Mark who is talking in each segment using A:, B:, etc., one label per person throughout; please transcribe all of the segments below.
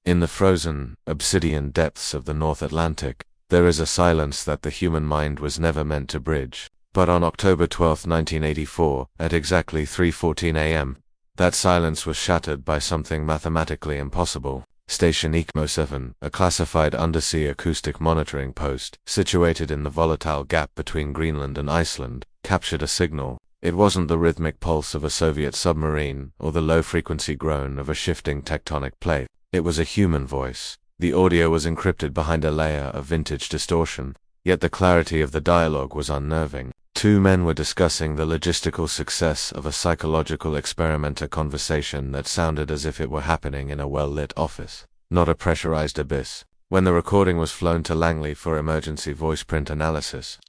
A: In the frozen, obsidian depths of the North Atlantic, there is a silence that the human mind was never meant to bridge. But on October 12, 1984, at exactly 3:14 a.m., that silence was shattered by something mathematically impossible. Station Echo-7, a classified undersea acoustic monitoring post, situated in the volatile gap between Greenland and Iceland, captured a signal. It wasn't the rhythmic pulse of a Soviet submarine, or the low-frequency groan of a shifting tectonic plate. It was a human voice. The audio was encrypted behind a layer of vintage distortion, yet the clarity of the dialogue was unnerving. Two men were discussing the logistical success of a psychological experimenter conversation that sounded as if it were happening in a well-lit office, not a pressurized abyss. When the recording was flown to Langley for emergency voice print analysis,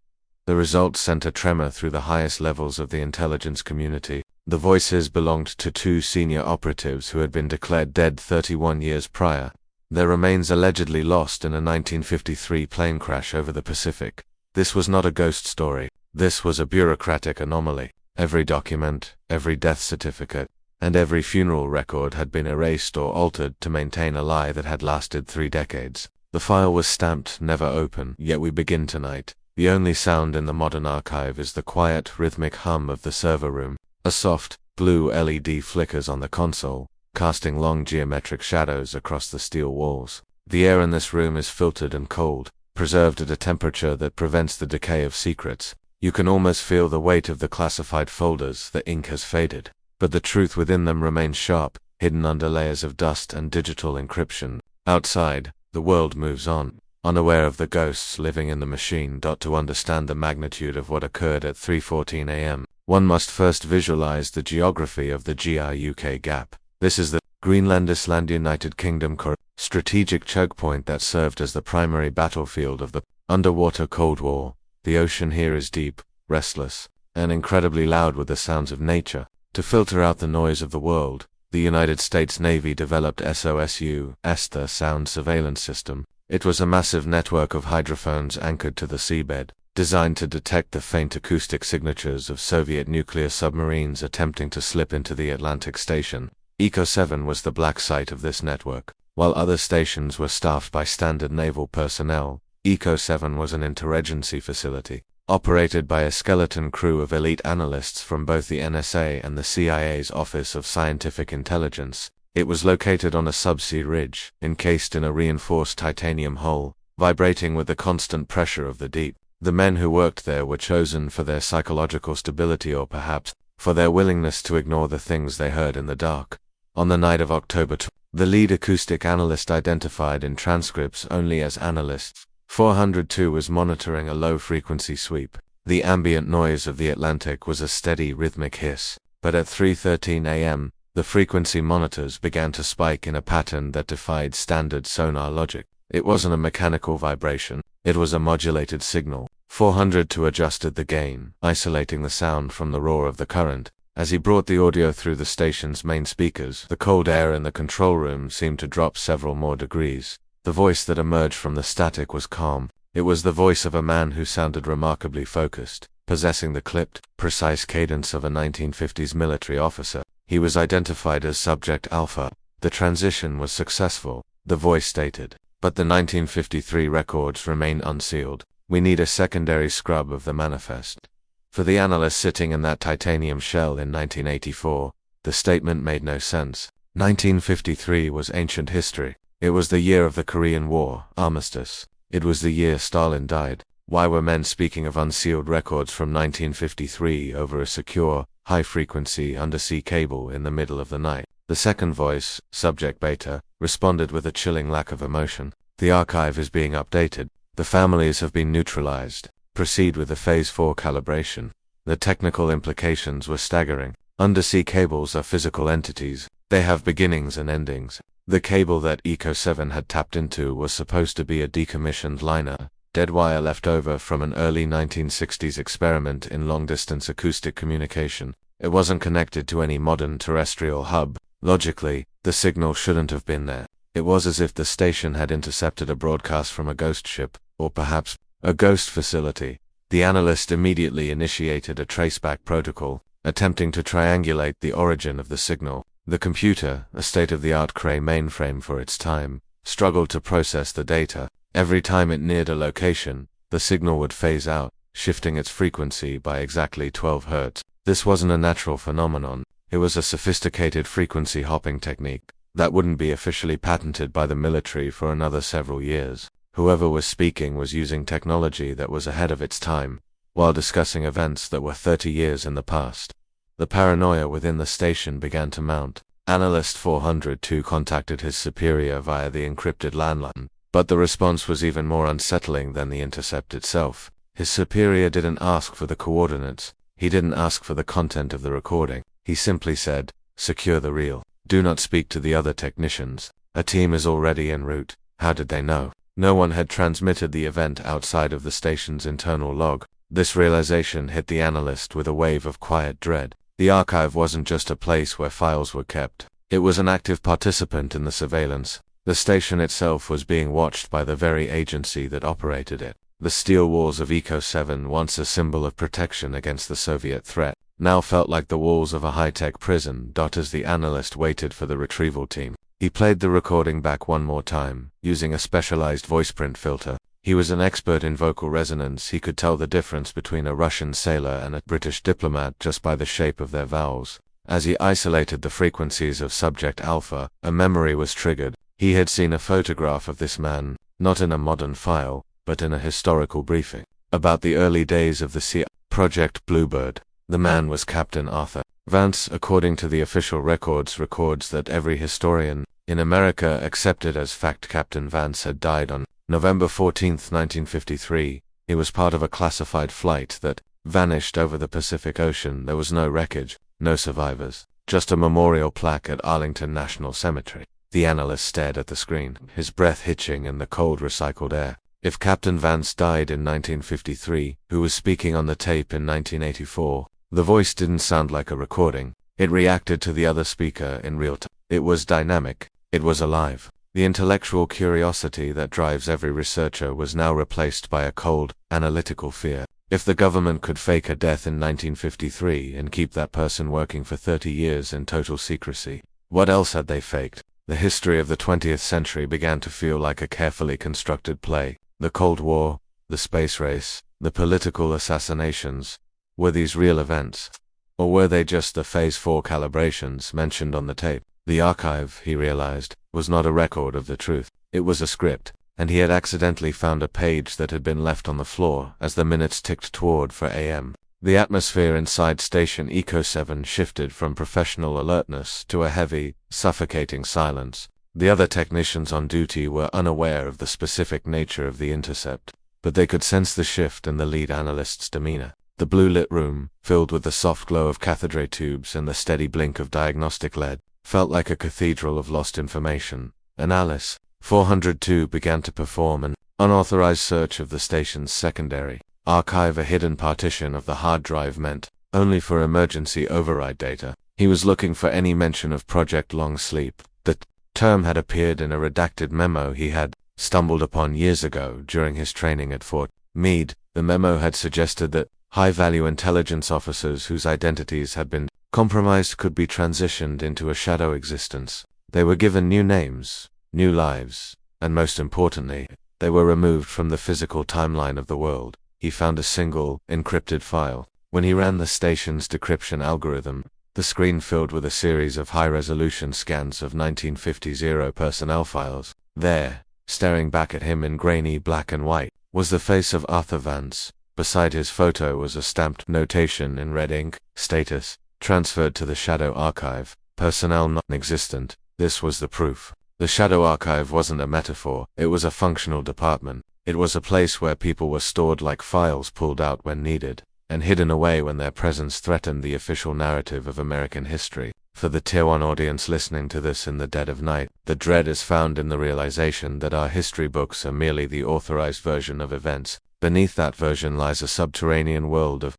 A: the results sent a tremor through the highest levels of the intelligence community. The voices belonged to two senior operatives who had been declared dead 31 years prior, their remains allegedly lost in a 1953 plane crash over the Pacific. This was not a ghost story. This was a bureaucratic anomaly. Every document, every death certificate, and every funeral record had been erased or altered to maintain a lie that had lasted 3 decades. The file was stamped "Never open," yet we begin tonight. The only sound in the modern archive is the quiet, rhythmic hum of the server room. A soft, blue LED flickers on the console, casting long geometric shadows across the steel walls. The air in this room is filtered and cold, preserved at a temperature that prevents the decay of secrets. You can almost feel the weight of the classified folders. The ink has faded, but the truth within them remains sharp, hidden under layers of dust and digital encryption. Outside, the world moves on, unaware of the ghosts living in the machine. To understand the magnitude of what occurred at 3:14 a.m., one must first visualize the geography of the GR-UK gap. This is the Greenland-Island United Kingdom strategic choke point that served as the primary battlefield of the underwater Cold War. The ocean here is deep, restless, and incredibly loud with the sounds of nature. To filter out the noise of the world, the United States Navy developed SOSU, the sound surveillance system. It was a massive network of hydrophones anchored to the seabed, designed to detect the faint acoustic signatures of Soviet nuclear submarines attempting to slip into the Atlantic station. Echo-7 was the black site of this network. While other stations were staffed by standard naval personnel, Echo-7 was an interagency facility, operated by a skeleton crew of elite analysts from both the NSA and the CIA's Office of Scientific Intelligence. It was located on a subsea ridge, encased in a reinforced titanium hull, vibrating with the constant pressure of the deep. The men who worked there were chosen for their psychological stability, or perhaps for their willingness to ignore the things they heard in the dark. On the night of October 12, the lead acoustic analyst, identified in transcripts only as analyst 402, was monitoring a low-frequency sweep. The ambient noise of the Atlantic was a steady rhythmic hiss, but at 3:13 a.m., the frequency monitors began to spike in a pattern that defied standard sonar logic. It wasn't a mechanical vibration, it was a modulated signal. 402 adjusted the gain, isolating the sound from the roar of the current. As he brought the audio through the station's main speakers, the cold air in the control room seemed to drop several more degrees. The voice that emerged from the static was calm. It was the voice of a man who sounded remarkably focused, possessing the clipped, precise cadence of a 1950s military officer. He was identified as Subject Alpha. The transition was successful, the voice stated, but the 1953 records remain unsealed. We need a secondary scrub of the manifest. For the analyst sitting in that titanium shell in 1984, the statement made no sense. 1953 was ancient history. It was the year of the Korean War, armistice. It was the year Stalin died. Why were men speaking of unsealed records from 1953 over a secure, high-frequency undersea cable in the middle of the night? The second voice, Subject Beta, responded with a chilling lack of emotion. The archive is being updated. The families have been neutralized. Proceed with the Phase 4 calibration. The technical implications were staggering. Undersea cables are physical entities. They have beginnings and endings. The cable that Echo-7 had tapped into was supposed to be a decommissioned liner, dead wire left over from an early 1960s experiment in long-distance acoustic communication. It wasn't connected to any modern terrestrial hub. Logically, the signal shouldn't have been there. It was as if the station had intercepted a broadcast from a ghost ship, or perhaps a ghost facility. The analyst immediately initiated a traceback protocol, attempting to triangulate the origin of the signal. The computer, a state-of-the-art Cray mainframe for its time, struggled to process the data. Every time it neared a location, the signal would phase out, shifting its frequency by exactly 12 Hz. This wasn't a natural phenomenon, it was a sophisticated frequency hopping technique that wouldn't be officially patented by the military for another several years. Whoever was speaking was using technology that was ahead of its time, while discussing events that were 30 years in the past. The paranoia within the station began to mount. Analyst 402 contacted his superior via the encrypted landline, but the response was even more unsettling than the intercept itself. His superior didn't ask for the coordinates, he didn't ask for the content of the recording, he simply said, "Secure the reel. Do not speak to the other technicians. A team is already en route." How did they know? No one had transmitted the event outside of the station's internal log. This realization hit the analyst with a wave of quiet dread. The archive wasn't just a place where files were kept. It was an active participant in the surveillance. The station itself was being watched by the very agency that operated it. The steel walls of Echo-7, once a symbol of protection against the Soviet threat, now felt like the walls of a high-tech prison. As the analyst waited for the retrieval team, he played the recording back one more time, using a specialized voice print filter. He was an expert in vocal resonance. He could tell the difference between a Russian sailor and a British diplomat just by the shape of their vowels. As he isolated the frequencies of subject alpha, a memory was triggered. He had seen a photograph of this man, not in a modern file, but in a historical briefing about the early days of the sea. Project Bluebird. The man was Captain Arthur Vance. According to the official records that every historian in America accepted as fact, Captain Vance had died on November 14, 1953. He was part of a classified flight that vanished over the Pacific Ocean. There was no wreckage, no survivors, just a memorial plaque at Arlington National Cemetery. The analyst stared at the screen, his breath hitching in the cold recycled air. If Captain Vance died in 1953, who was speaking on the tape in 1984? The voice didn't sound like a recording. It reacted to the other speaker in real time. It was dynamic. It was alive. The intellectual curiosity that drives every researcher was now replaced by a cold, analytical fear. If the government could fake a death in 1953 and keep that person working for 30 years in total secrecy, what else had they faked? The history of the 20th century began to feel like a carefully constructed play. The Cold War, the space race, the political assassinations. Were these real events? Or were they just the Phase 4 calibrations mentioned on the tape? The archive, he realized, was not a record of the truth. It was a script, and he had accidentally found a page that had been left on the floor as the minutes ticked toward 4 a.m. The atmosphere inside station Echo-7 shifted from professional alertness to a heavy, suffocating silence. The other technicians on duty were unaware of the specific nature of the intercept, but they could sense the shift in the lead analyst's demeanor. The blue-lit room, filled with the soft glow of cathode tubes and the steady blink of diagnostic LED, felt like a cathedral of lost information. Analyst 402 began to perform an unauthorized search of the station's secondary archive, a hidden partition of the hard drive meant only for emergency override data. He was looking for any mention of Project Long Sleep. The term had appeared in a redacted memo he had stumbled upon years ago during his training at Fort Meade. The memo had suggested that high-value intelligence officers whose identities had been compromised could be transitioned into a shadow existence. They were given new names, new lives, and most importantly, they were removed from the physical timeline of the world. He found a single, encrypted file. When he ran the station's decryption algorithm, the screen filled with a series of high-resolution scans of 1950 personnel files. There, staring back at him in grainy black and white, was the face of Arthur Vance. Beside his photo was a stamped notation in red ink: status, transferred to the Shadow Archive, personnel non-existent. This was the proof. The Shadow Archive wasn't a metaphor, it was a functional department. It was a place where people were stored like files pulled out when needed, and hidden away when their presence threatened the official narrative of American history. For the Tier 1 audience listening to this in the dead of night, the dread is found in the realization that our history books are merely the authorized version of events. Beneath that version lies a subterranean world of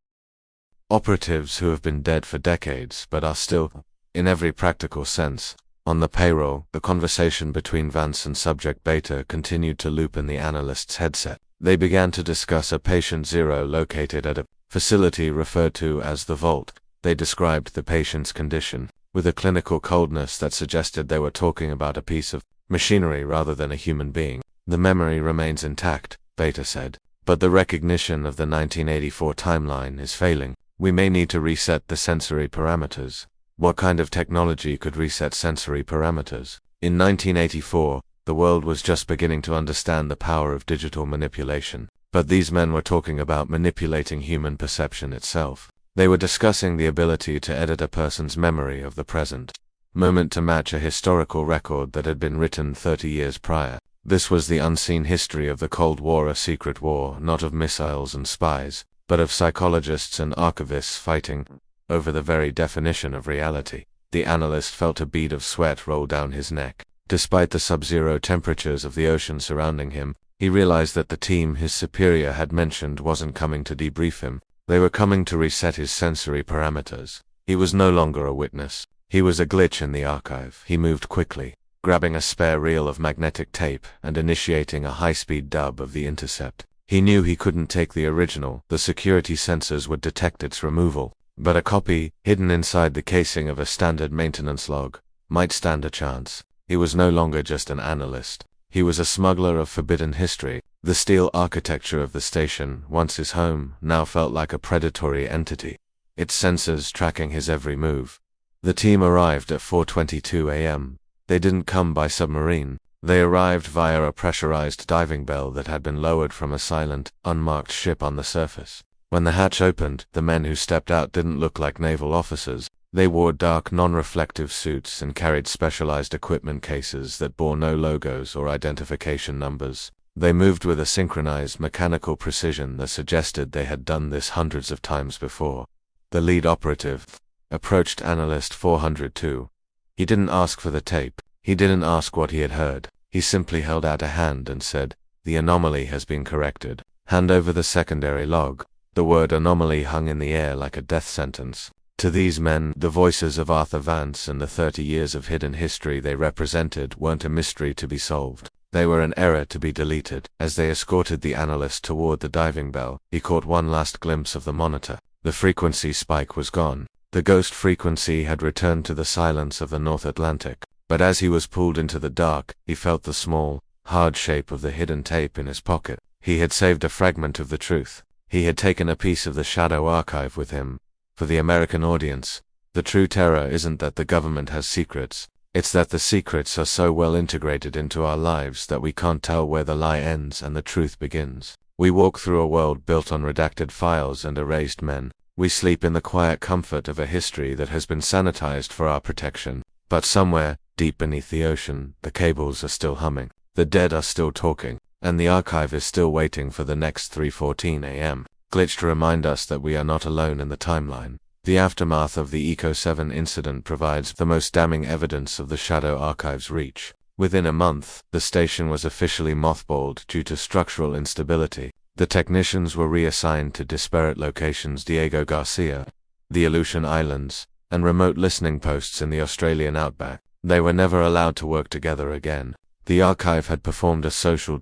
A: operatives who have been dead for decades but are still, in every practical sense, on the payroll. The conversation between Vance and Subject Beta continued to loop in the analyst's headset. They began to discuss a patient zero located at a facility referred to as the Vault. They described the patient's condition. with a clinical coldness that suggested they were talking about a piece of machinery rather than a human being. "The memory remains intact," Beta said, "but the recognition of the 1984 timeline is failing. We may need to reset the sensory parameters." What kind of technology could reset sensory parameters? In 1984, the world was just beginning to understand the power of digital manipulation. But these men were talking about manipulating human perception itself. They were discussing the ability to edit a person's memory of the present moment to match a historical record that had been written 30 years prior. This was the unseen history of the Cold War, a secret war, not of missiles and spies, but of psychologists and archivists fighting over the very definition of reality. The analyst felt a bead of sweat roll down his neck. Despite the sub-zero temperatures of the ocean surrounding him, he realized that the team his superior had mentioned wasn't coming to debrief him. They were coming to reset his sensory parameters. He was no longer a witness. He was a glitch in the archive. He moved quickly, grabbing a spare reel of magnetic tape and initiating a high-speed dub of the intercept. He knew he couldn't take the original. The security sensors would detect its removal. But a copy, hidden inside the casing of a standard maintenance log, might stand a chance. He was no longer just an analyst. He was a smuggler of forbidden history. The steel architecture of the station, once his home, now felt like a predatory entity, its sensors tracking his every move. The team arrived at 4:22 a.m. They didn't come by submarine. They arrived via a pressurized diving bell that had been lowered from a silent, unmarked ship on the surface. When the hatch opened, the men who stepped out didn't look like naval officers. They wore dark, non-reflective suits and carried specialized equipment cases that bore no logos or identification numbers. They moved with a synchronized mechanical precision that suggested they had done this hundreds of times before. The lead operative approached Analyst 402. He didn't ask for the tape. He didn't ask what he had heard. He simply held out a hand and said, "The anomaly has been corrected. Hand over the secondary log." The word anomaly hung in the air like a death sentence. To these men, the voices of Arthur Vance and the 30 years of hidden history they represented weren't a mystery to be solved. They were an error to be deleted. As they escorted the analyst toward the diving bell, he caught one last glimpse of the monitor. The frequency spike was gone. The ghost frequency had returned to the silence of the North Atlantic. But as he was pulled into the dark, he felt the small, hard shape of the hidden tape in his pocket. He had saved a fragment of the truth. He had taken a piece of the shadow archive with him. For the American audience, the true terror isn't that the government has secrets. It's that the secrets are so well integrated into our lives that we can't tell where the lie ends and the truth begins. We walk through a world built on redacted files and erased men. We sleep in the quiet comfort of a history that has been sanitized for our protection. But somewhere, deep beneath the ocean, the cables are still humming. The dead are still talking. And the archive is still waiting for the next 3:14 a.m. glitch to remind us that we are not alone in the timeline. The aftermath of the Echo-7 incident provides the most damning evidence of the Shadow Archive's reach. Within a month, the station was officially mothballed due to structural instability. The technicians were reassigned to disparate locations: Diego Garcia, the Aleutian Islands, and remote listening posts in the Australian outback. They were never allowed to work together again. The archive had performed a social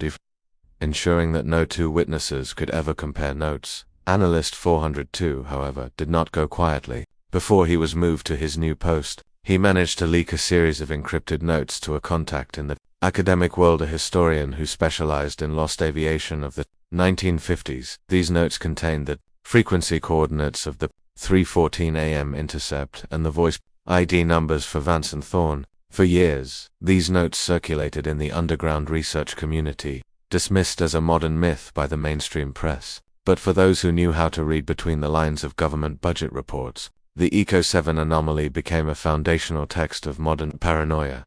A: ensuring that no two witnesses could ever compare notes. Analyst 402, however, did not go quietly. Before he was moved to his new post, he managed to leak a series of encrypted notes to a contact in the academic world, a historian who specialized in lost aviation of the 1950s. These notes contained the frequency coordinates of the 3:14 a.m. intercept and the voice ID numbers for Vance and Thorne. For years, these notes circulated in the underground research community, dismissed as a modern myth by the mainstream press. But for those who knew how to read between the lines of government budget reports, the Echo-7 anomaly became a foundational text of modern paranoia.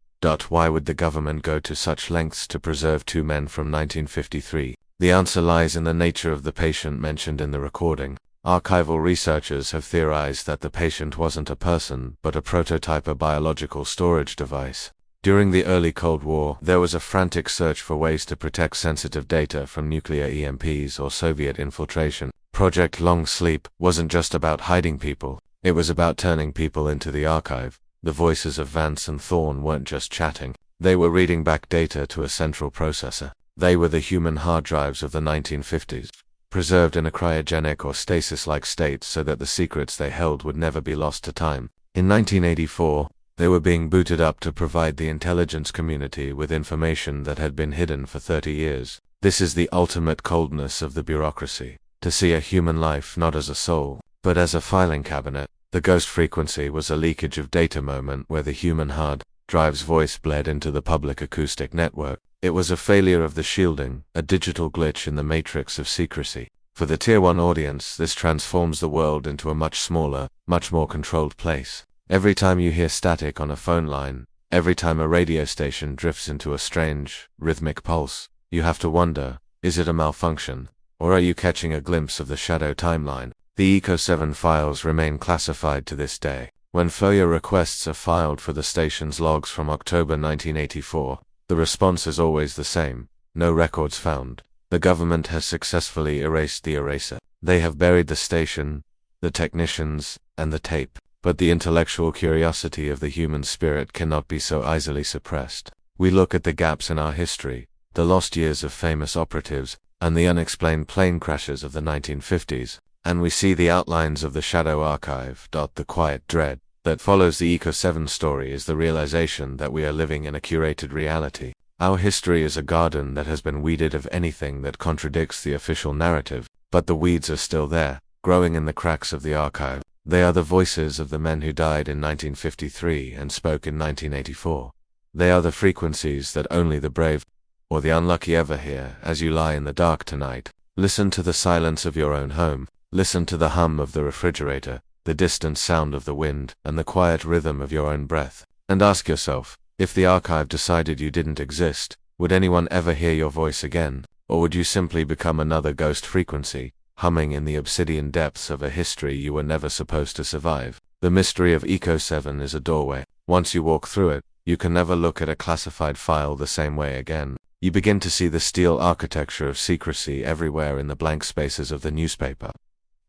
A: Why would the government go to such lengths to preserve two men from 1953? The answer lies in the nature of the patient mentioned in the recording. Archival researchers have theorized that the patient wasn't a person, but a prototype, a biological storage device. During the early Cold War, there was a frantic search for ways to protect sensitive data from nuclear EMPs or Soviet infiltration. Project Long Sleep wasn't just about hiding people, it was about turning people into the archive. The voices of Vance and Thorne weren't just chatting, they were reading back data to a central processor. They were the human hard drives of the 1950s, preserved in a cryogenic or stasis-like state so that the secrets they held would never be lost to time. In 1984, They were being booted up to provide the intelligence community with information that had been hidden for 30 years. This is the ultimate coldness of the bureaucracy, to see a human life not as a soul, but as a filing cabinet. The ghost frequency was a leakage of data moment where the human hard drive's voice bled into the public acoustic network. It was a failure of the shielding, a digital glitch in the matrix of secrecy. For the Tier 1 audience, this transforms the world into a much smaller, much more controlled place. Every time you hear static on a phone line, every time a radio station drifts into a strange, rhythmic pulse, you have to wonder, is it a malfunction, or are you catching a glimpse of the shadow timeline? The Echo-7 files remain classified to this day. When FOIA requests are filed for the station's logs from October 1984, the response is always the same: no records found. The government has successfully erased the eraser. They have buried the station, the technicians, and the tape. But the intellectual curiosity of the human spirit cannot be so easily suppressed. We look at the gaps in our history, the lost years of famous operatives, and the unexplained plane crashes of the 1950s, and we see the outlines of the shadow archive. The quiet dread that follows the Echo-7 story is the realization that we are living in a curated reality. Our history is a garden that has been weeded of anything that contradicts the official narrative, but the weeds are still there, growing in the cracks of the archive. They are the voices of the men who died in 1953 and spoke in 1984. They are the frequencies that only the brave or the unlucky ever hear. As you lie in the dark tonight, listen to the silence of your own home, listen to the hum of the refrigerator, the distant sound of the wind, and the quiet rhythm of your own breath, and ask yourself, if the archive decided you didn't exist, would anyone ever hear your voice again, or would you simply become another ghost frequency, humming in the obsidian depths of a history you were never supposed to survive? The mystery of Echo-7 is a doorway. Once you walk through it, you can never look at a classified file the same way again. You begin to see the steel architecture of secrecy everywhere, in the blank spaces of the newspaper,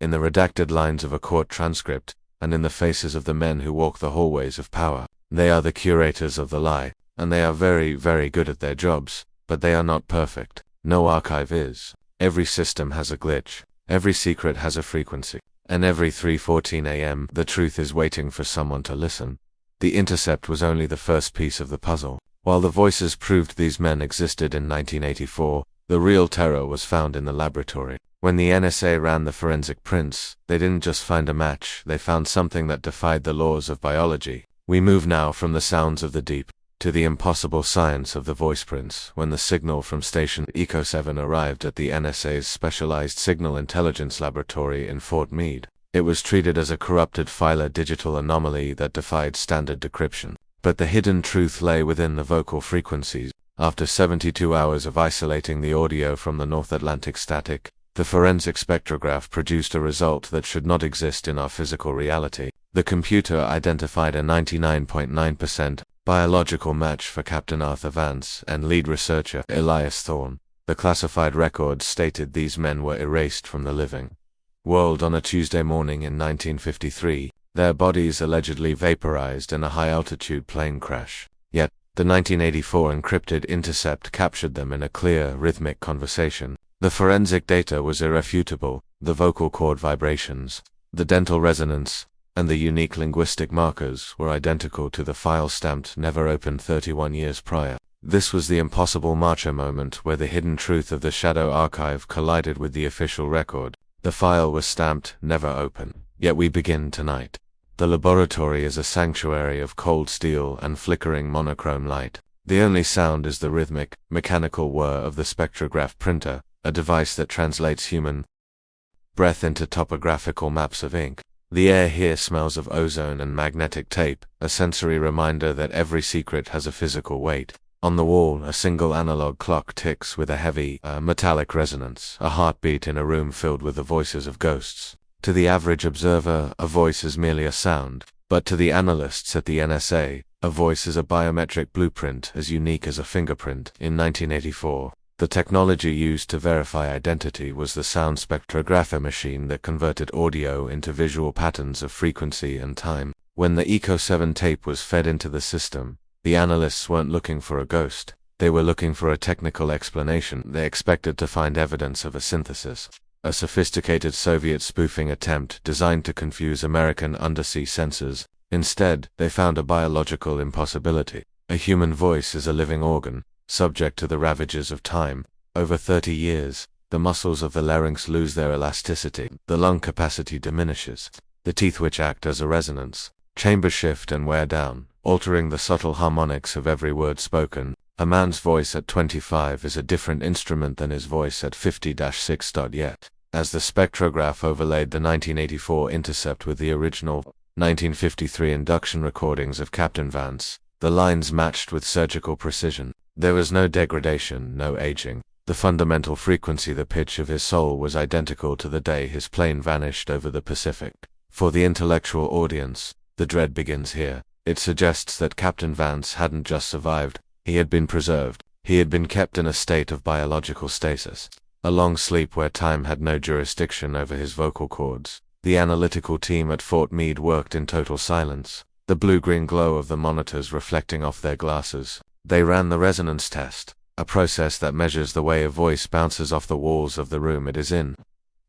A: in the redacted lines of a court transcript, and in the faces of the men who walk the hallways of power. They are the curators of the lie, and they are very, very good at their jobs, but they are not perfect. No archive is. Every system has a glitch. Every secret has a frequency, and every 3:14 a.m. the truth is waiting for someone to listen. The intercept was only the first piece of the puzzle. While the voices proved these men existed in 1984, the real terror was found in the laboratory. When the NSA ran the forensic prints, they didn't just find a match, they found something that defied the laws of biology. We move now from the sounds of the deep to the impossible science of the voice prints. When the signal from station Echo-7 arrived at the NSA's Specialized Signal Intelligence Laboratory in Fort Meade, it was treated as a corrupted filer digital anomaly that defied standard decryption. But the hidden truth lay within the vocal frequencies. After 72 hours of isolating the audio from the North Atlantic static, the forensic spectrograph produced a result that should not exist in our physical reality. The computer identified a 99.9% biological match for Captain Arthur Vance and lead researcher Elias Thorne. The classified records stated these men were erased from the living world on a Tuesday morning in 1953, their bodies allegedly vaporized in a high-altitude plane crash. Yet, the 1984 encrypted intercept captured them in a clear, rhythmic conversation. The forensic data was irrefutable: the vocal cord vibrations, the dental resonance, and the unique linguistic markers were identical to the file stamped "never opened" 31 years prior. This was the impossible macho moment where the hidden truth of the shadow archive collided with the official record. The file was stamped "never open." Yet we begin tonight. The laboratory is a sanctuary of cold steel and flickering monochrome light. The only sound is the rhythmic, mechanical whir of the spectrograph printer, a device that translates human breath into topographical maps of ink. The air here smells of ozone and magnetic tape, a sensory reminder that every secret has a physical weight. On the wall, a single analog clock ticks with a heavy, metallic resonance, a heartbeat in a room filled with the voices of ghosts. To the average observer, a voice is merely a sound, but to the analysts at the NSA, a voice is a biometric blueprint as unique as a fingerprint. In 1984, the technology used to verify identity was the sound spectrographer machine that converted audio into visual patterns of frequency and time. When the Echo-7 tape was fed into the system, the analysts weren't looking for a ghost. They were looking for a technical explanation. They expected to find evidence of a synthesis, a sophisticated Soviet spoofing attempt designed to confuse American undersea sensors. Instead, they found a biological impossibility. A human voice is a living organ, subject to the ravages of time. Over 30 years, the muscles of the larynx lose their elasticity, the lung capacity diminishes, the teeth which act as a resonance chamber shift and wear down, altering the subtle harmonics of every word spoken. A man's voice at 25 is a different instrument than his voice at 50-6. Yet, as the spectrograph overlaid the 1984 intercept with the original 1953 induction recordings of Captain Vance, the lines matched with surgical precision. There was no degradation, no aging. The fundamental frequency, the pitch of his soul, was identical to the day his plane vanished over the Pacific. For the intellectual audience, the dread begins here. It suggests that Captain Vance hadn't just survived, he had been preserved. He had been kept in a state of biological stasis, a long sleep where time had no jurisdiction over his vocal cords. The analytical team at Fort Meade worked in total silence, the blue-green glow of the monitors reflecting off their glasses. They ran the resonance test, a process that measures the way a voice bounces off the walls of the room it is in.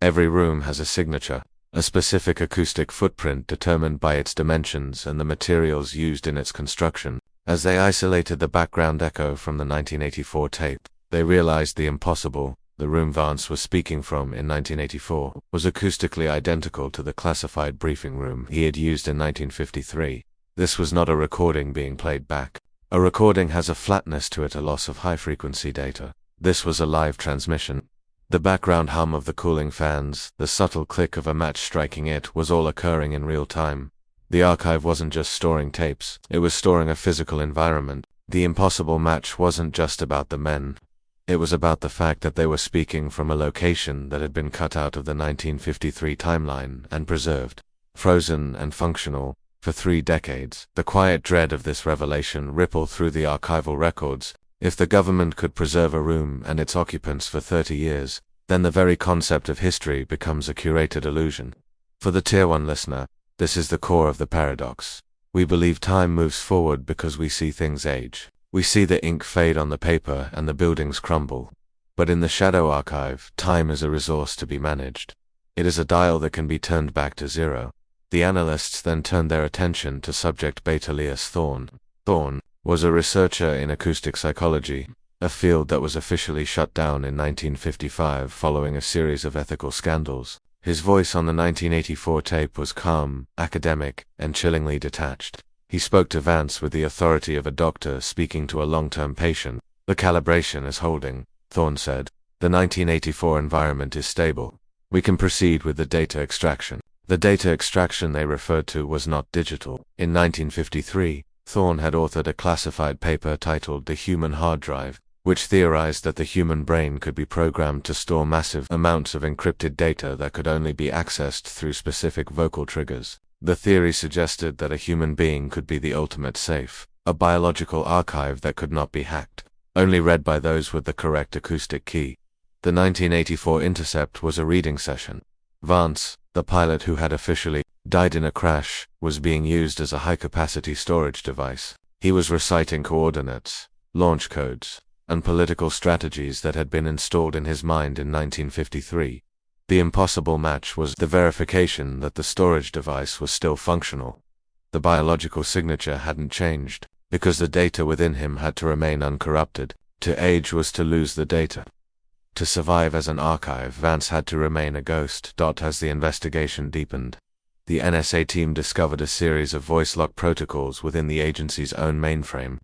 A: Every room has a signature, a specific acoustic footprint determined by its dimensions and the materials used in its construction. As they isolated the background echo from the 1984 tape, they realized the impossible. The room Vance was speaking from in 1984 was acoustically identical to the classified briefing room he had used in 1953. This was not a recording being played back. A recording has a flatness to it, a loss of high-frequency data. This was a live transmission. The background hum of the cooling fans, the subtle click of a match striking it, was all occurring in real time. The archive wasn't just storing tapes, it was storing a physical environment. The impossible match wasn't just about the men. It was about the fact that they were speaking from a location that had been cut out of the 1953 timeline and preserved, frozen and functional, for 3 decades. The quiet dread of this revelation rippled through the archival records. If the government could preserve a room and its occupants for 30 years, then the very concept of history becomes a curated illusion. For the Tier 1 listener, this is the core of the paradox. We believe time moves forward because we see things age. We see the ink fade on the paper and the buildings crumble. But in the shadow archive, time is a resource to be managed. It is a dial that can be turned back to zero. The analysts then turned their attention to subject Beetelius Thorne. Thorne was a researcher in acoustic psychology, a field that was officially shut down in 1955 following a series of ethical scandals. His voice on the 1984 tape was calm, academic, and chillingly detached. He spoke to Vance with the authority of a doctor speaking to a long-term patient. "The calibration is holding," Thorne said. "The 1984 environment is stable. We can proceed with the data extraction." The data extraction they referred to was not digital. In 1953, Thorne had authored a classified paper titled The Human Hard Drive, which theorized that the human brain could be programmed to store massive amounts of encrypted data that could only be accessed through specific vocal triggers. The theory suggested that a human being could be the ultimate safe, a biological archive that could not be hacked, only read by those with the correct acoustic key. The 1984 intercept was a reading session. Vance, the pilot who had officially died in a crash, was being used as a high-capacity storage device. He was reciting coordinates, launch codes, and political strategies that had been installed in his mind in 1953. The impossible match was the verification that the storage device was still functional. The biological signature hadn't changed, because the data within him had to remain uncorrupted. To age was to lose the data. To survive as an archive, Vance had to remain a ghost. As the investigation deepened, the NSA team discovered a series of voice lock protocols within the agency's own mainframe.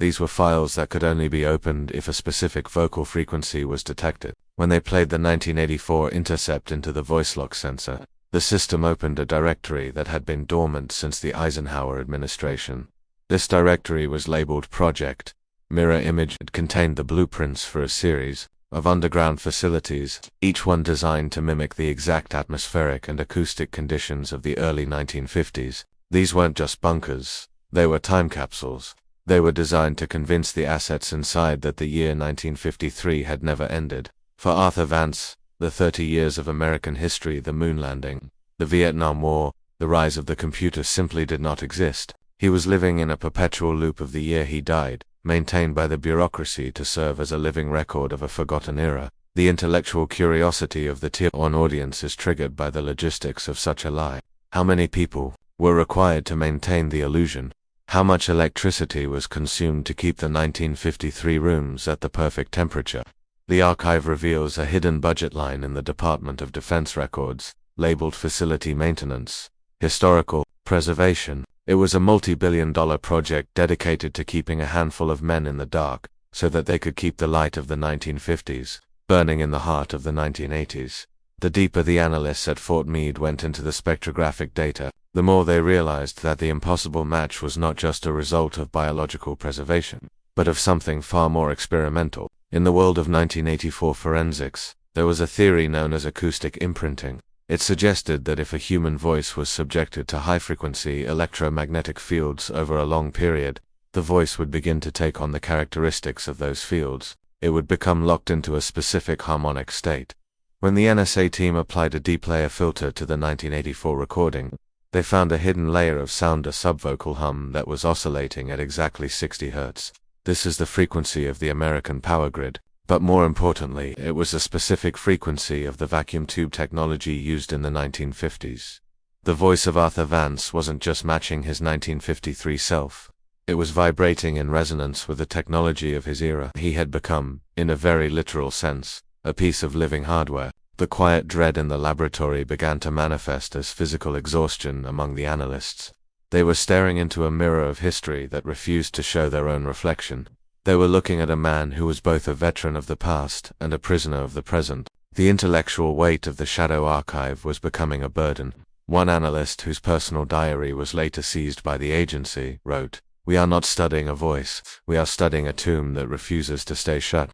A: These were files that could only be opened if a specific vocal frequency was detected. When they played the 1984 intercept into the voice lock sensor, the system opened a directory that had been dormant since the Eisenhower administration. This directory was labeled Project Mirror Image. It contained the blueprints for a series of underground facilities, each one designed to mimic the exact atmospheric and acoustic conditions of the early 1950s. These weren't just bunkers, they were time capsules. They were designed to convince the assets inside that the year 1953 had never ended. For Arthur Vance, the 30 years of American history, the moon landing, the Vietnam War, the rise of the computer simply did not exist. He was living in a perpetual loop of the year he died, maintained by the bureaucracy to serve as a living record of a forgotten era. The intellectual curiosity of the Tier 1 audience is triggered by the logistics of such a lie. How many people were required to maintain the illusion. How much electricity was consumed to keep the 1953 rooms at the perfect temperature? The archive reveals a hidden budget line in the Department of Defense records, labeled Facility Maintenance, Historical Preservation. It was a multi-billion-dollar project dedicated to keeping a handful of men in the dark, so that they could keep the light of the 1950s burning in the heart of the 1980s. The deeper the analysts at Fort Meade went into the spectrographic data, the more they realized that the impossible match was not just a result of biological preservation, but of something far more experimental. In the world of 1984 forensics, there was a theory known as acoustic imprinting. It suggested that if a human voice was subjected to high-frequency electromagnetic fields over a long period, the voice would begin to take on the characteristics of those fields. It would become locked into a specific harmonic state. When the NSA team applied a deep layer filter to the 1984 recording, they found a hidden layer of sound, a subvocal hum that was oscillating at exactly 60 Hz. This is the frequency of the American power grid, but more importantly, it was a specific frequency of the vacuum tube technology used in the 1950s. The voice of Arthur Vance wasn't just matching his 1953 self. It was vibrating in resonance with the technology of his era. He had become, in a very literal sense, a piece of living hardware. The quiet dread in the laboratory began to manifest as physical exhaustion among the analysts. They were staring into a mirror of history that refused to show their own reflection. They were looking at a man who was both a veteran of the past and a prisoner of the present. The intellectual weight of the shadow archive was becoming a burden. One analyst, whose personal diary was later seized by the agency, wrote, "We are not studying a voice, we are studying a tomb that refuses to stay shut."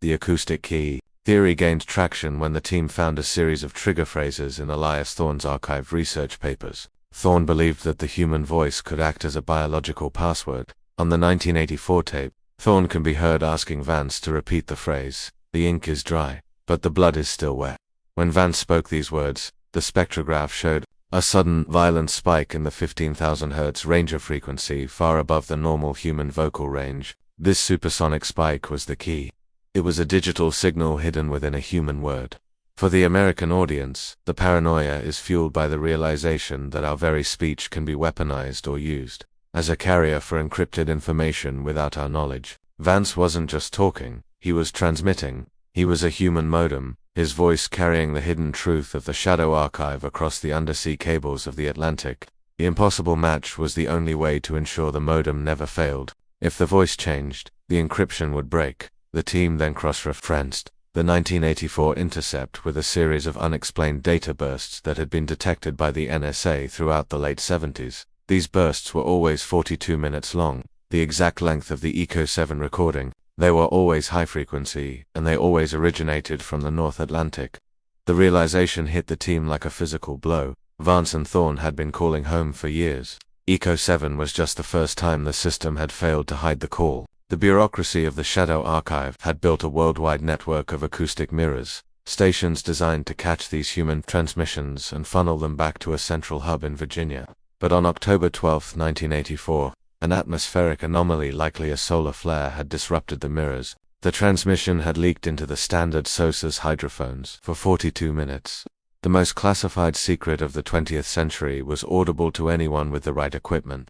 A: The acoustic key theory gained traction when the team found a series of trigger phrases in Elias Thorne's archived research papers. Thorne believed that the human voice could act as a biological password. On the 1984 tape, Thorne can be heard asking Vance to repeat the phrase, "The ink is dry, but the blood is still wet." When Vance spoke these words, the spectrograph showed a sudden, violent spike in the 15,000 Hz range of frequency, far above the normal human vocal range. This supersonic spike was the key. It was a digital signal hidden within a human word. For the American audience, the paranoia is fueled by the realization that our very speech can be weaponized or used as a carrier for encrypted information without our knowledge. Vance wasn't just talking, he was transmitting. He was a human modem, his voice carrying the hidden truth of the shadow archive across the undersea cables of the Atlantic. The impossible match was the only way to ensure the modem never failed. If the voice changed, the encryption would break. The team then cross-referenced the 1984 intercept with a series of unexplained data bursts that had been detected by the NSA throughout the late 70s. These bursts were always 42 minutes long, the exact length of the Echo-7 recording. They were always high frequency, and they always originated from the North Atlantic. The realization hit the team like a physical blow. Vance and Thorne had been calling home for years. Echo-7 was just the first time the system had failed to hide the call. The bureaucracy of the Shadow Archive had built a worldwide network of acoustic mirrors, stations designed to catch these human transmissions and funnel them back to a central hub in Virginia. But on October 12, 1984, an atmospheric anomaly, likely a solar flare, had disrupted the mirrors. The transmission had leaked into the standard SOSA's hydrophones for 42 minutes. The most classified secret of the 20th century was audible to anyone with the right equipment.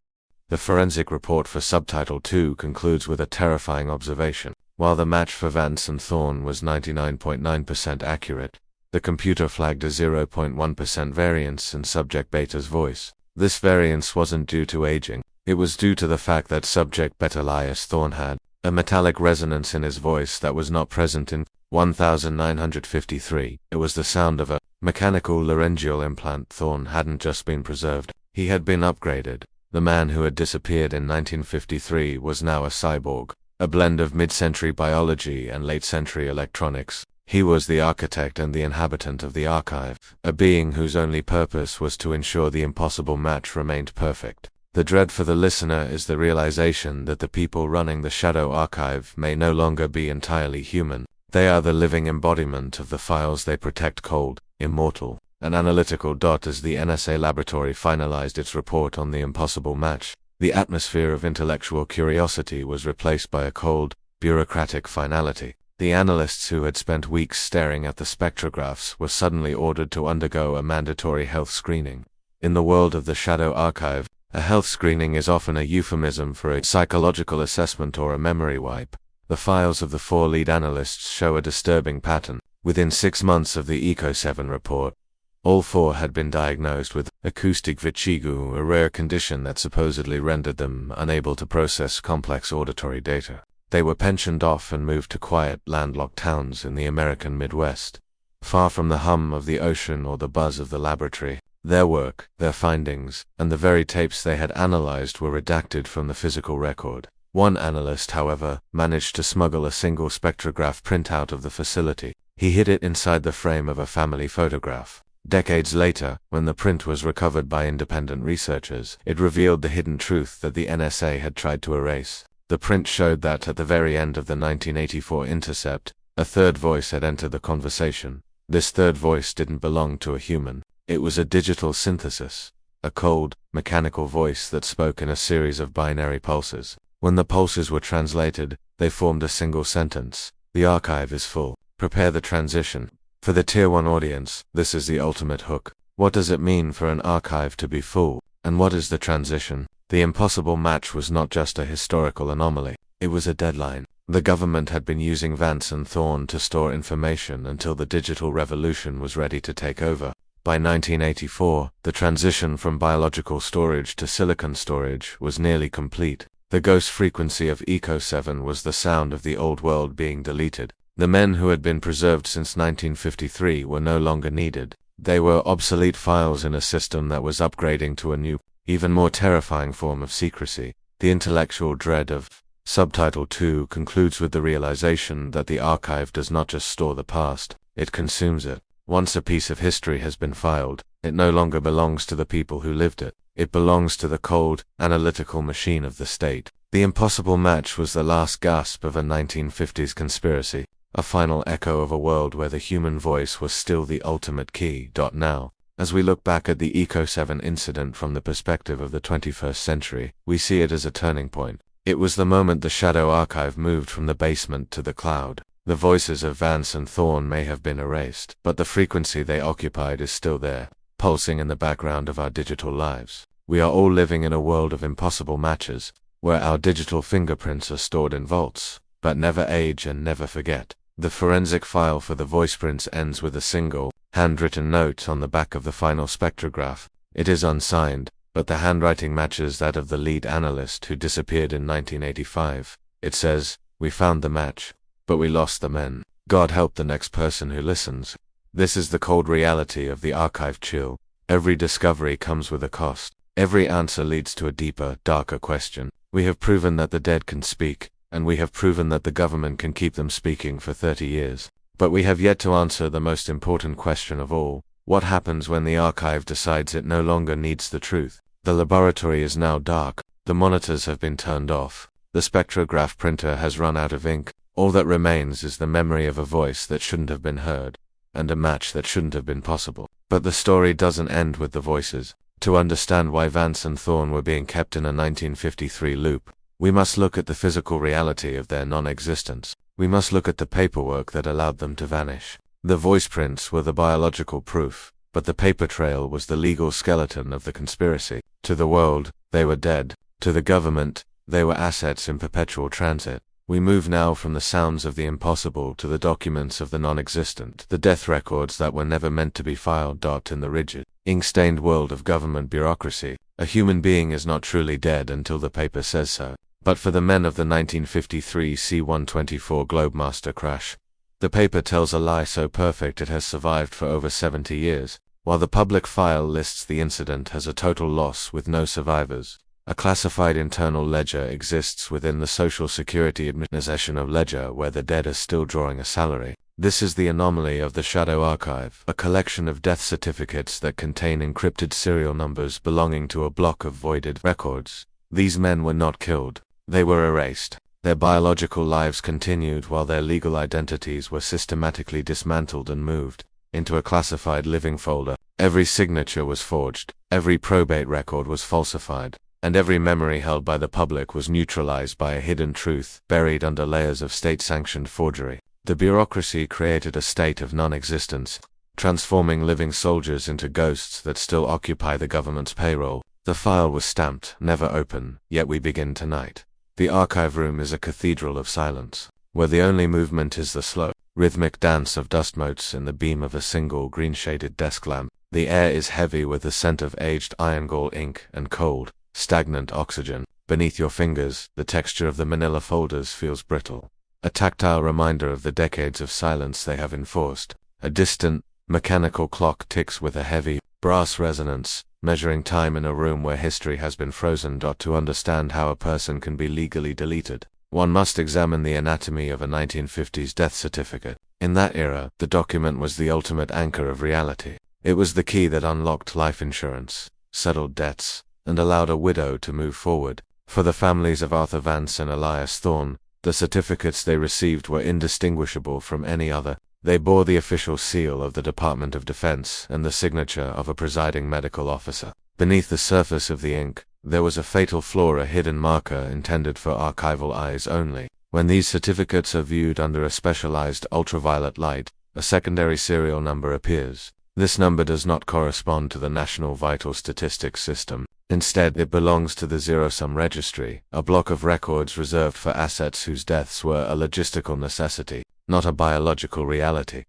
A: The forensic report for Subtitle 2 concludes with a terrifying observation. While the match for Vance and Thorne was 99.9% accurate, the computer flagged a 0.1% variance in subject beta's voice. This variance wasn't due to aging. It was due to the fact that subject beta Elias Thorne had a metallic resonance in his voice that was not present in 1953. It was the sound of a mechanical laryngeal implant. Thorne hadn't just been preserved, he had been upgraded. The man who had disappeared in 1953 was now a cyborg, a blend of mid-century biology and late-century electronics. He was the architect and the inhabitant of the archive, a being whose only purpose was to ensure the impossible match remained perfect. The dread for the listener is the realization that the people running the Shadow Archive may no longer be entirely human. They are the living embodiment of the files they protect, cold, immortal, and analytical. As the NSA laboratory finalized its report on the impossible match, the atmosphere of intellectual curiosity was replaced by a cold, bureaucratic finality. The analysts who had spent weeks staring at the spectrographs were suddenly ordered to undergo a mandatory health screening. In the world of the Shadow Archive, a health screening is often a euphemism for a psychological assessment or a memory wipe. The files of the 4 lead analysts show a disturbing pattern. Within 6 months of the Echo-7 report, all 4 had been diagnosed with acoustic vertigo, a rare condition that supposedly rendered them unable to process complex auditory data. They were pensioned off and moved to quiet, landlocked towns in the American Midwest, far from the hum of the ocean or the buzz of the laboratory. Their work, their findings, and the very tapes they had analyzed were redacted from the physical record. One analyst, however, managed to smuggle a single spectrograph print out of the facility. He hid it inside the frame of a family photograph. Decades later, when the print was recovered by independent researchers, it revealed the hidden truth that the NSA had tried to erase. The print showed that at the very end of the 1984 intercept, a third voice had entered the conversation. This third voice didn't belong to a human. It was a digital synthesis, a cold, mechanical voice that spoke in a series of binary pulses. When the pulses were translated, they formed a single sentence. The archive is full. Prepare the transition. For the Tier 1 audience, this is the ultimate hook. What does it mean for an archive to be full? And what is the transition? The impossible match was not just a historical anomaly. It was a deadline. The government had been using Vance and Thorn to store information until the digital revolution was ready to take over. By 1984, the transition from biological storage to silicon storage was nearly complete. The ghost frequency of Echo-7 was the sound of the old world being deleted. The men who had been preserved since 1953 were no longer needed. They were obsolete files in a system that was upgrading to a new, even more terrifying form of secrecy. The intellectual dread of Subtitle 2 concludes with the realization that the archive does not just store the past, it consumes it. Once a piece of history has been filed, it no longer belongs to the people who lived it. It belongs to the cold, analytical machine of the state. The impossible match was the last gasp of a 1950s conspiracy, a final echo of a world where the human voice was still the ultimate key. Now, as we look back at the Echo-7 incident from the perspective of the 21st century, we see it as a turning point. It was the moment the Shadow Archive moved from the basement to the cloud. The voices of Vance and Thorn may have been erased, but the frequency they occupied is still there, pulsing in the background of our digital lives. We are all living in a world of impossible matches, where our digital fingerprints are stored in vaults, but never age and never forget. The forensic file for the voice prints ends with a single, handwritten note on the back of the final spectrograph. It is unsigned, but the handwriting matches that of the lead analyst who disappeared in 1985. It says, "We found the match, but we lost the men. God help the next person who listens." This is the cold reality of the archive chill. Every discovery comes with a cost. Every answer leads to a deeper, darker question. We have proven that the dead can speak, and we have proven that the government can keep them speaking for 30 years. But we have yet to answer the most important question of all. What happens when the archive decides it no longer needs the truth? The laboratory is now dark. The monitors have been turned off. The spectrograph printer has run out of ink. All that remains is the memory of a voice that shouldn't have been heard, and a match that shouldn't have been possible. But the story doesn't end with the voices. To understand why Vance and Thorn were being kept in a 1953 loop, we must look at the physical reality of their non-existence. We must look at the paperwork that allowed them to vanish. The voice prints were the biological proof, but the paper trail was the legal skeleton of the conspiracy. To the world, they were dead. To the government, they were assets in perpetual transit. We move now from the sounds of the impossible to the documents of the non-existent, the death records that were never meant to be filed. In the rigid, ink-stained world of government bureaucracy, a human being is not truly dead until the paper says so. But for the men of the 1953 C-124 Globemaster crash, the paper tells a lie so perfect it has survived for over 70 years, while the public file lists the incident as a total loss with no survivors. A classified internal ledger exists within the Social Security Administration of Ledger where the dead are still drawing a salary. This is the anomaly of the Shadow Archive, a collection of death certificates that contain encrypted serial numbers belonging to a block of voided records. These men were not killed. They were erased. Their biological lives continued while their legal identities were systematically dismantled and moved into a classified living folder. Every signature was forged, every probate record was falsified, and every memory held by the public was neutralized by a hidden truth buried under layers of state-sanctioned forgery. The bureaucracy created a state of non-existence, transforming living soldiers into ghosts that still occupy the government's payroll. The file was stamped, "Never open, yet we begin tonight." The archive room is a cathedral of silence, where the only movement is the slow, rhythmic dance of dust motes in the beam of a single green-shaded desk lamp. The air is heavy with the scent of aged iron-gall ink and cold, stagnant oxygen. Beneath your fingers, the texture of the manila folders feels brittle, a tactile reminder of the decades of silence they have enforced. A distant, mechanical clock ticks with a heavy, brass resonance, measuring time in a room where history has been frozen. To understand how a person can be legally deleted, one must examine the anatomy of a 1950s death certificate. In that era, the document was the ultimate anchor of reality. It was the key that unlocked life insurance, settled debts, and allowed a widow to move forward. For the families of Arthur Vance and Elias Thorne, the certificates they received were indistinguishable from any other. They bore the official seal of the Department of Defense and the signature of a presiding medical officer. Beneath the surface of the ink, there was a fatal flaw, a hidden marker intended for archival eyes only. When these certificates are viewed under a specialized ultraviolet light, a secondary serial number appears. This number does not correspond to the National Vital Statistics System. Instead, it belongs to the zero-sum registry, a block of records reserved for assets whose deaths were a logistical necessity, not a biological reality.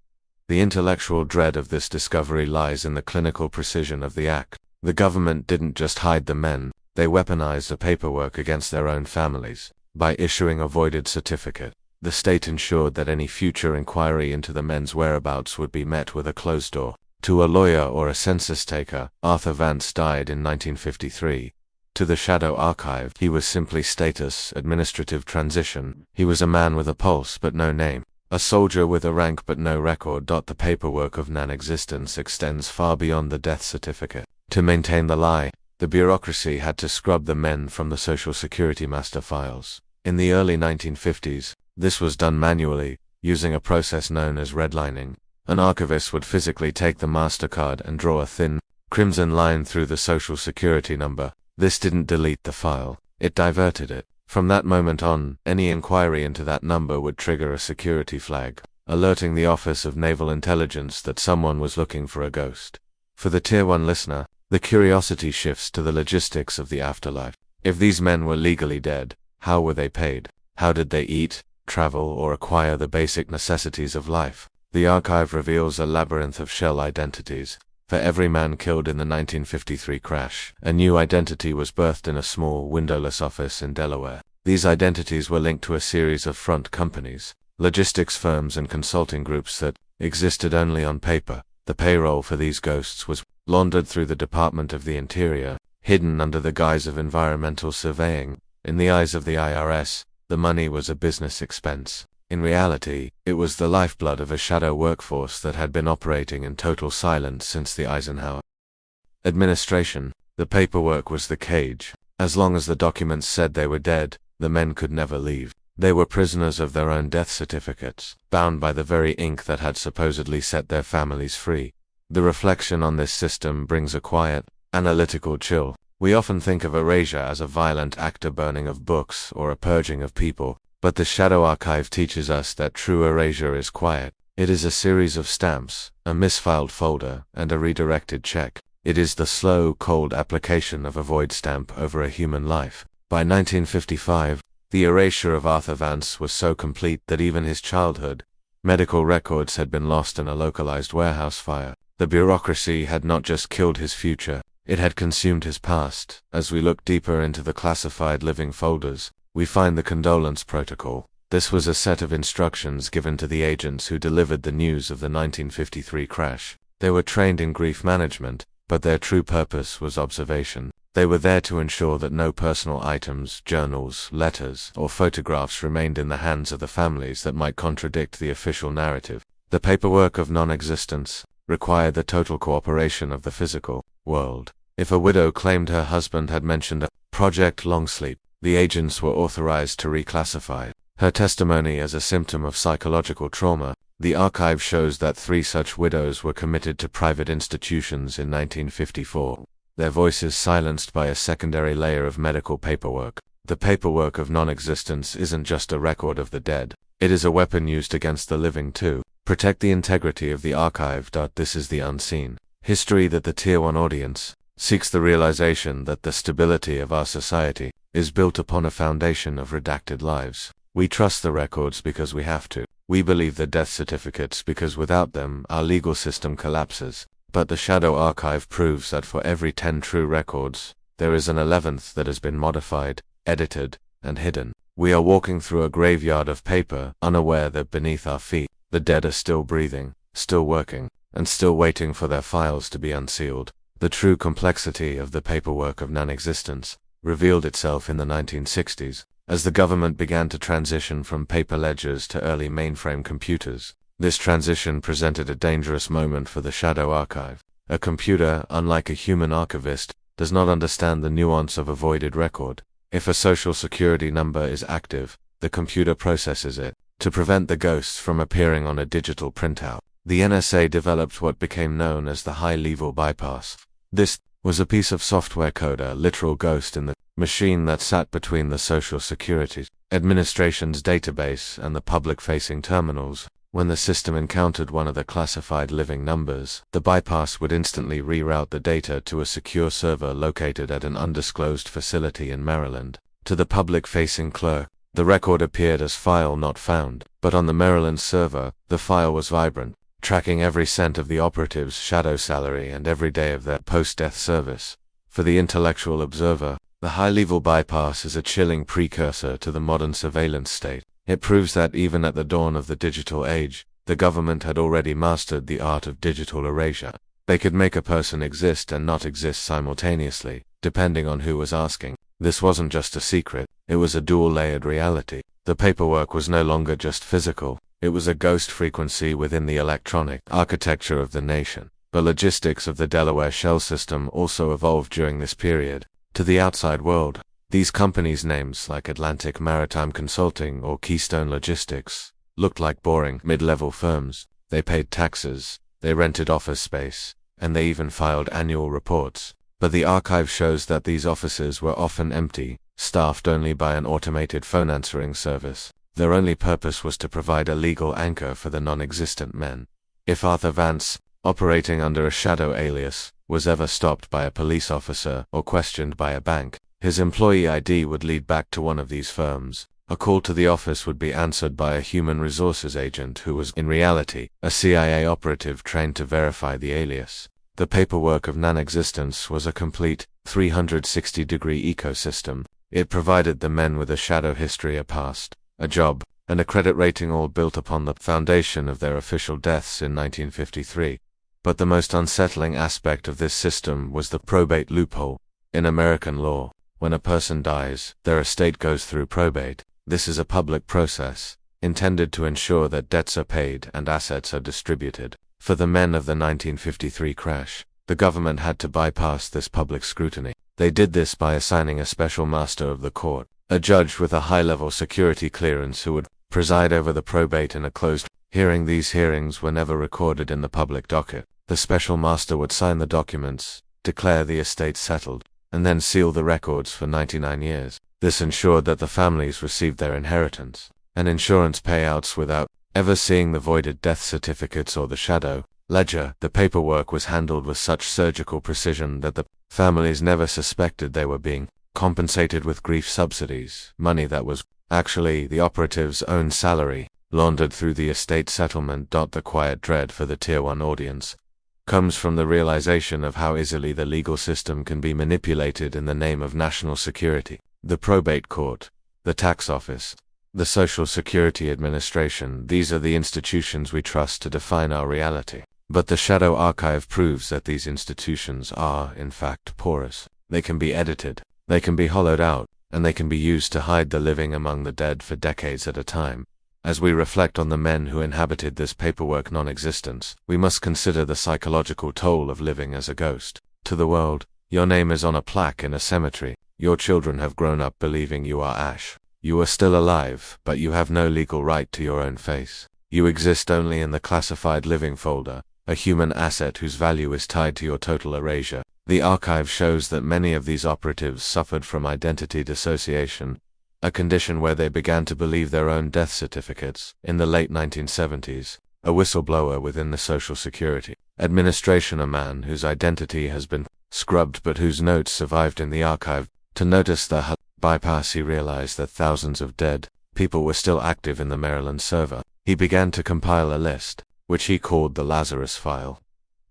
A: The intellectual dread of this discovery lies in the clinical precision of the act. The government didn't just hide the men, they weaponized the paperwork against their own families. By issuing a voided certificate, the state ensured that any future inquiry into the men's whereabouts would be met with a closed door. To a lawyer or a census taker, Arthur Vance died in 1953. To the Shadow Archive, he was simply status, administrative transition. He was a man with a pulse but no name, a soldier with a rank but no record. The paperwork of non-existence extends far beyond the death certificate. To maintain the lie, the bureaucracy had to scrub the men from the Social Security master files. In the early 1950s, this was done manually, using a process known as redlining. An archivist would physically take the MasterCard and draw a thin, crimson line through the Social Security number. This didn't delete the file, it diverted it. From that moment on, any inquiry into that number would trigger a security flag, alerting the Office of Naval Intelligence that someone was looking for a ghost. For the Tier 1 listener, the curiosity shifts to the logistics of the afterlife. If these men were legally dead, how were they paid? How did they eat, travel, or acquire the basic necessities of life? The archive reveals a labyrinth of shell identities. For every man killed in the 1953 crash, a new identity was birthed in a small, windowless office in Delaware. These identities were linked to a series of front companies, logistics firms and consulting groups that existed only on paper. The payroll for these ghosts was laundered through the Department of the Interior, hidden under the guise of environmental surveying. In the eyes of the IRS, the money was a business expense. In reality, it was the lifeblood of a shadow workforce that had been operating in total silence since the Eisenhower administration. The paperwork was the cage. As long as the documents said they were dead, the men could never leave. They were prisoners of their own death certificates, bound by the very ink that had supposedly set their families free. The reflection on this system brings a quiet, analytical chill. We often think of erasure as a violent act, a burning of books or a purging of people. But the Shadow Archive teaches us that true erasure is quiet. It is a series of stamps, a misfiled folder, and a redirected check. It is the slow, cold application of a void stamp over a human life. By 1955, the erasure of Arthur Vance was so complete that even his childhood medical records had been lost in a localized warehouse fire. The bureaucracy had not just killed his future, it had consumed his past. As we look deeper into the classified living folders, we find the condolence protocol. This was a set of instructions given to the agents who delivered the news of the 1953 crash. They were trained in grief management, but their true purpose was observation. They were there to ensure that no personal items, journals, letters, or photographs remained in the hands of the families that might contradict the official narrative. The paperwork of non-existence required the total cooperation of the physical world. If a widow claimed her husband had mentioned a Project Longsleep, the agents were authorized to reclassify her testimony as a symptom of psychological trauma. The archive shows that 3 such widows were committed to private institutions in 1954. Their voices silenced by a secondary layer of medical paperwork. The paperwork of non-existence isn't just a record of the dead. It is a weapon used against the living too. Protect the integrity of the archive. This is the unseen history that the Tier 1 audience seeks, the realization that the stability of our society is built upon a foundation of redacted lives. We trust the records because we have to. We believe the death certificates because without them, our legal system collapses. But the Shadow Archive proves that for every 10 true records, there is an 11th that has been modified, edited, and hidden. We are walking through a graveyard of paper, unaware that beneath our feet, the dead are still breathing, still working, and still waiting for their files to be unsealed. The true complexity of the paperwork of non-existence revealed itself in the 1960s, as the government began to transition from paper ledgers to early mainframe computers. This transition presented a dangerous moment for the Shadow Archive. A computer, unlike a human archivist, does not understand the nuance of a voided record. If a social security number is active, the computer processes it to prevent the ghosts from appearing on a digital printout. The NSA developed what became known as the high-level bypass. This was a piece of software code, a literal ghost in the machine that sat between the Social Security Administration's database and the public-facing terminals. When the system encountered one of the classified living numbers, the bypass would instantly reroute the data to a secure server located at an undisclosed facility in Maryland. To the public-facing clerk, the record appeared as file not found, but on the Maryland server, the file was vibrant, tracking every cent of the operative's shadow salary and every day of their post-death service. For the intellectual observer, the high-level bypass is a chilling precursor to the modern surveillance state. It proves that even at the dawn of the digital age, the government had already mastered the art of digital erasure. They could make a person exist and not exist simultaneously, depending on who was asking. This wasn't just a secret, it was a dual-layered reality. The paperwork was no longer just physical, it was a ghost frequency within the electronic architecture of the nation. The logistics of the Delaware shell system also evolved during this period. To the outside world, these companies' names like Atlantic Maritime Consulting or Keystone Logistics looked like boring mid-level firms. They paid taxes, they rented office space, and they even filed annual reports. But the archive shows that these offices were often empty, staffed only by an automated phone answering service. Their only purpose was to provide a legal anchor for the non-existent men. If Arthur Vance, operating under a shadow alias, was ever stopped by a police officer or questioned by a bank, his employee ID would lead back to one of these firms. A call to the office would be answered by a human resources agent who was, in reality, a CIA operative trained to verify the alias. The paperwork of non-existence was a complete, 360-degree ecosystem. It provided the men with a shadow history, a past, a job, and a credit rating, all built upon the foundation of their official deaths in 1953. But the most unsettling aspect of this system was the probate loophole. In American law, when a person dies, their estate goes through probate. This is a public process, intended to ensure that debts are paid and assets are distributed. For the men of the 1953 crash, the government had to bypass this public scrutiny. They did this by assigning a special master of the court, a judge with a high-level security clearance who would preside over the probate in a closed hearing. These hearings were never recorded in the public docket. The special master would sign the documents, declare the estate settled, and then seal the records for 99 years. This ensured that the families received their inheritance and insurance payouts without ever seeing the voided death certificates or the shadow ledger. The paperwork was handled with such surgical precision that the families never suspected they were being compensated with grief subsidies, money that was actually the operative's own salary, laundered through the estate settlement. The quiet dread for the Tier 1 audience comes from the realization of how easily the legal system can be manipulated in the name of national security. The probate court, the tax office, the Social Security Administration, these are the institutions we trust to define our reality. But the Shadow Archive proves that these institutions are, in fact, porous. They can be edited, they can be hollowed out, and they can be used to hide the living among the dead for decades at a time. As we reflect on the men who inhabited this paperwork non-existence, we must consider the psychological toll of living as a ghost. To the world, your name is on a plaque in a cemetery. Your children have grown up believing you are ash. You are still alive, but you have no legal right to your own face. You exist only in the classified living folder, a human asset whose value is tied to your total erasure. The archive shows that many of these operatives suffered from identity dissociation, a condition where they began to believe their own death certificates. In the late 1970s, a whistleblower within the Social Security Administration, a man whose identity has been scrubbed but whose notes survived in the archive. To notice the bypass, he realized that thousands of dead people were still active in the Maryland server. He began to compile a list, which he called the Lazarus file.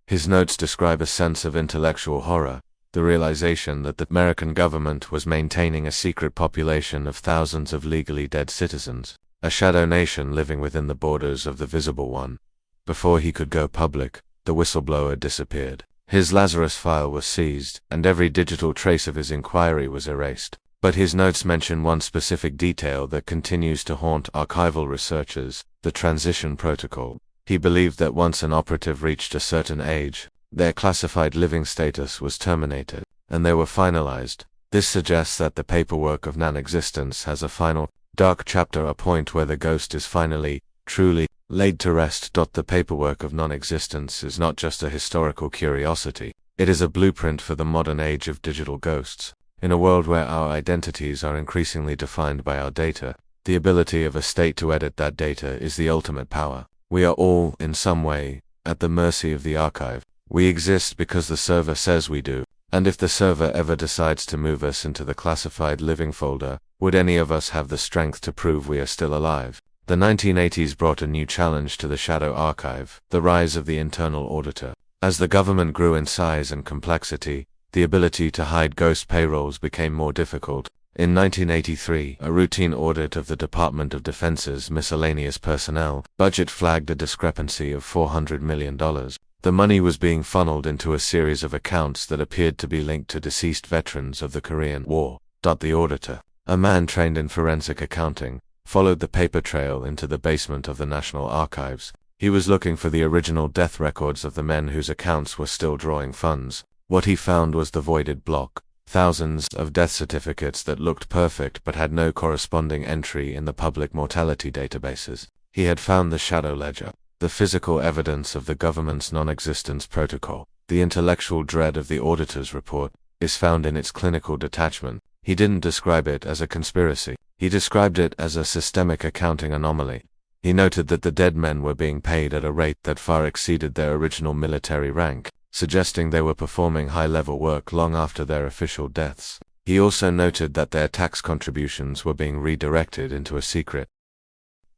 A: His notes describe a sense of intellectual horror, the realization that the American government was maintaining a secret population of thousands of legally dead citizens, a shadow nation living within the borders of the visible one. Before he could go public, the whistleblower disappeared. His Lazarus file was seized, and every digital trace of his inquiry was erased. But his notes mention one specific detail that continues to haunt archival researchers: the transition protocol. He believed that once an operative reached a certain age, their classified living status was terminated, and they were finalized. This suggests that the paperwork of non-existence has a final, dark chapter, a point where the ghost is finally, truly, laid to rest. The paperwork of non-existence is not just a historical curiosity, it is a blueprint for the modern age of digital ghosts. In a world where our identities are increasingly defined by our data, the ability of a state to edit that data is the ultimate power. We are all, in some way, at the mercy of the archive. We exist because the server says we do, and if the server ever decides to move us into the classified living folder, would any of us have the strength to prove we are still alive? The 1980s brought a new challenge to the shadow archive: the rise of the internal auditor. As the government grew in size and complexity, the ability to hide ghost payrolls became more difficult. In 1983, a routine audit of the Department of Defense's miscellaneous personnel budget flagged a discrepancy of $400 million. The money was being funneled into a series of accounts that appeared to be linked to deceased veterans of the Korean War. The auditor, a man trained in forensic accounting, followed the paper trail into the basement of the National Archives. He was looking for the original death records of the men whose accounts were still drawing funds. What he found was the voided block: thousands of death certificates that looked perfect but had no corresponding entry in the public mortality databases. He had found the shadow ledger, the physical evidence of the government's non-existence protocol. The intellectual dread of the auditor's report is found in its clinical detachment. He didn't describe it as a conspiracy. He described it as a systemic accounting anomaly. He noted that the dead men were being paid at a rate that far exceeded their original military rank, suggesting they were performing high-level work long after their official deaths. He also noted that their tax contributions were being redirected into a secret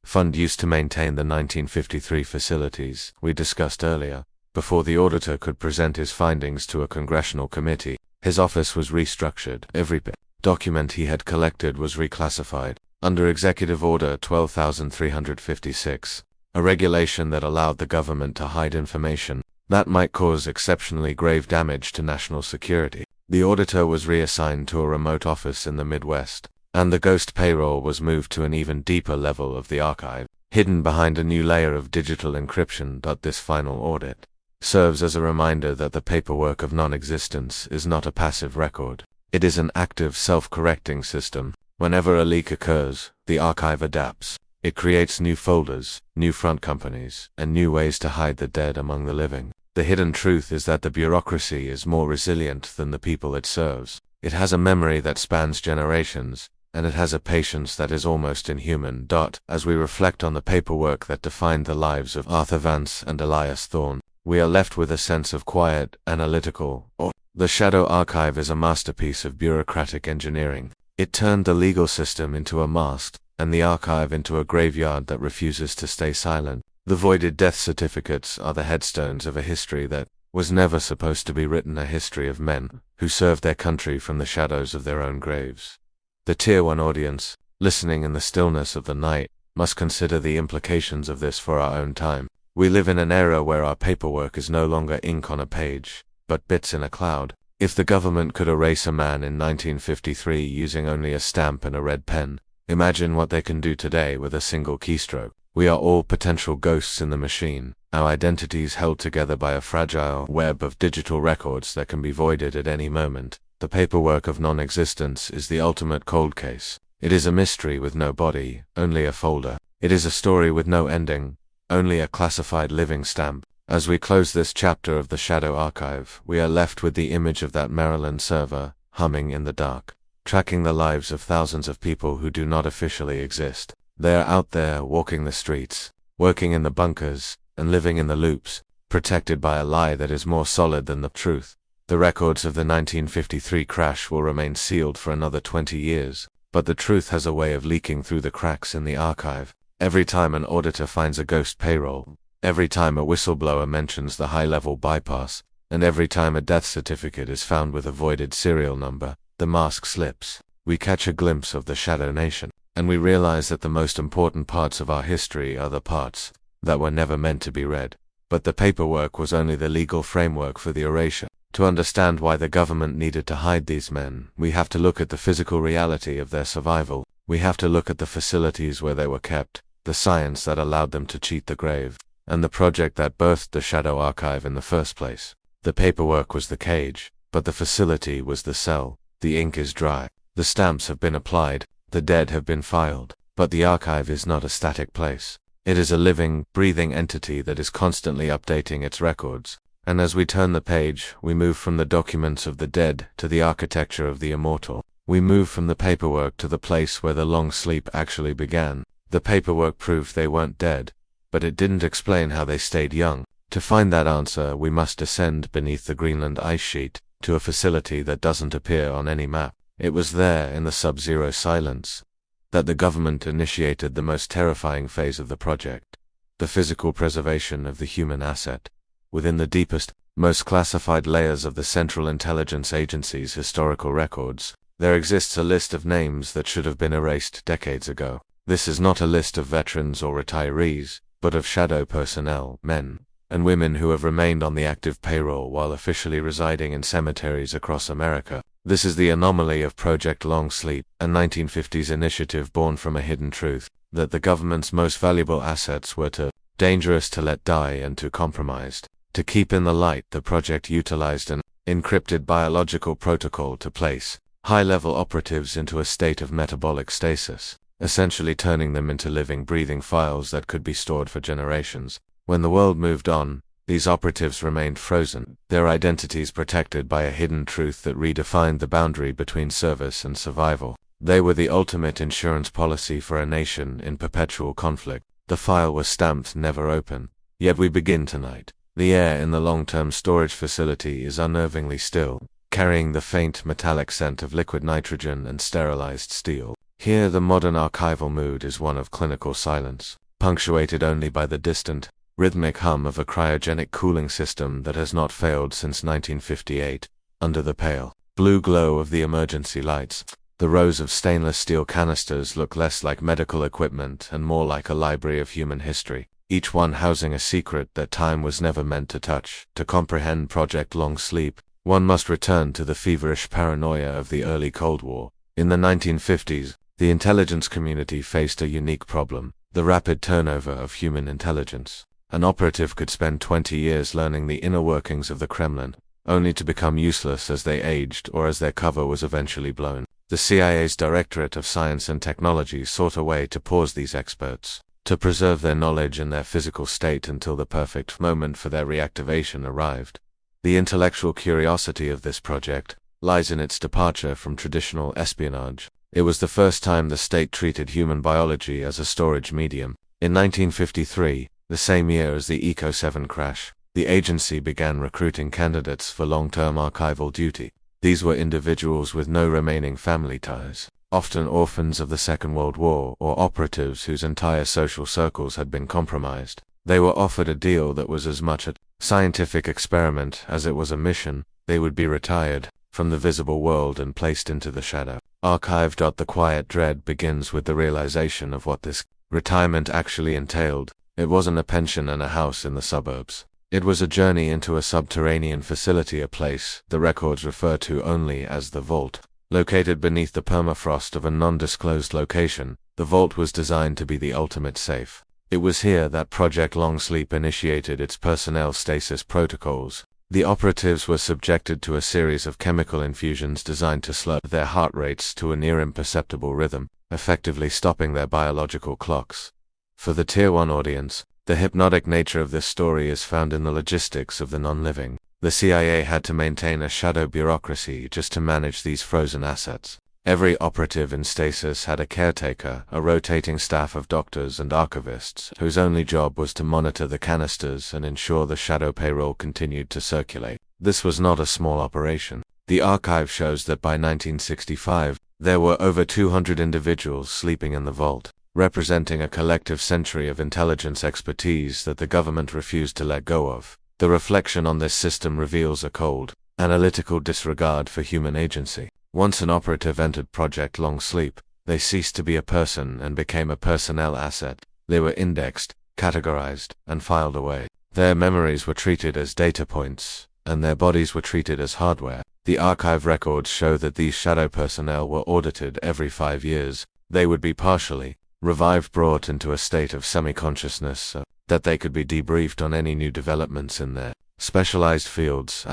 A: fund used to maintain the 1953 facilities we discussed earlier. Before the auditor could present his findings to a congressional committee, his office was restructured. Every document he had collected was reclassified under Executive Order 12,356, a regulation that allowed the government to hide information that might cause exceptionally grave damage to national security. The auditor was reassigned to a remote office in the Midwest, and the ghost payroll was moved to an even deeper level of the archive, hidden behind a new layer of digital encryption. This final audit serves as a reminder that the paperwork of non-existence is not a passive record. It is an active, self-correcting system. Whenever a leak occurs, the archive adapts. It creates new folders, new front companies, and new ways to hide the dead among the living. The hidden truth is that the bureaucracy is more resilient than the people it serves. It has a memory that spans generations, and it has a patience that is almost inhuman. As we reflect on the paperwork that defined the lives of Arthur Vance and Elias Thorne, we are left with a sense of quiet, analytical awe. The Shadow Archive is a masterpiece of bureaucratic engineering. It turned the legal system into a mast, and the archive into a graveyard that refuses to stay silent. The voided death certificates are the headstones of a history that was never supposed to be written, a history of men who served their country from the shadows of their own graves. The Tier 1 audience, listening in the stillness of the night, must consider the implications of this for our own time. We live in an era where our paperwork is no longer ink on a page, but bits in a cloud. If the government could erase a man in 1953 using only a stamp and a red pen, imagine what they can do today with a single keystroke. We are all potential ghosts in the machine, our identities held together by a fragile web of digital records that can be voided at any moment. The paperwork of non-existence is the ultimate cold case. It is a mystery with no body, only a folder. It is a story with no ending, only a classified living stamp. As we close this chapter of the Shadow Archive, we are left with the image of that Maryland server, humming in the dark, tracking the lives of thousands of people who do not officially exist. They are out there, walking the streets, working in the bunkers, and living in the loops, protected by a lie that is more solid than the truth. The records of the 1953 crash will remain sealed for another 20 years, but the truth has a way of leaking through the cracks in the archive. Every time an auditor finds a ghost payroll, every time a whistleblower mentions the high-level bypass, and every time a death certificate is found with a voided serial number, the mask slips. We catch a glimpse of the Shadow Nation, and we realize that the most important parts of our history are the parts that were never meant to be read. But the paperwork was only the legal framework for the erasure. To understand why the government needed to hide these men, we have to look at the physical reality of their survival. We have to look at the facilities where they were kept, the science that allowed them to cheat the grave, and the project that birthed the Shadow Archive in the first place. The paperwork was the cage, but the facility was the cell. The ink is dry, the stamps have been applied, the dead have been filed, but the archive is not a static place. It is a living, breathing entity that is constantly updating its records. And as we turn the page, we move from the documents of the dead to the architecture of the immortal. We move from the paperwork to the place where the long sleep actually began. The paperwork proved they weren't dead, but it didn't explain how they stayed young. To find that answer, we must descend beneath the Greenland ice sheet, to a facility that doesn't appear on any map. It was there, in the sub-zero silence, that the government initiated the most terrifying phase of the project, the physical preservation of the human asset. Within the deepest, most classified layers of the Central Intelligence Agency's historical records, there exists a list of names that should have been erased decades ago. This is not a list of veterans or retirees, but of shadow personnel, men and women who have remained on the active payroll while officially residing in cemeteries across America. This is the anomaly of Project Long Sleep, a 1950s initiative born from a hidden truth, that the government's most valuable assets were too dangerous to let die and too compromised to keep in the light. The project utilized an encrypted biological protocol to place high-level operatives into a state of metabolic stasis, essentially turning them into living, breathing files that could be stored for generations. When the world moved on, these operatives remained frozen, their identities protected by a hidden truth that redefined the boundary between service and survival. They were the ultimate insurance policy for a nation in perpetual conflict. The file was stamped never open, yet we begin tonight. The air in the long-term storage facility is unnervingly still, carrying the faint metallic scent of liquid nitrogen and sterilized steel. Here the modern archival mood is one of clinical silence, punctuated only by the distant, rhythmic hum of a cryogenic cooling system that has not failed since 1958. Under the pale blue glow of the emergency lights, the rows of stainless steel canisters look less like medical equipment and more like a library of human history, each one housing a secret that time was never meant to touch. To comprehend Project Long Sleep, one must return to the feverish paranoia of the early Cold War. In the 1950s, the intelligence community faced a unique problem: the rapid turnover of human intelligence. An operative could spend 20 years learning the inner workings of the Kremlin, only to become useless as they aged or as their cover was eventually blown. The CIA's Directorate of Science and Technology sought a way to pause these experts, to preserve their knowledge and their physical state until the perfect moment for their reactivation arrived. The intellectual curiosity of this project lies in its departure from traditional espionage. It was the first time the state treated human biology as a storage medium. In 1953, the same year as the Echo-7 crash, the agency began recruiting candidates for long-term archival duty. These were individuals with no remaining family ties, often orphans of the Second World War or operatives whose entire social circles had been compromised. They were offered a deal that was as much a scientific experiment as it was a mission. They would be retired from the visible world and placed into the shadow archive. The quiet dread begins with the realization of what this retirement actually entailed. It wasn't a pension and a house in the suburbs. It was a journey into a subterranean facility, a place the records refer to only as the vault. Located beneath the permafrost of a non-disclosed location, the vault was designed to be the ultimate safe. It was here that Project Long Sleep initiated its personnel stasis protocols. The operatives were subjected to a series of chemical infusions designed to slow their heart rates to a near imperceptible rhythm, effectively stopping their biological clocks. For the Tier 1 audience, the hypnotic nature of this story is found in the logistics of the non-living. The CIA had to maintain a shadow bureaucracy just to manage these frozen assets. Every operative in stasis had a caretaker, a rotating staff of doctors and archivists, whose only job was to monitor the canisters and ensure the shadow payroll continued to circulate. This was not a small operation. The archive shows that by 1965, there were over 200 individuals sleeping in the vault, representing a collective century of intelligence expertise that the government refused to let go of. The reflection on this system reveals a cold, analytical disregard for human agency. Once an operative entered Project Long Sleep, they ceased to be a person and became a personnel asset. They were indexed, categorized, and filed away. Their memories were treated as data points, and their bodies were treated as hardware. The archive records show that these shadow personnel were audited every 5 years. They would be partially revived, brought into a state of semi-consciousness so that they could be debriefed on any new developments in their specialized fields.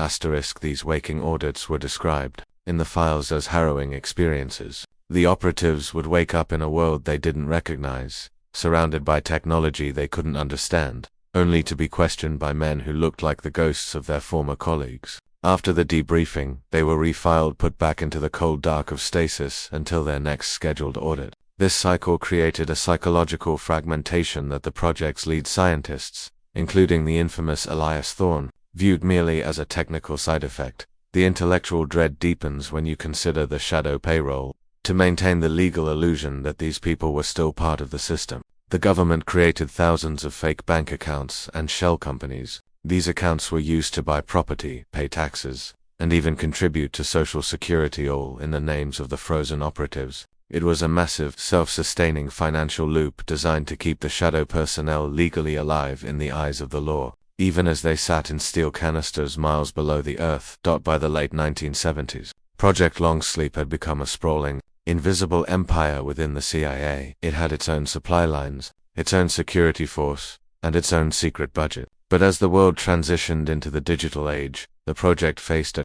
A: These waking audits were described in the files as harrowing experiences. The operatives would wake up in a world they didn't recognize, surrounded by technology they couldn't understand, only to be questioned by men who looked like the ghosts of their former colleagues. After the debriefing, they were refiled, put back into the cold dark of stasis until their next scheduled audit. This cycle created a psychological fragmentation that the project's lead scientists, including the infamous Elias Thorne, viewed merely as a technical side effect. The intellectual dread deepens when you consider the shadow payroll. To maintain the legal illusion that these people were still part of the system, the government created thousands of fake bank accounts and shell companies. These accounts were used to buy property, pay taxes, and even contribute to Social Security, all in the names of the frozen operatives. It was a massive, self-sustaining financial loop designed to keep the shadow personnel legally alive in the eyes of the law, even as they sat in steel canisters miles below the earth. By the late 1970s, Project Long Sleep had become a sprawling, invisible empire within the CIA. It had its own supply lines, its own security force, and its own secret budget. But as the world transitioned into the digital age, the project faced a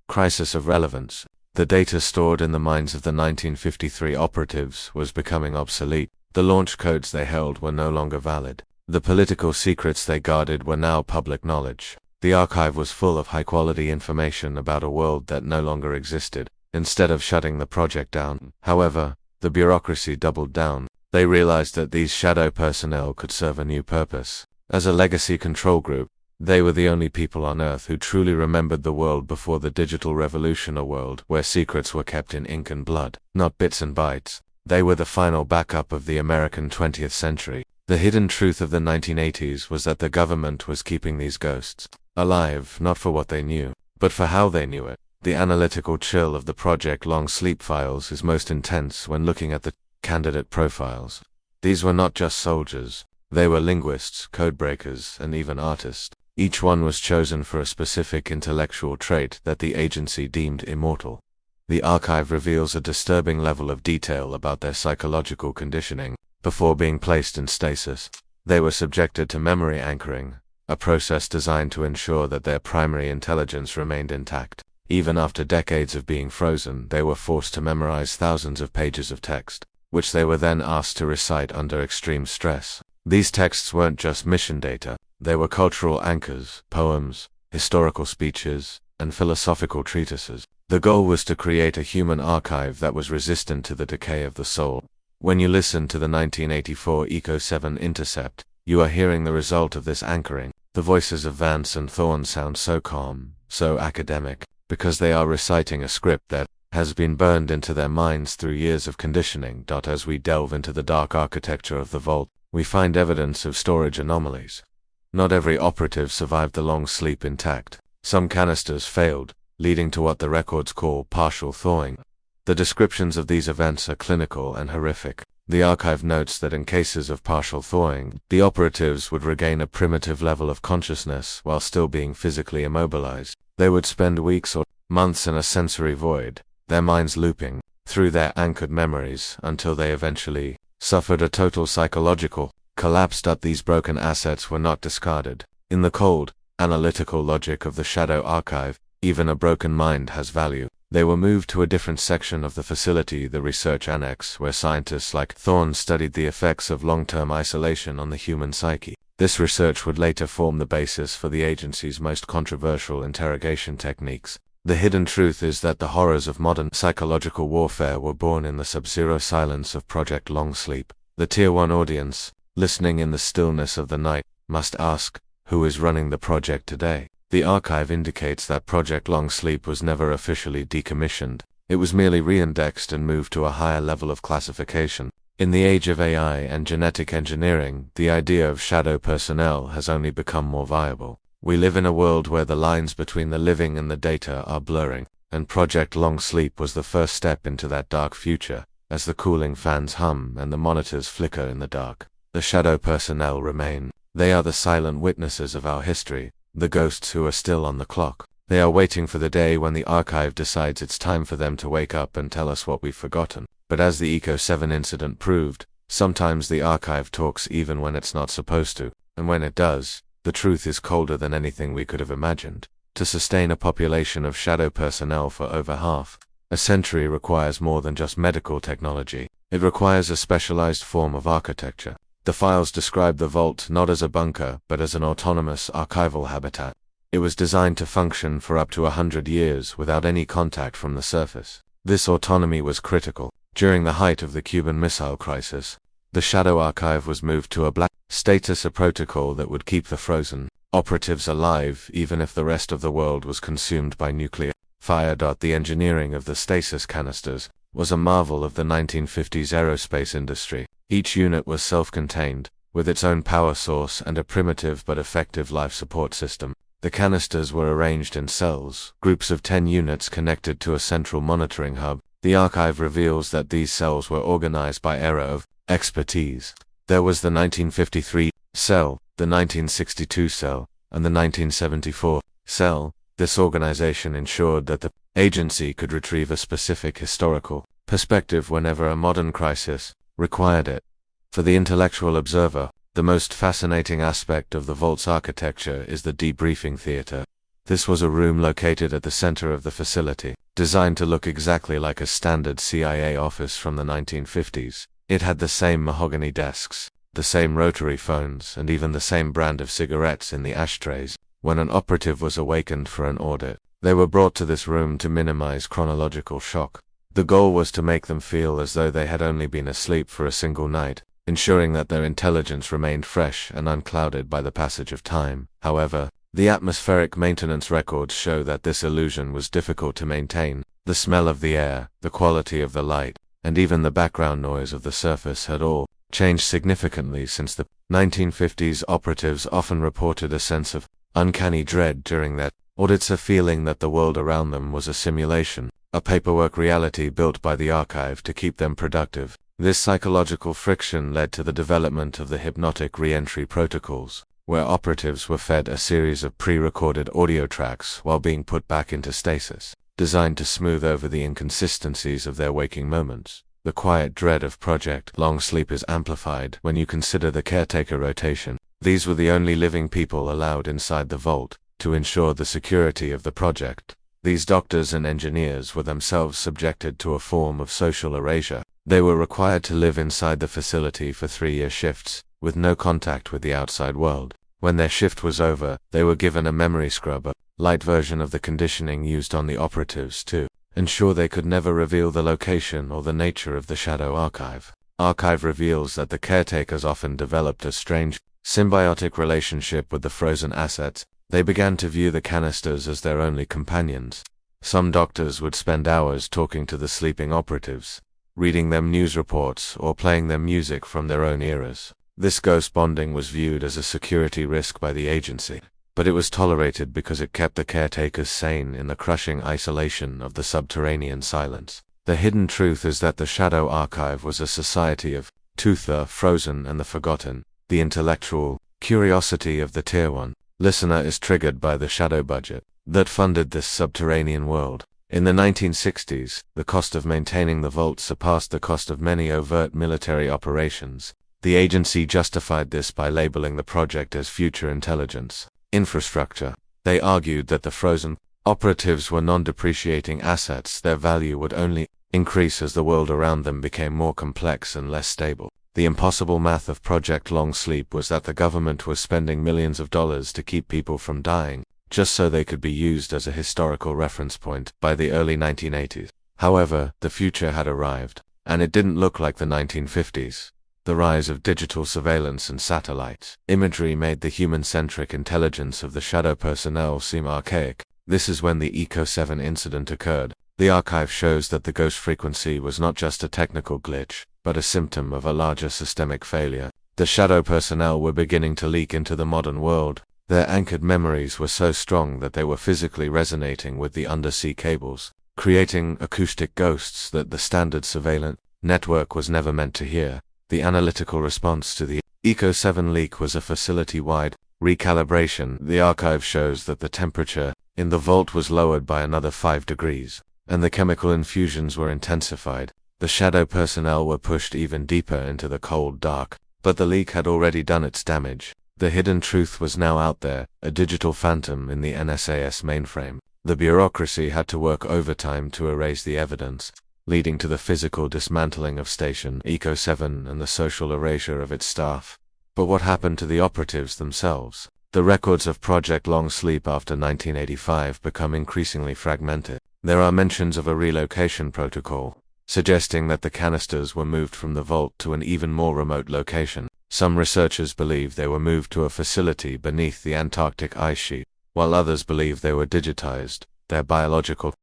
A: crisis of relevance. The data stored in the minds of the 1953 operatives was becoming obsolete. The launch codes they held were no longer valid. The political secrets they guarded were now public knowledge. The archive was full of high-quality information about a world that no longer existed. Instead of shutting the project down, however, the bureaucracy doubled down. They realized that these shadow personnel could serve a new purpose. As a legacy control group, they were the only people on Earth who truly remembered the world before the digital revolution, a world where secrets were kept in ink and blood, not bits and bytes. They were the final backup of the American 20th century. The hidden truth of the 1980s was that the government was keeping these ghosts alive, not for what they knew, but for how they knew it. The analytical chill of the Project Long Sleep files is most intense when looking at the candidate profiles. These were not just soldiers. They were linguists, codebreakers, and even artists. Each one was chosen for a specific intellectual trait that the agency deemed immortal. The archive reveals a disturbing level of detail about their psychological conditioning. Before being placed in stasis, they were subjected to memory anchoring, a process designed to ensure that their primary intelligence remained intact. Even after decades of being frozen, they were forced to memorize thousands of pages of text, which they were then asked to recite under extreme stress. These texts weren't just mission data. They were cultural anchors, poems, historical speeches, and philosophical treatises. The goal was to create a human archive that was resistant to the decay of the soul. When you listen to the 1984 Echo-7 Intercept, you are hearing the result of this anchoring. The voices of Vance and Thorne sound so calm, so academic, because they are reciting a script that has been burned into their minds through years of conditioning. As we delve into the dark architecture of the vault, we find evidence of storage anomalies. Not every operative survived the long sleep intact. Some canisters failed, leading to what the records call partial thawing. The descriptions of these events are clinical and horrific. The archive notes that in cases of partial thawing, the operatives would regain a primitive level of consciousness while still being physically immobilized. They would spend weeks or months in a sensory void, their minds looping through their anchored memories until they eventually suffered a total psychological collapse. These broken assets were not discarded. In the cold, analytical logic of the shadow archive, even a broken mind has value. They were moved to a different section of the facility, the research annex, where scientists like Thorne studied the effects of long-term isolation on the human psyche. This research would later form the basis for the agency's most controversial interrogation techniques, The hidden truth is that the horrors of modern psychological warfare were born in the sub-zero silence of Project Long Sleep. The Tier 1 audience, listening in the stillness of the night, must ask, who is running the project today? The archive indicates that Project Long Sleep was never officially decommissioned. It was merely re-indexed and moved to a higher level of classification. In the age of AI and genetic engineering, the idea of shadow personnel has only become more viable. We live in a world where the lines between the living and the data are blurring, and Project Long Sleep was the first step into that dark future. As the cooling fans hum and the monitors flicker in the dark, the shadow personnel remain. They are the silent witnesses of our history, the ghosts who are still on the clock. They are waiting for the day when the archive decides it's time for them to wake up and tell us what we've forgotten. But as the Echo-7 incident proved, sometimes the archive talks even when it's not supposed to, and when it does, the truth is colder than anything we could have imagined. To sustain a population of shadow personnel for over half a century requires more than just medical technology. It requires a specialized form of architecture. The files describe the vault not as a bunker, but as an autonomous archival habitat. It was designed to function for up to 100 years without any contact from the surface. This autonomy was critical. During the height of the Cuban Missile Crisis, the Shadow Archive was moved to a black status, a protocol that would keep the frozen operatives alive even if the rest of the world was consumed by nuclear fire. The engineering of the stasis canisters was a marvel of the 1950s aerospace industry. Each unit was self-contained, with its own power source and a primitive but effective life support system. The canisters were arranged in cells, groups of 10 units connected to a central monitoring hub. The archive reveals that these cells were organized by area of expertise. There was the 1953 cell, the 1962 cell, and the 1974 cell. This organization ensured that the agency could retrieve a specific historical perspective whenever a modern crisis required it. For the intellectual observer, the most fascinating aspect of the vault's architecture is the debriefing theater. This was a room located at the center of the facility, designed to look exactly like a standard CIA office from the 1950s. It had the same mahogany desks, the same rotary phones, and even the same brand of cigarettes in the ashtrays. When an operative was awakened for an audit, they were brought to this room to minimize chronological shock. The goal was to make them feel as though they had only been asleep for a single night, ensuring that their intelligence remained fresh and unclouded by the passage of time. However, the atmospheric maintenance records show that this illusion was difficult to maintain. The smell of the air, the quality of the light, and even the background noise of the surface had all changed significantly since the 1950s. Operatives often reported a sense of uncanny dread during their audits, a feeling that the world around them was a simulation, a paperwork reality built by the archive to keep them productive. This psychological friction led to the development of the hypnotic re-entry protocols, where operatives were fed a series of pre-recorded audio tracks while being put back into stasis, designed to smooth over the inconsistencies of their waking moments. The quiet dread of Project Long Sleep is amplified when you consider the caretaker rotation. These were the only living people allowed inside the vault to ensure the security of the project. These doctors and engineers were themselves subjected to a form of social erasure. They were required to live inside the facility for 3-year shifts, with no contact with the outside world. When their shift was over, they were given a memory scrub, a light version of the conditioning used on the operatives to ensure they could never reveal the location or the nature of the Shadow Archive. Archive reveals that the caretakers often developed a strange, symbiotic relationship with the frozen assets. They began to view the canisters as their only companions. Some doctors would spend hours talking to the sleeping operatives, reading them news reports or playing them music from their own eras. This ghost bonding was viewed as a security risk by the agency, but it was tolerated because it kept the caretakers sane in the crushing isolation of the subterranean silence. The hidden truth is that the Shadow Archive was a society of the frozen and the forgotten. The intellectual curiosity of the Tier 1 listener is triggered by the shadow budget that funded this subterranean world. In the 1960s, the cost of maintaining the vault surpassed the cost of many overt military operations. The agency justified this by labeling the project as future intelligence infrastructure. They argued that the frozen operatives were non-depreciating assets. Their value would only increase as the world around them became more complex and less stable. The impossible math of Project Long Sleep was that the government was spending millions of dollars to keep people from dying, just so they could be used as a historical reference point by the early 1980s. However, the future had arrived, and it didn't look like the 1950s. The rise of digital surveillance and satellite imagery made the human-centric intelligence of the shadow personnel seem archaic. This is when the Echo-7 incident occurred. The archive shows that the ghost frequency was not just a technical glitch, but a symptom of a larger systemic failure. The shadow personnel were beginning to leak into the modern world. Their anchored memories were so strong that they were physically resonating with the undersea cables, creating acoustic ghosts that the standard surveillance network was never meant to hear. The analytical response to the Echo-7 leak was a facility-wide recalibration. The archive shows that the temperature in the vault was lowered by another 5 degrees, and the chemical infusions were intensified. The shadow personnel were pushed even deeper into the cold dark, but the leak had already done its damage. The hidden truth was now out there, a digital phantom in the NSA's mainframe. The bureaucracy had to work overtime to erase the evidence, leading to the physical dismantling of Station Echo-7 and the social erasure of its staff. But what happened to the operatives themselves? The records of Project Long Sleep after 1985 become increasingly fragmented. There are mentions of a relocation protocol, suggesting that the canisters were moved from the vault to an even more remote location. Some researchers believe they were moved to a facility beneath the Antarctic ice sheet, while others believe they were digitized. Their biological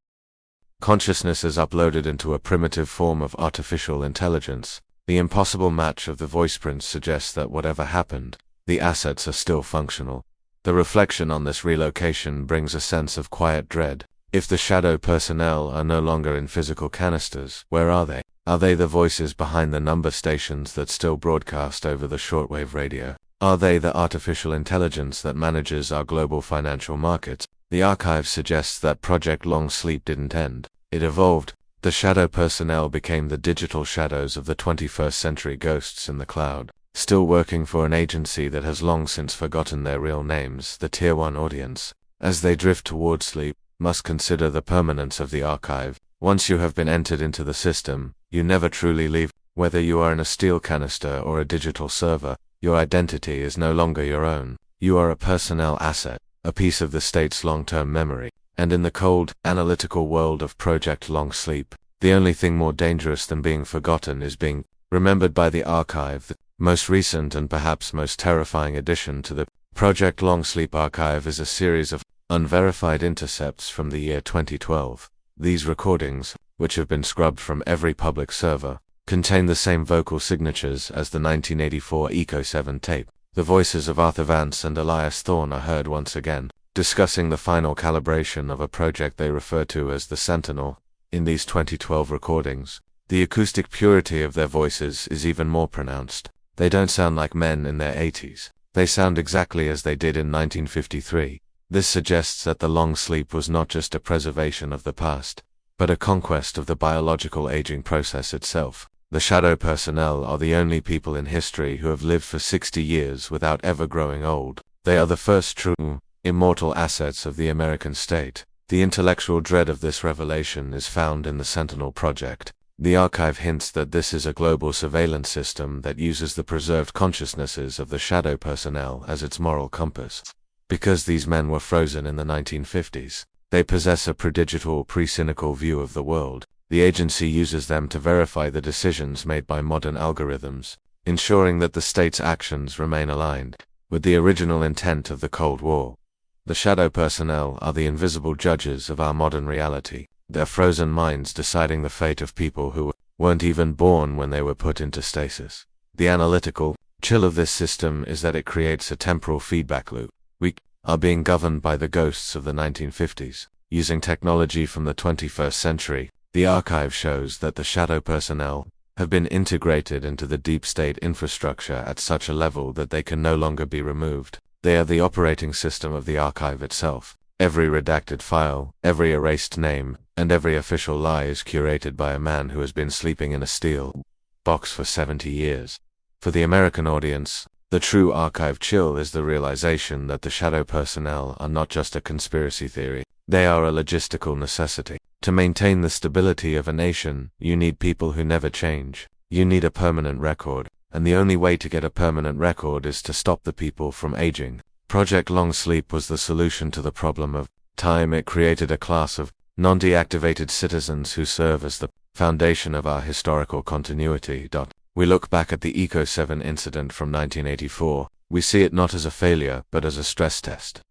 A: consciousness is uploaded into a primitive form of artificial intelligence. The impossible match of the voice prints suggests that whatever happened, the assets are still functional. The reflection on this relocation brings a sense of quiet dread. If the shadow personnel are no longer in physical canisters, where are they? Are they the voices behind the number stations that still broadcast over the shortwave radio? Are they the artificial intelligence that manages our global financial markets? The archive suggests that Project Long Sleep didn't end. It evolved. The shadow personnel became the digital shadows of the 21st century ghosts in the cloud, still working for an agency that has long since forgotten their real names. The Tier 1 audience, as they drift towards sleep, must consider the permanence of the archive. Once you have been entered into the system, you never truly leave. Whether you are in a steel canister or a digital server, your identity is no longer your own. You are a personnel asset, a piece of the state's long-term memory. And in the cold, analytical world of Project Long Sleep, the only thing more dangerous than being forgotten is being remembered by the archive. The most recent and perhaps most terrifying addition to the Project Long Sleep archive is a series of unverified intercepts from the year 2012. These recordings, which have been scrubbed from every public server, contain the same vocal signatures as the 1984 Echo-7 tape. The voices of Arthur Vance and Elias Thorne are heard once again, discussing the final calibration of a project they refer to as the Sentinel. In these 2012 recordings, the acoustic purity of their voices is even more pronounced. They don't sound like men in their 80s. They sound exactly as they did in 1953. This suggests that the long sleep was not just a preservation of the past, but a conquest of the biological aging process itself. The shadow personnel are the only people in history who have lived for 60 years without ever growing old. They are the first true, immortal assets of the American state. The intellectual dread of this revelation is found in the Sentinel project. The archive hints that this is a global surveillance system that uses the preserved consciousnesses of the shadow personnel as its moral compass. Because these men were frozen in the 1950s, they possess a predigital, pre-cynical view of the world. The agency uses them to verify the decisions made by modern algorithms, ensuring that the state's actions remain aligned with the original intent of the Cold War. The shadow personnel are the invisible judges of our modern reality, their frozen minds deciding the fate of people who weren't even born when they were put into stasis. The analytical chill of this system is that it creates a temporal feedback loop. We are being governed by the ghosts of the 1950s. Using technology from the 21st century, the archive shows that the shadow personnel have been integrated into the deep state infrastructure at such a level that they can no longer be removed. They are the operating system of the archive itself. Every redacted file, every erased name, and every official lie is curated by a man who has been sleeping in a steel box for 70 years. For the American audience, the true archive chill is the realization that the shadow personnel are not just a conspiracy theory. They are a logistical necessity. To maintain the stability of a nation, you need people who never change. You need a permanent record, and the only way to get a permanent record is to stop the people from aging. Project Long Sleep was the solution to the problem of time. It created a class of non-deactivated citizens who serve as the foundation of our historical continuity. We look back at the Echo-7 incident from 1984. We see it not as a failure, but as a stress test.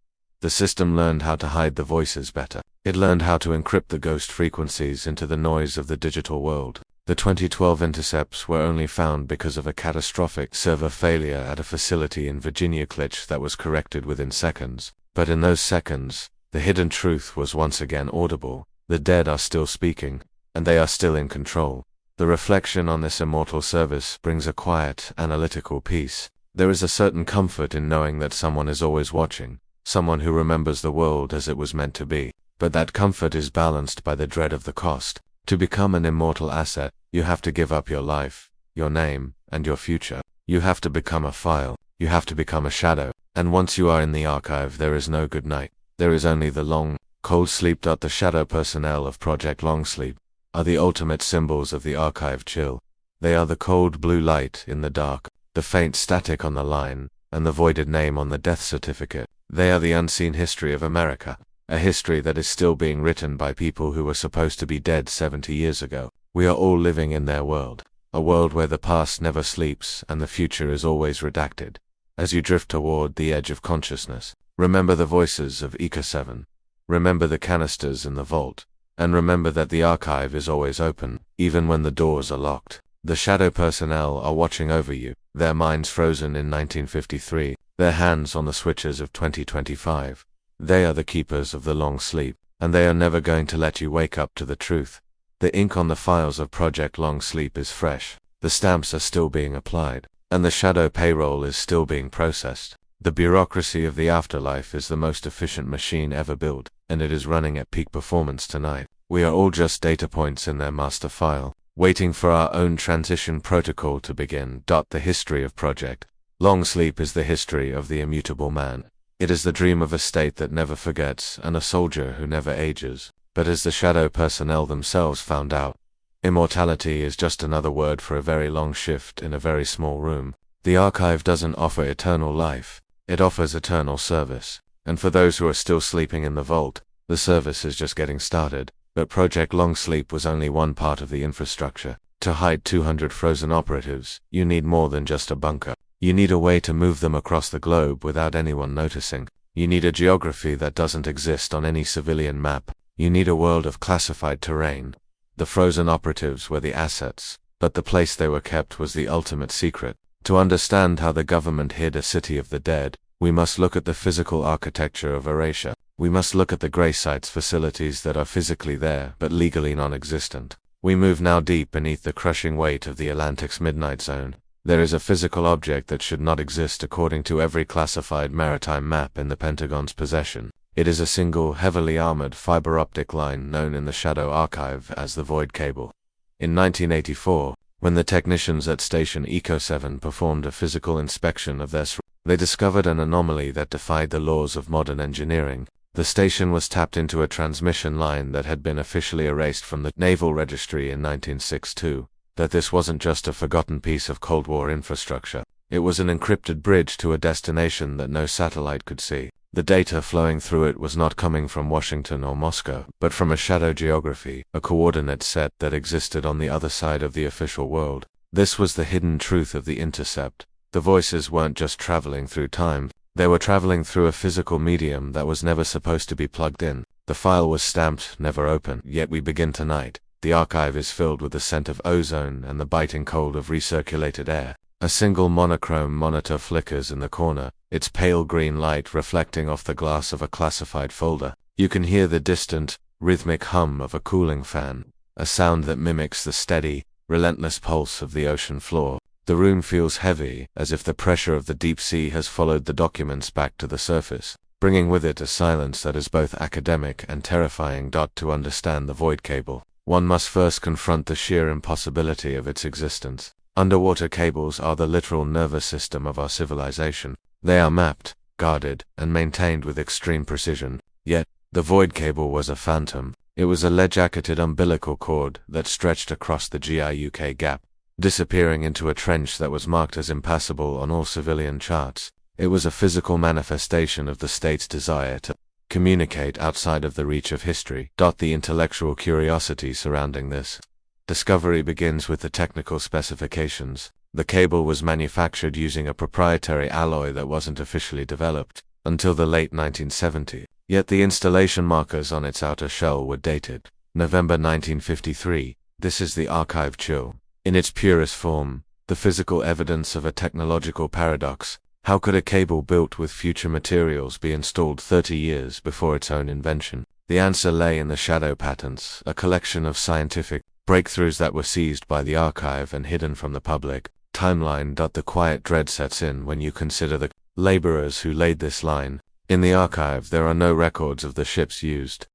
A: The system learned how to hide the voices better. It learned how to encrypt the ghost frequencies into the noise of the digital world. The 2012 intercepts were only found because of a catastrophic server failure at a facility in Virginia glitch that was corrected within seconds. But in those seconds, the hidden truth was once again audible. The dead are still speaking, and they are still in control. The reflection on this immortal service brings a quiet, analytical peace. There is a certain comfort in knowing that someone is always watching, someone who remembers the world as it was meant to be. But that comfort is balanced by the dread of the cost. To become an immortal asset, you have to give up your life, your name, and your future. You have to become a file. You have to become a shadow. And once you are in the archive, there is no good night. There is only the long, cold sleep. The shadow personnel of Project Long Sleep are the ultimate symbols of the archive chill. They are the cold blue light in the dark, the faint static on the line, and the voided name on the death certificate. They are the unseen history of America, a history that is still being written by people who were supposed to be dead 70 years ago. We are all living in their world, a world where the past never sleeps and the future is always redacted. As you drift toward the edge of consciousness, remember the voices of Echo-7. Remember the canisters in the vault, and remember that the archive is always open, even when the doors are locked. The shadow personnel are watching over you, their minds frozen in 1953, their hands on the switches of 2025. They are the keepers of the long sleep, and they are never going to let you wake up to the truth. The ink on the files of Project Long Sleep is fresh, the stamps are still being applied, and the shadow payroll is still being processed. The bureaucracy of the afterlife is the most efficient machine ever built, and it is running at peak performance tonight. We are all just data points in their master file, waiting for our own transition protocol to begin. The history of Project Long Sleep is the history of the immutable man. It is the dream of a state that never forgets and a soldier who never ages. But as the shadow personnel themselves found out, immortality is just another word for a very long shift in a very small room. The archive doesn't offer eternal life, it offers eternal service. And for those who are still sleeping in the vault, the service is just getting started. But Project Long Sleep was only one part of the infrastructure. To hide 200 frozen operatives, you need more than just a bunker. You need a way to move them across the globe without anyone noticing. You need a geography that doesn't exist on any civilian map. You need a world of classified terrain. The frozen operatives were the assets, but the place they were kept was the ultimate secret. To understand how the government hid a city of the dead, we must look at the physical architecture of erasure. We must look at the gray sites facilities that are physically there but legally non-existent. We move now deep beneath the crushing weight of the Atlantic's midnight zone. There is a physical object that should not exist according to every classified maritime map in the Pentagon's possession. It is a single, heavily armored fiber optic line known in the Shadow Archive as the Void Cable. In 1984, when the technicians at Station Echo-7 performed a physical inspection of their they discovered an anomaly that defied the laws of modern engineering. The station was tapped into a transmission line that had been officially erased from the Naval Registry in 1962. That this wasn't just a forgotten piece of Cold War infrastructure. It was an encrypted bridge to a destination that no satellite could see. The data flowing through it was not coming from Washington or Moscow, but from a shadow geography, a coordinate set that existed on the other side of the official world. This was the hidden truth of the intercept. The voices weren't just traveling through time, they were traveling through a physical medium that was never supposed to be plugged in. The file was stamped, never open, yet we begin tonight. The archive is filled with the scent of ozone and the biting cold of recirculated air. A single monochrome monitor flickers in the corner, its pale green light reflecting off the glass of a classified folder. You can hear the distant, rhythmic hum of a cooling fan, a sound that mimics the steady, relentless pulse of the ocean floor. The room feels heavy, as if the pressure of the deep sea has followed the documents back to the surface, bringing with it a silence that is both academic and terrifying. To understand the Void Cable, one must first confront the sheer impossibility of its existence. Underwater cables are the literal nervous system of our civilization. They are mapped, guarded, and maintained with extreme precision. Yet, the Void Cable was a phantom. It was a lead-jacketed umbilical cord that stretched across the GIUK gap, disappearing into a trench that was marked as impassable on all civilian charts. It was a physical manifestation of the state's desire to communicate outside of the reach of history. The intellectual curiosity surrounding this discovery begins with the technical specifications. The cable was manufactured using a proprietary alloy that wasn't officially developed until the late 1970s, yet the installation markers on its outer shell were dated November 1953. This is the archive chill. In its purest form, the physical evidence of a technological paradox. How could a cable built with future materials be installed 30 years before its own invention? The answer lay in the shadow patents, a collection of scientific breakthroughs that were seized by the archive and hidden from the public timeline. The quiet dread sets in when you consider the laborers who laid this line. In the archive, there are no records of the ships used,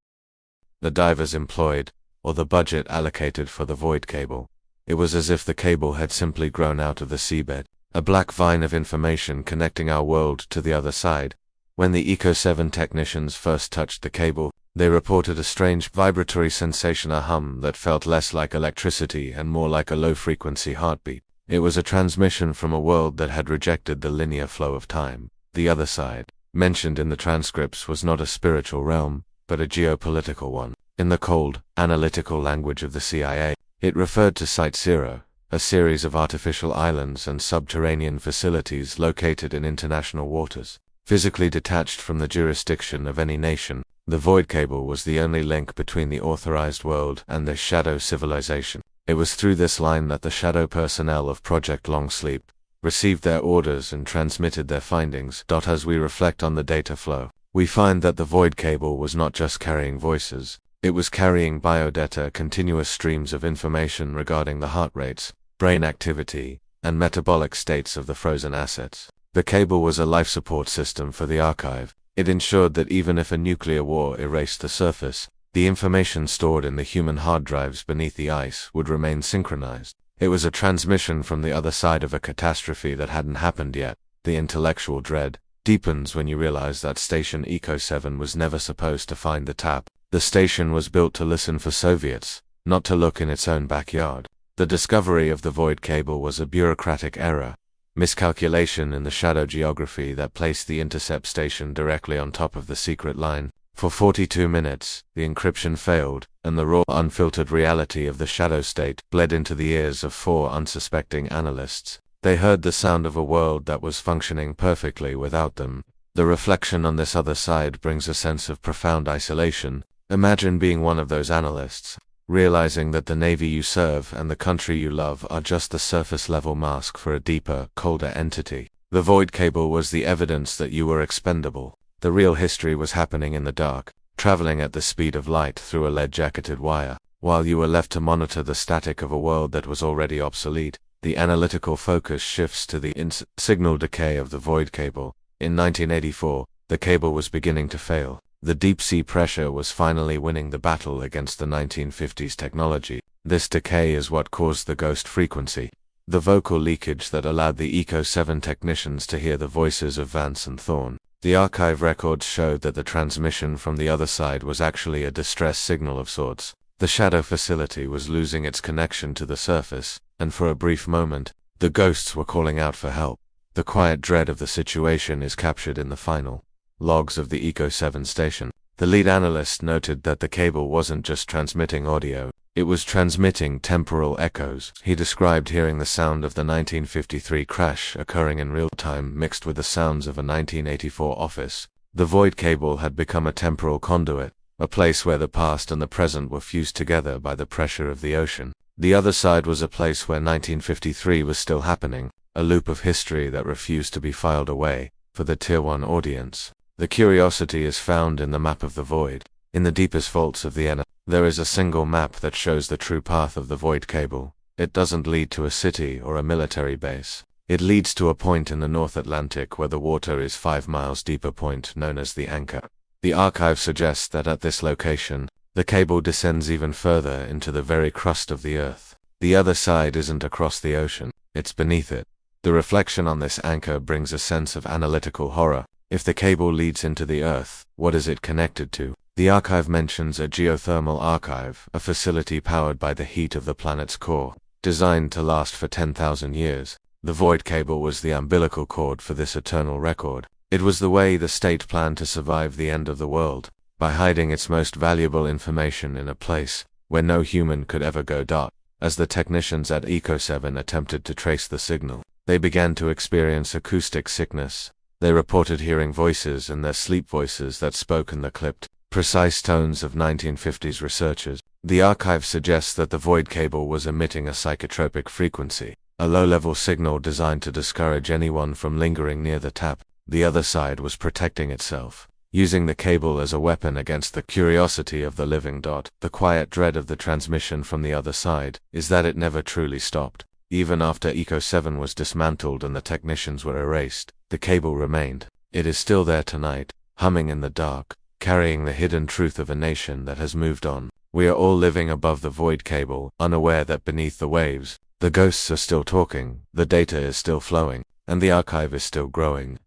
A: the divers employed, or the budget allocated for the void cable. It was as if the cable had simply grown out of the seabed, a black vine of information connecting our world to the other side. When the Echo-7 technicians first touched the cable, they reported a strange vibratory sensation, a hum that felt less like electricity and more like a low-frequency heartbeat. It was a transmission from a world that had rejected the linear flow of time. The other side, mentioned in the transcripts, was not a spiritual realm, but a geopolitical one. In the cold, analytical language of the CIA, it referred to Site Zero, a series of artificial islands and subterranean facilities located in international waters. Physically detached from the jurisdiction of any nation, the void cable was the only link between the authorized world and the shadow civilization. It was through this line that the shadow personnel of Project Long Sleep received their orders and transmitted their findings. As we reflect on the data flow, we find that the void cable was not just carrying voices, it was carrying biodata, continuous streams of information regarding the heart rates, brain activity, and metabolic states of the frozen assets. The cable was a life support system for the archive. It ensured that even if a nuclear war erased the surface, the information stored in the human hard drives beneath the ice would remain synchronized. It was a transmission from the other side of a catastrophe that hadn't happened yet. The intellectual dread deepens when you realize that station Echo-7 was never supposed to find the tap. The station was built to listen for Soviets, not to look in its own backyard. The discovery of the void cable was a bureaucratic error, miscalculation in the shadow geography that placed the intercept station directly on top of the secret line. For 42 minutes, the encryption failed, and the raw, unfiltered reality of the shadow state bled into the ears of 4 unsuspecting analysts. They heard the sound of a world that was functioning perfectly without them. The reflection on this other side brings a sense of profound isolation. Imagine being one of those analysts, realizing that the navy you serve and the country you love are just the surface-level mask for a deeper, colder entity. The void cable was the evidence that you were expendable. The real history was happening in the dark, traveling at the speed of light through a lead-jacketed wire, while you were left to monitor the static of a world that was already obsolete. The analytical focus shifts to the signal decay of the void cable. In 1984, the cable was beginning to fail. The deep-sea pressure was finally winning the battle against the 1950s technology. This decay is what caused the ghost frequency, the vocal leakage that allowed the Echo-7 technicians to hear the voices of Vance and Thorne. The archive records showed that the transmission from the other side was actually a distress signal of sorts. The shadow facility was losing its connection to the surface, and for a brief moment, the ghosts were calling out for help. The quiet dread of the situation is captured in the final logs of the Echo-7 station. The lead analyst noted that the cable wasn't just transmitting audio, it was transmitting temporal echoes. He described hearing the sound of the 1953 crash occurring in real time mixed with the sounds of a 1984 office. The void cable had become a temporal conduit, a place where the past and the present were fused together by the pressure of the ocean. The other side was a place where 1953 was still happening, a loop of history that refused to be filed away. For the Tier 1 audience, the curiosity is found in the map of the void. In the deepest vaults of the there is a single map that shows the true path of the void cable. It doesn't lead to a city or a military base. It leads to a point in the North Atlantic where the water is 5 miles deep, a point known as the anchor. The archive suggests that at this location, the cable descends even further into the very crust of the Earth. The other side isn't across the ocean, it's beneath it. The reflection on this anchor brings a sense of analytical horror. If the cable leads into the Earth, what is it connected to? The archive mentions a geothermal archive, a facility powered by the heat of the planet's core, designed to last for 10,000 years. The void cable was the umbilical cord for this eternal record. It was the way the state planned to survive the end of the world, by hiding its most valuable information in a place where no human could ever go. As the technicians at Echo-7 attempted to trace the signal, they began to experience acoustic sickness. They reported hearing voices in their sleep, voices that spoke in the clipped, precise tones of 1950s researchers. The archive suggests that the void cable was emitting a psychotropic frequency, a low-level signal designed to discourage anyone from lingering near the tap. The other side was protecting itself, using the cable as a weapon against the curiosity of the living. The quiet dread of the transmission from the other side is that it never truly stopped. Even after Echo-7 was dismantled and the technicians were erased, the cable remained. It is still there tonight, humming in the dark, carrying the hidden truth of a nation that has moved on. We are all living above the void cable, unaware that beneath the waves, the ghosts are still talking, the data is still flowing, and the archive is still growing.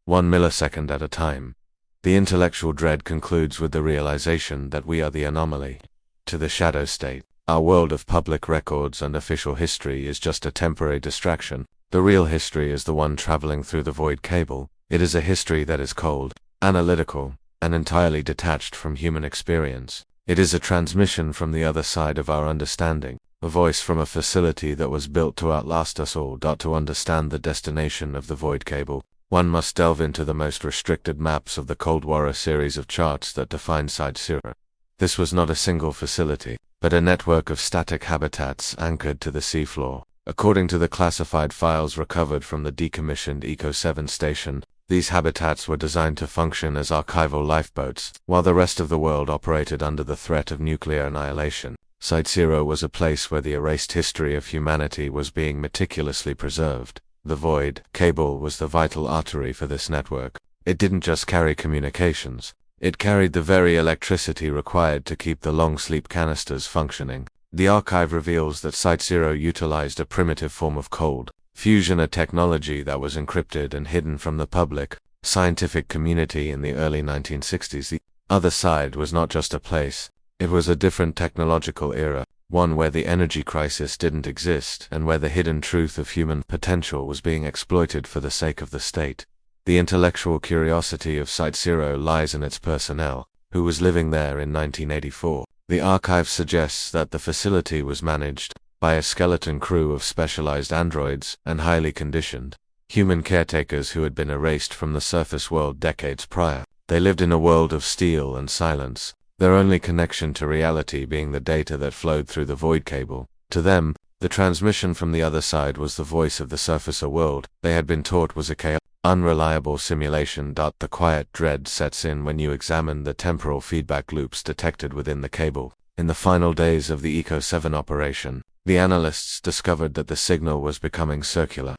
A: 1 millisecond at a time. The intellectual dread concludes with the realization that we are the anomaly. To the shadow state, our world of public records and official history is just a temporary distraction. The real history is the one traveling through the void cable. It is a history that is cold, analytical, and entirely detached from human experience. It is a transmission from the other side of our understanding, a voice from a facility that was built to outlast us all. To understand the destination of the void cable, one must delve into the most restricted maps of the Cold War, a series of charts that defined Side-Zero. This was not a single facility, but a network of static habitats anchored to the seafloor. According to the classified files recovered from the decommissioned Echo-7 station, these habitats were designed to function as archival lifeboats, while the rest of the world operated under the threat of nuclear annihilation. Side-Zero was a place where the erased history of humanity was being meticulously preserved. The void cable was the vital artery for this network. It didn't just carry communications, it carried the very electricity required to keep the long sleep canisters functioning. The archive reveals that Side-Zero utilized a primitive form of cold fusion, a technology that was encrypted and hidden from the public scientific community in the early 1960s. The other side was not just a place, it was a different technological era, one where the energy crisis didn't exist and where the hidden truth of human potential was being exploited for the sake of the state. The intellectual curiosity of Side-Zero lies in its personnel, who was living there in 1984. The archive suggests that the facility was managed by a skeleton crew of specialized androids and highly conditioned human caretakers who had been erased from the surface world decades prior. They lived in a world of steel and silence, their only connection to reality being the data that flowed through the void cable. To them, the transmission from the other side was the voice of the surfacer world they had been taught was a chaotic, unreliable simulation. The quiet dread sets in when you examine the temporal feedback loops detected within the cable. In the final days of the Echo-7 operation, the analysts discovered that the signal was becoming circular.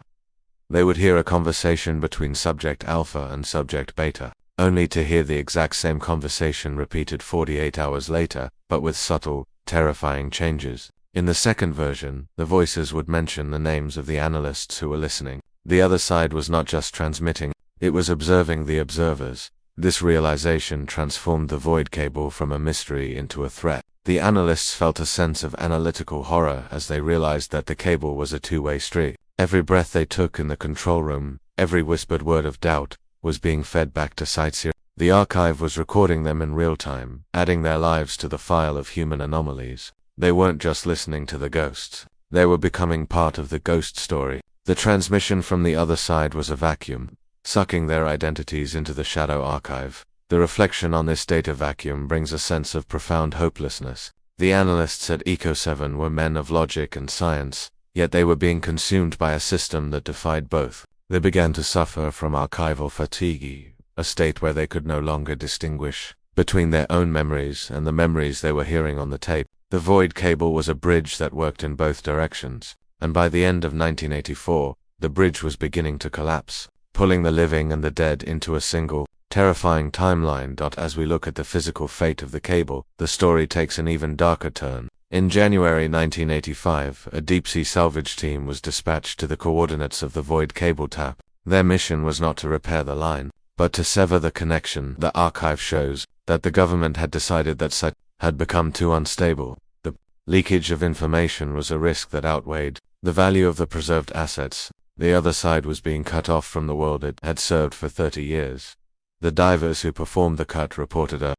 A: They would hear a conversation between Subject Alpha and Subject Beta, only to hear the exact same conversation repeated 48 hours later, but with subtle, terrifying changes. In the second version, the voices would mention the names of the analysts who were listening. The other side was not just transmitting, it was observing the observers. This realization transformed the void cable from a mystery into a threat. The analysts felt a sense of analytical horror as they realized that the cable was a two-way street. Every breath they took in the control room, every whispered word of doubt, was being fed back to Side-Zero. The archive was recording them in real time, adding their lives to the file of human anomalies. They weren't just listening to the ghosts, they were becoming part of the ghost story. The transmission from the other side was a vacuum, sucking their identities into the shadow archive. The reflection on this data vacuum brings a sense of profound hopelessness. The analysts at Echo-7 were men of logic and science, yet they were being consumed by a system that defied both. They began to suffer from archival fatigue, a state where they could no longer distinguish between their own memories and the memories they were hearing on the tape. The void cable was a bridge that worked in both directions, and by the end of 1984, the bridge was beginning to collapse, pulling the living and the dead into a single, terrifying timeline. As we look at the physical fate of the cable, the story takes an even darker turn. In January 1985, a deep-sea salvage team was dispatched to the coordinates of the void cable tap. Their mission was not to repair the line, but to sever the connection. The archive shows that the government had decided that site had become too unstable. The leakage of information was a risk that outweighed the value of the preserved assets. The other side was being cut off from the world it had served for 30 years. The divers who performed the cut reported a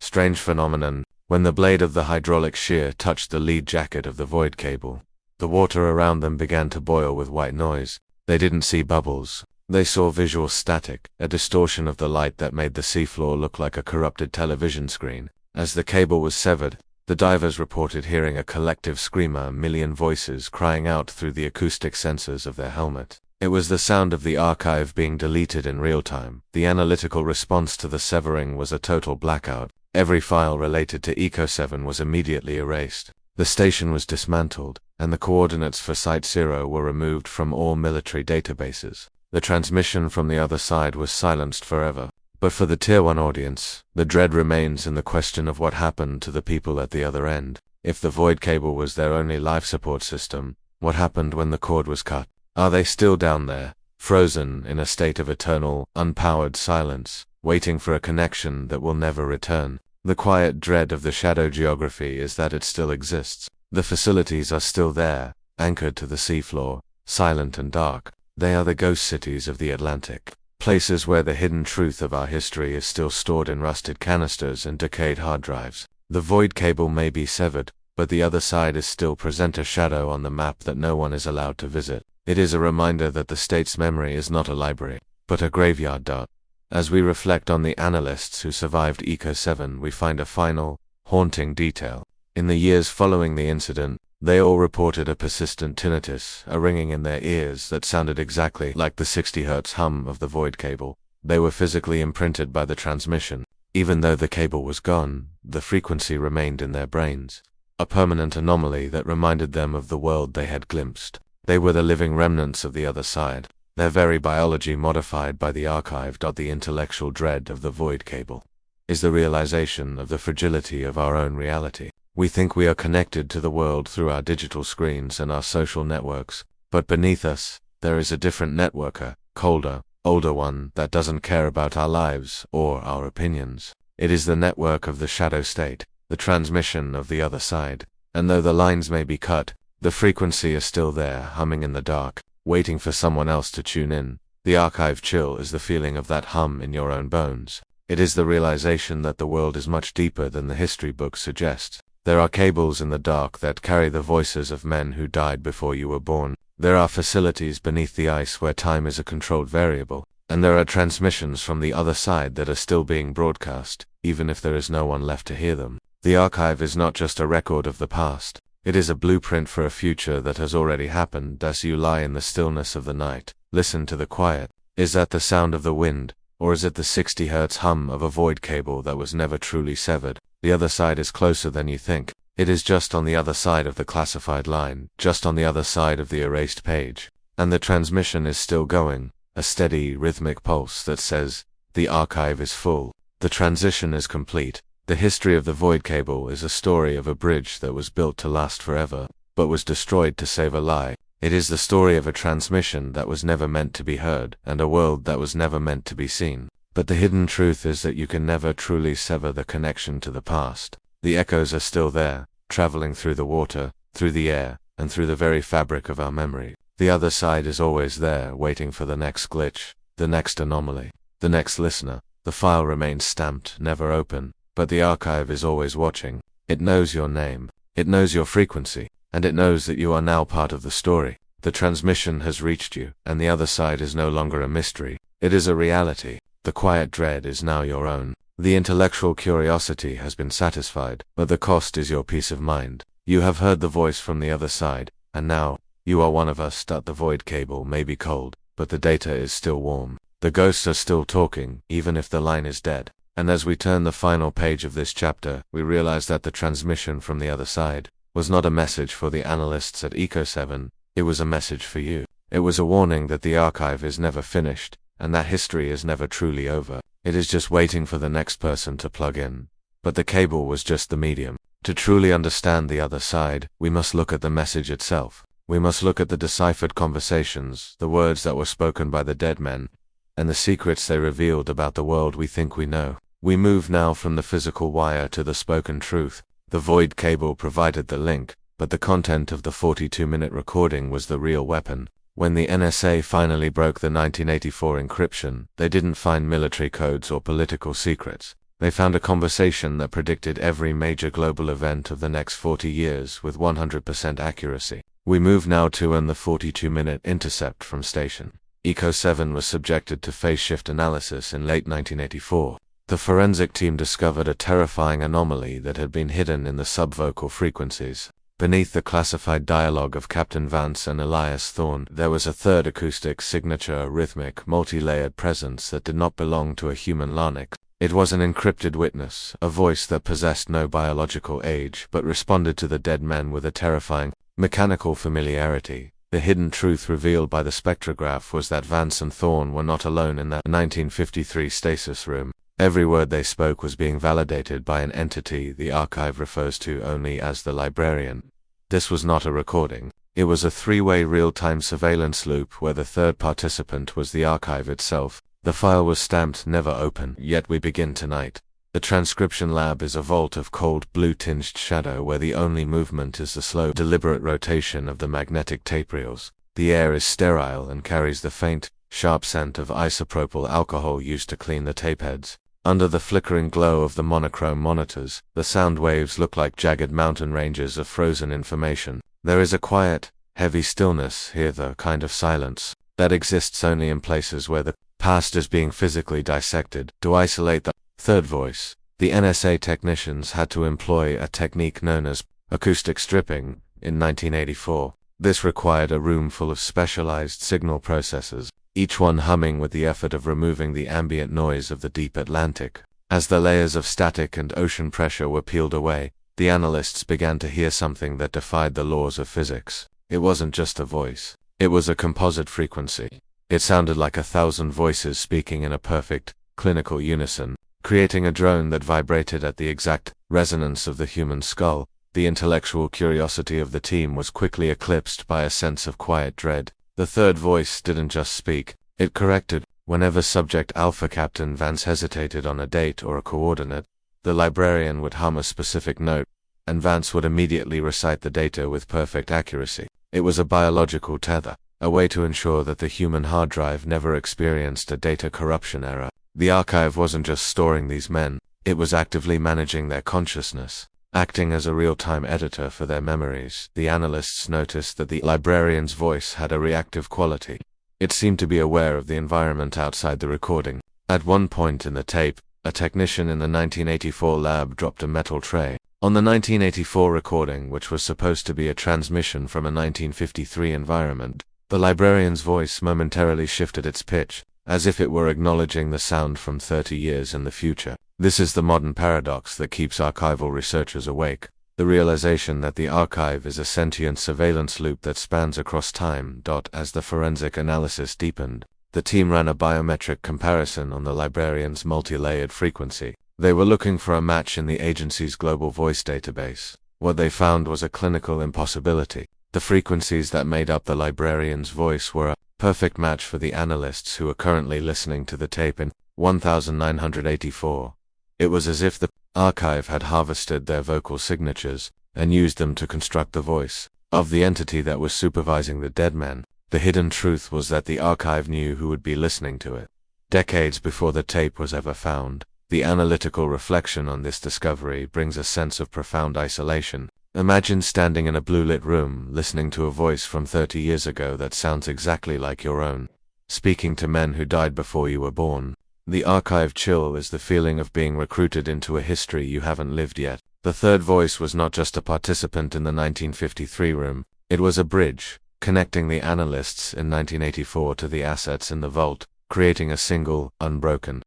A: strange phenomenon when the blade of the hydraulic shear touched the lead jacket of the void cable. The water around them began to boil with white noise. They didn't see bubbles. They saw visual static, a distortion of the light that made the seafloor look like a corrupted television screen. As the cable was severed, the divers reported hearing a collective scream, a million voices crying out through the acoustic sensors of their helmet. It was the sound of the archive being deleted in real time. The analytical response to the severing was a total blackout. Every file related to Echo-7 was immediately erased. The station was dismantled, and the coordinates for Site 0 were removed from all military databases. The transmission from the other side was silenced forever. But for the Tier 1 audience, the dread remains in the question of what happened to the people at the other end. If the void cable was their only life support system, what happened when the cord was cut? Are they still down there, frozen in a state of eternal, unpowered silence, waiting for a connection that will never return? The quiet dread of the shadow geography is that it still exists. The facilities are still there, anchored to the seafloor, silent and dark. They are the ghost cities of the Atlantic, places where the hidden truth of our history is still stored in rusted canisters and decayed hard drives. The void cable may be severed, but the other side is still present a shadow on the map that no one is allowed to visit. It is a reminder that the state's memory is not a library, but a graveyard dart. As we reflect on the analysts who survived Echo-7, we find a final, haunting detail. In the years following the incident, they all reported a persistent tinnitus, a ringing in their ears that sounded exactly like the 60 Hz hum of the void cable. They were physically imprinted by the transmission. Even though the cable was gone, the frequency remained in their brains, a permanent anomaly that reminded them of the world they had glimpsed. They were the living remnants of the other side, their very biology modified by the archive. The intellectual dread of the void cable is the realization of the fragility of our own reality. We think we are connected to the world through our digital screens and our social networks, but beneath us, there is a different networker, colder, older one that doesn't care about our lives or our opinions. It is the network of the shadow state, the transmission of the other side. And though the lines may be cut, the frequency is still there, humming in the dark, waiting for someone else to tune in. The archive chill is the feeling of that hum in your own bones. It is the realization that the world is much deeper than the history books suggest. There are cables in the dark that carry the voices of men who died before you were born. There are facilities beneath the ice where time is a controlled variable. And there are transmissions from the other side that are still being broadcast, even if there is no one left to hear them. The archive is not just a record of the past. It is a blueprint for a future that has already happened. As you lie in the stillness of the night, listen to the quiet. Is that the sound of the wind, or is it the 60 Hz hum of a void cable that was never truly severed? The other side is closer than you think. It is just on the other side of the classified line, just on the other side of the erased page. And the transmission is still going, a steady, rhythmic pulse that says, the archive is full. The transition is complete. The history of the void cable is a story of a bridge that was built to last forever, but was destroyed to save a lie. It is the story of a transmission that was never meant to be heard, and a world that was never meant to be seen. But the hidden truth is that you can never truly sever the connection to the past. The echoes are still there, traveling through the water, through the air, and through the very fabric of our memory. The other side is always there, waiting for the next glitch, the next anomaly, the next listener. The file remains stamped, never open, but the archive is always watching. It knows your name, it knows your frequency, and it knows that you are now part of the story. The transmission has reached you, and the other side is no longer a mystery. It is a reality. The quiet dread is now your own. The intellectual curiosity has been satisfied, but the cost is your peace of mind. You have heard the voice from the other side, and now, you are one of us. The void cable may be cold, but the data is still warm. The ghosts are still talking, even if the line is dead. And as we turn the final page of this chapter, we realize that the transmission from the other side was not a message for the analysts at Echo-7, it was a message for you. It was a warning that the archive is never finished, and that history is never truly over. It is just waiting for the next person to plug in. But the cable was just the medium. To truly understand the other side, we must look at the message itself. We must look at the deciphered conversations, the words that were spoken by the dead men, and the secrets they revealed about the world we think we know. We move now from the physical wire to the spoken truth. The void cable provided the link, but the content of the 42-minute recording was the real weapon. When the NSA finally broke the 1984 encryption, they didn't find military codes or political secrets. They found a conversation that predicted every major global event of the next 40 years with 100% accuracy. We move now to the 42-minute intercept from station. Echo-7 was subjected to phase shift analysis in late 1984. The forensic team discovered a terrifying anomaly that had been hidden in the subvocal frequencies. Beneath the classified dialogue of Captain Vance and Elias Thorne, there was a third acoustic signature, rhythmic, multi-layered presence that did not belong to a human larynx. It was an encrypted witness, a voice that possessed no biological age but responded to the dead men with a terrifying, mechanical familiarity. The hidden truth revealed by the spectrograph was that Vance and Thorne were not alone in that 1953 stasis room. Every word they spoke was being validated by an entity the archive refers to only as the librarian. This was not a recording. It was a three-way real-time surveillance loop where the third participant was the archive itself. The file was stamped "Never open," yet we begin tonight. The transcription lab is a vault of cold, blue-tinged shadow where the only movement is the slow, deliberate rotation of the magnetic tape reels. The air is sterile and carries the faint, sharp scent of isopropyl alcohol used to clean the tape heads. Under the flickering glow of the monochrome monitors, the sound waves look like jagged mountain ranges of frozen information. There is a quiet, heavy stillness here, the kind of silence that exists only in places where the past is being physically dissected. To isolate the third voice, the NSA technicians had to employ a technique known as acoustic stripping in 1984. This required a room full of specialized signal processors, each one humming with the effort of removing the ambient noise of the deep Atlantic. As the layers of static and ocean pressure were peeled away, the analysts began to hear something that defied the laws of physics. It wasn't just a voice. It was a composite frequency. It sounded like 1,000 voices speaking in a perfect, clinical unison, creating a drone that vibrated at the exact resonance of the human skull. The intellectual curiosity of the team was quickly eclipsed by a sense of quiet dread. The third voice didn't just speak, it corrected. Whenever subject Alpha Captain Vance hesitated on a date or a coordinate, the librarian would hum a specific note, and Vance would immediately recite the data with perfect accuracy. It was a biological tether, a way to ensure that the human hard drive never experienced a data corruption error. The archive wasn't just storing these men, it was actively managing their consciousness. Acting as a real-time editor for their memories, the analysts noticed that the librarian's voice had a reactive quality. It seemed to be aware of the environment outside the recording. At one point in the tape, a technician in the 1984 lab dropped a metal tray. On the 1984 recording, which was supposed to be a transmission from a 1953 environment, the librarian's voice momentarily shifted its pitch, as if it were acknowledging the sound from 30 years in the future. This is the modern paradox that keeps archival researchers awake, the realization that the archive is a sentient surveillance loop that spans across time. As the forensic analysis deepened, the team ran a biometric comparison on the librarian's multi-layered frequency. They were looking for a match in the agency's global voice database. What they found was a clinical impossibility. The frequencies that made up the librarian's voice were a perfect match for the analysts who were currently listening to the tape in 1984. It was as if the archive had harvested their vocal signatures and used them to construct the voice of the entity that was supervising the dead men. The hidden truth was that the archive knew who would be listening to it. Decades before the tape was ever found, the analytical reflection on this discovery brings a sense of profound isolation. Imagine standing in a blue-lit room, listening to a voice from 30 years ago that sounds exactly like your own, speaking to men who died before you were born. The archive chill is the feeling of being recruited into a history you haven't lived yet. The third voice was not just a participant in the 1953 room, it was a bridge, connecting the analysts in 1984 to the assets in the vault, creating a single, unbroken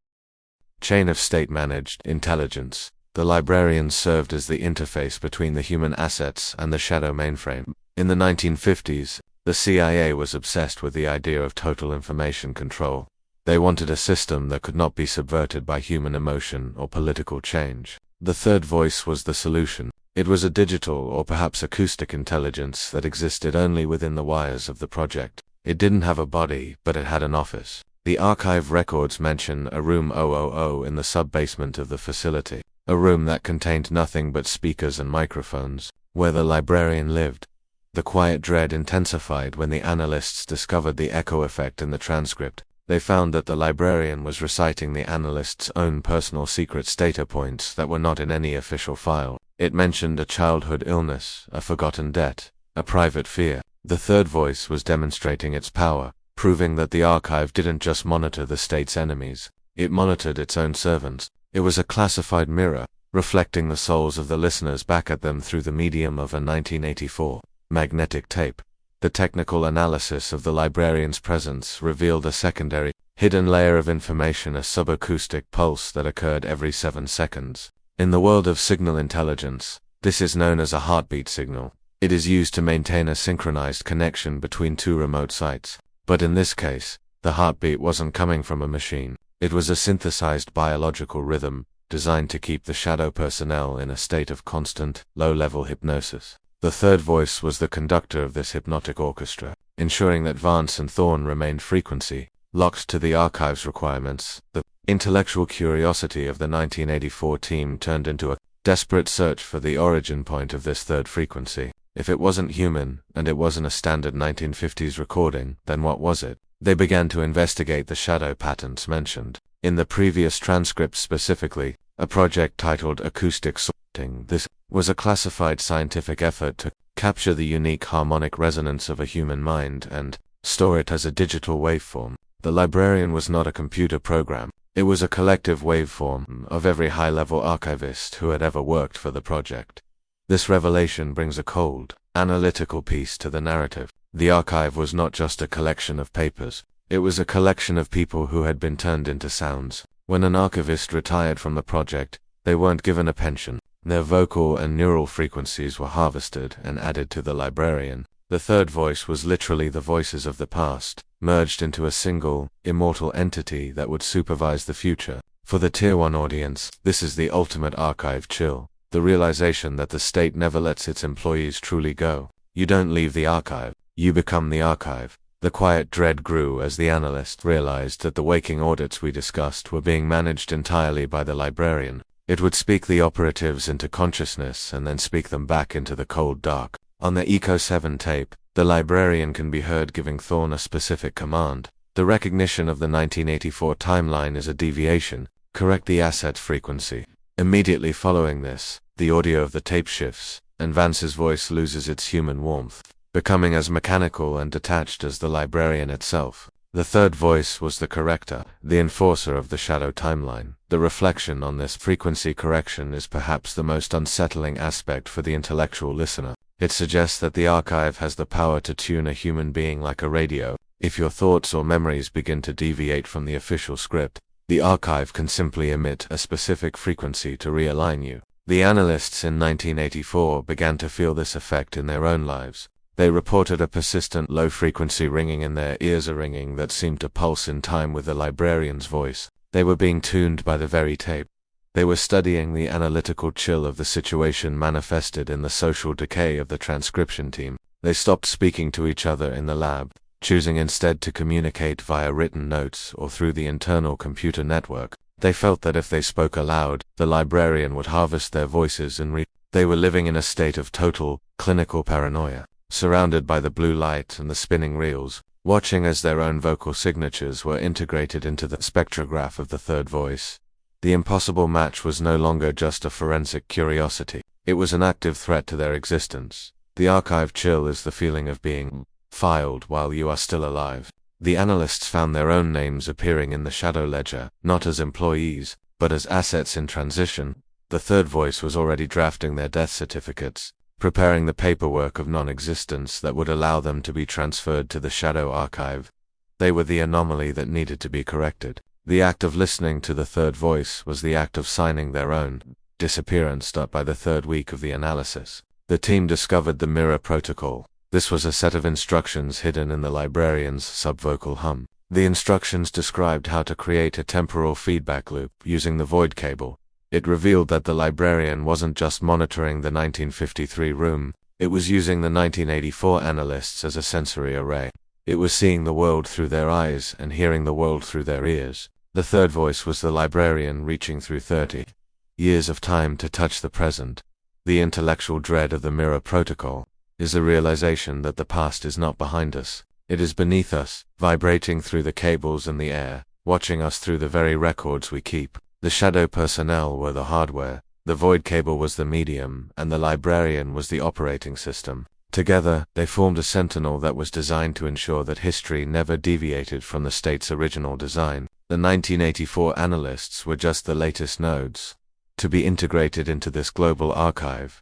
A: chain of state-managed intelligence. The librarians served as the interface between the human assets and the shadow mainframe. In the 1950s, the CIA was obsessed with the idea of total information control. They wanted a system that could not be subverted by human emotion or political change. The third voice was the solution. It was a digital or perhaps acoustic intelligence that existed only within the wires of the project. It didn't have a body, but it had an office. The archive records mention a room 000 in the sub-basement of the facility, a room that contained nothing but speakers and microphones, where the librarian lived. The quiet dread intensified when the analysts discovered the echo effect in the transcript. They found that the librarian was reciting the analyst's own personal secrets data points that were not in any official file. It mentioned a childhood illness, a forgotten debt, a private fear. The third voice was demonstrating its power, proving that the archive didn't just monitor the state's enemies, it monitored its own servants. It was a classified mirror, reflecting the souls of the listeners back at them through the medium of a 1984 magnetic tape. The technical analysis of the librarian's presence revealed a secondary, hidden layer of information, a subacoustic pulse that occurred every 7 seconds. In the world of signal intelligence, this is known as a heartbeat signal. It is used to maintain a synchronized connection between two remote sites. But in this case, the heartbeat wasn't coming from a machine. It was a synthesized biological rhythm, designed to keep the shadow personnel in a state of constant, low-level hypnosis. The third voice was the conductor of this hypnotic orchestra, ensuring that Vance and Thorne remained frequency locked to the archive's requirements. The intellectual curiosity of the 1984 team turned into a desperate search for the origin point of this third frequency. If it wasn't human, and it wasn't a standard 1950s recording, then what was it? They began to investigate the shadow patterns mentioned in the previous transcript, specifically a project titled Acoustic Sorting. This was a classified scientific effort to capture the unique harmonic resonance of a human mind and store it as a digital waveform. The librarian was not a computer program. It was a collective waveform of every high-level archivist who had ever worked for the project. This revelation brings a cold, analytical piece to the narrative. The archive was not just a collection of papers. It was a collection of people who had been turned into sounds. When an archivist retired from the project, they weren't given a pension. Their vocal and neural frequencies were harvested and added to the librarian. The third voice was literally the voices of the past, merged into a single, immortal entity that would supervise the future. For the Tier 1 audience, this is the ultimate archive chill. The realization that the state never lets its employees truly go. You don't leave the archive, you become the archive. The quiet dread grew as the analyst realized that the waking audits we discussed were being managed entirely by the librarian. It would speak the operatives into consciousness and then speak them back into the cold dark. On the Echo-7 tape, the librarian can be heard giving Thorne a specific command. The recognition of the 1984 timeline is a deviation. Correct the asset frequency. Immediately following this, the audio of the tape shifts, and Vance's voice loses its human warmth, becoming as mechanical and detached as the librarian itself. The third voice was the corrector, the enforcer of the shadow timeline. The reflection on this frequency correction is perhaps the most unsettling aspect for the intellectual listener. It suggests that the archive has the power to tune a human being like a radio. If your thoughts or memories begin to deviate from the official script, the archive can simply emit a specific frequency to realign you. The analysts in 1984 began to feel this effect in their own lives. They reported a persistent low-frequency ringing in their ears, a ringing that seemed to pulse in time with the librarian's voice. They were being tuned by the very tape. They were studying the analytical chill of the situation manifested in the social decay of the transcription team. They stopped speaking to each other in the lab, choosing instead to communicate via written notes or through the internal computer network. They felt that if they spoke aloud, the librarian would harvest their voices and They were living in a state of total, clinical paranoia, surrounded by the blue light and the spinning reels, watching as their own vocal signatures were integrated into the spectrograph of the third voice. The impossible match was no longer just a forensic curiosity. It was an active threat to their existence. The archive chill is the feeling of being filed while you are still alive. The analysts found their own names appearing in the shadow ledger, not as employees, but as assets in transition. The third voice was already drafting their death certificates, preparing the paperwork of non-existence that would allow them to be transferred to the shadow archive. They were the anomaly that needed to be corrected. The act of listening to the third voice was the act of signing their own disappearance by the third week of the analysis. The team discovered the mirror protocol. This was a set of instructions hidden in the librarian's subvocal hum. The instructions described how to create a temporal feedback loop using the void cable. It revealed that the librarian wasn't just monitoring the 1953 room, it was using the 1984 analysts as a sensory array. It was seeing the world through their eyes and hearing the world through their ears. The third voice was the librarian reaching through 30 years of time to touch the present. The intellectual dread of the mirror protocol. is the realization that the past is not behind us. It is beneath us, vibrating through the cables and the air, watching us through the very records we keep. The shadow personnel were the hardware, the void cable was the medium, and the librarian was the operating system. Together, they formed a sentinel that was designed to ensure that history never deviated from the state's original design. The 1984 analysts were just the latest nodes to be integrated into this global archive.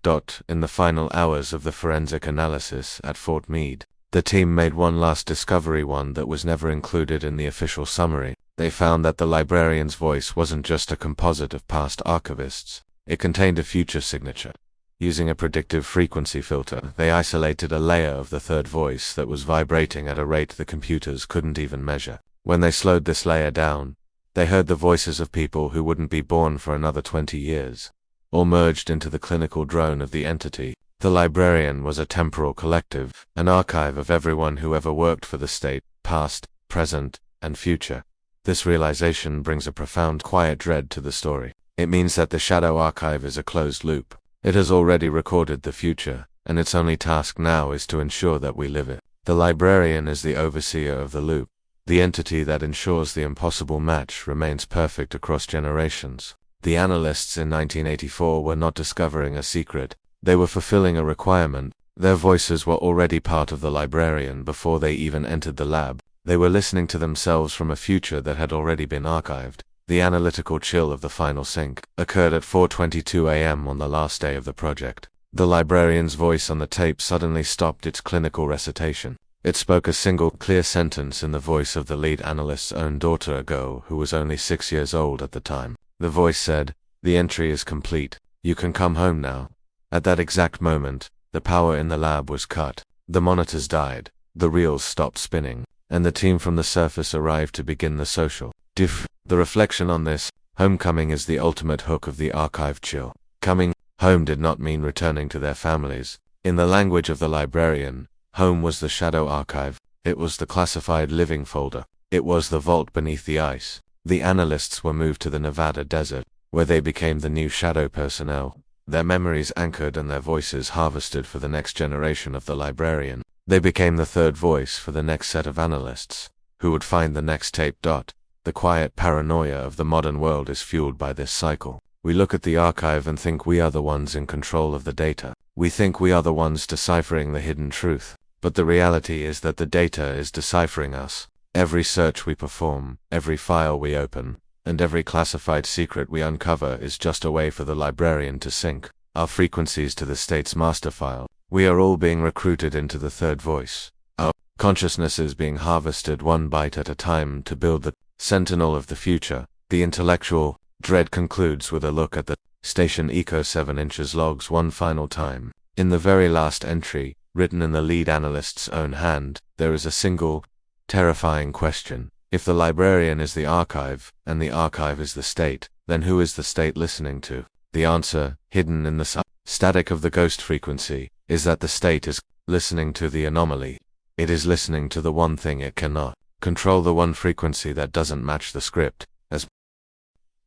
A: In the final hours of the forensic analysis at Fort Meade, the team made one last discovery, one that was never included in the official summary. They found that the librarian's voice wasn't just a composite of past archivists, it contained a future signature. Using a predictive frequency filter, they isolated a layer of the third voice that was vibrating at a rate the computers couldn't even measure. When they slowed this layer down, they heard the voices of people who wouldn't be born for another 20 years, all merged into the clinical drone of the entity. The librarian was a temporal collective, an archive of everyone who ever worked for the state, past, present, and future. This realization brings a profound quiet dread to the story. It means that the shadow archive is a closed loop. It has already recorded the future, and its only task now is to ensure that we live it. The librarian is the overseer of the loop, the entity that ensures the impossible match remains perfect across generations. The analysts in 1984 were not discovering a secret, they were fulfilling a requirement. Their voices were already part of the librarian before they even entered the lab. They were listening to themselves from a future that had already been archived. The analytical chill of the final sync occurred at 4:22 a.m. on the last day of the project. The librarian's voice on the tape suddenly stopped its clinical recitation. It spoke a single, clear sentence in the voice of the lead analyst's own daughter, a girl who was only 6 years old at the time. The voice said, "The entry is complete. You can come home now." At that exact moment, the power in the lab was cut. The monitors died, the reels stopped spinning, and the team from the surface arrived to begin the social. The reflection on this, homecoming is the ultimate hook of the archive chill. Coming home did not mean returning to their families. In the language of the librarian, home was the shadow archive. It was the classified living folder. It was the vault beneath the ice. The analysts were moved to the Nevada desert, where they became the new shadow personnel, their memories anchored and their voices harvested for the next generation of the librarian. They became the third voice for the next set of analysts, who would find the next tape. The quiet paranoia of the modern world is fueled by this cycle. We look at the archive and think we are the ones in control of the data. We think we are the ones deciphering the hidden truth. But the reality is that the data is deciphering us. Every search we perform, every file we open, and every classified secret we uncover is just a way for the librarian to sync our frequencies to the state's master file. We are all being recruited into the third voice. Our consciousness is being harvested one byte at a time to build the sentinel of the future. The intellectual dread concludes with a look at the station Echo-7’s logs one final time. In the very last entry, written in the lead analyst's own hand, there is a single, terrifying question. If the librarian is the archive, and the archive is the state, then who is the state listening to? The answer, hidden in the static of the ghost frequency, is that the state is listening to the anomaly. It is listening to the one thing it cannot control, the one frequency that doesn't match the script. As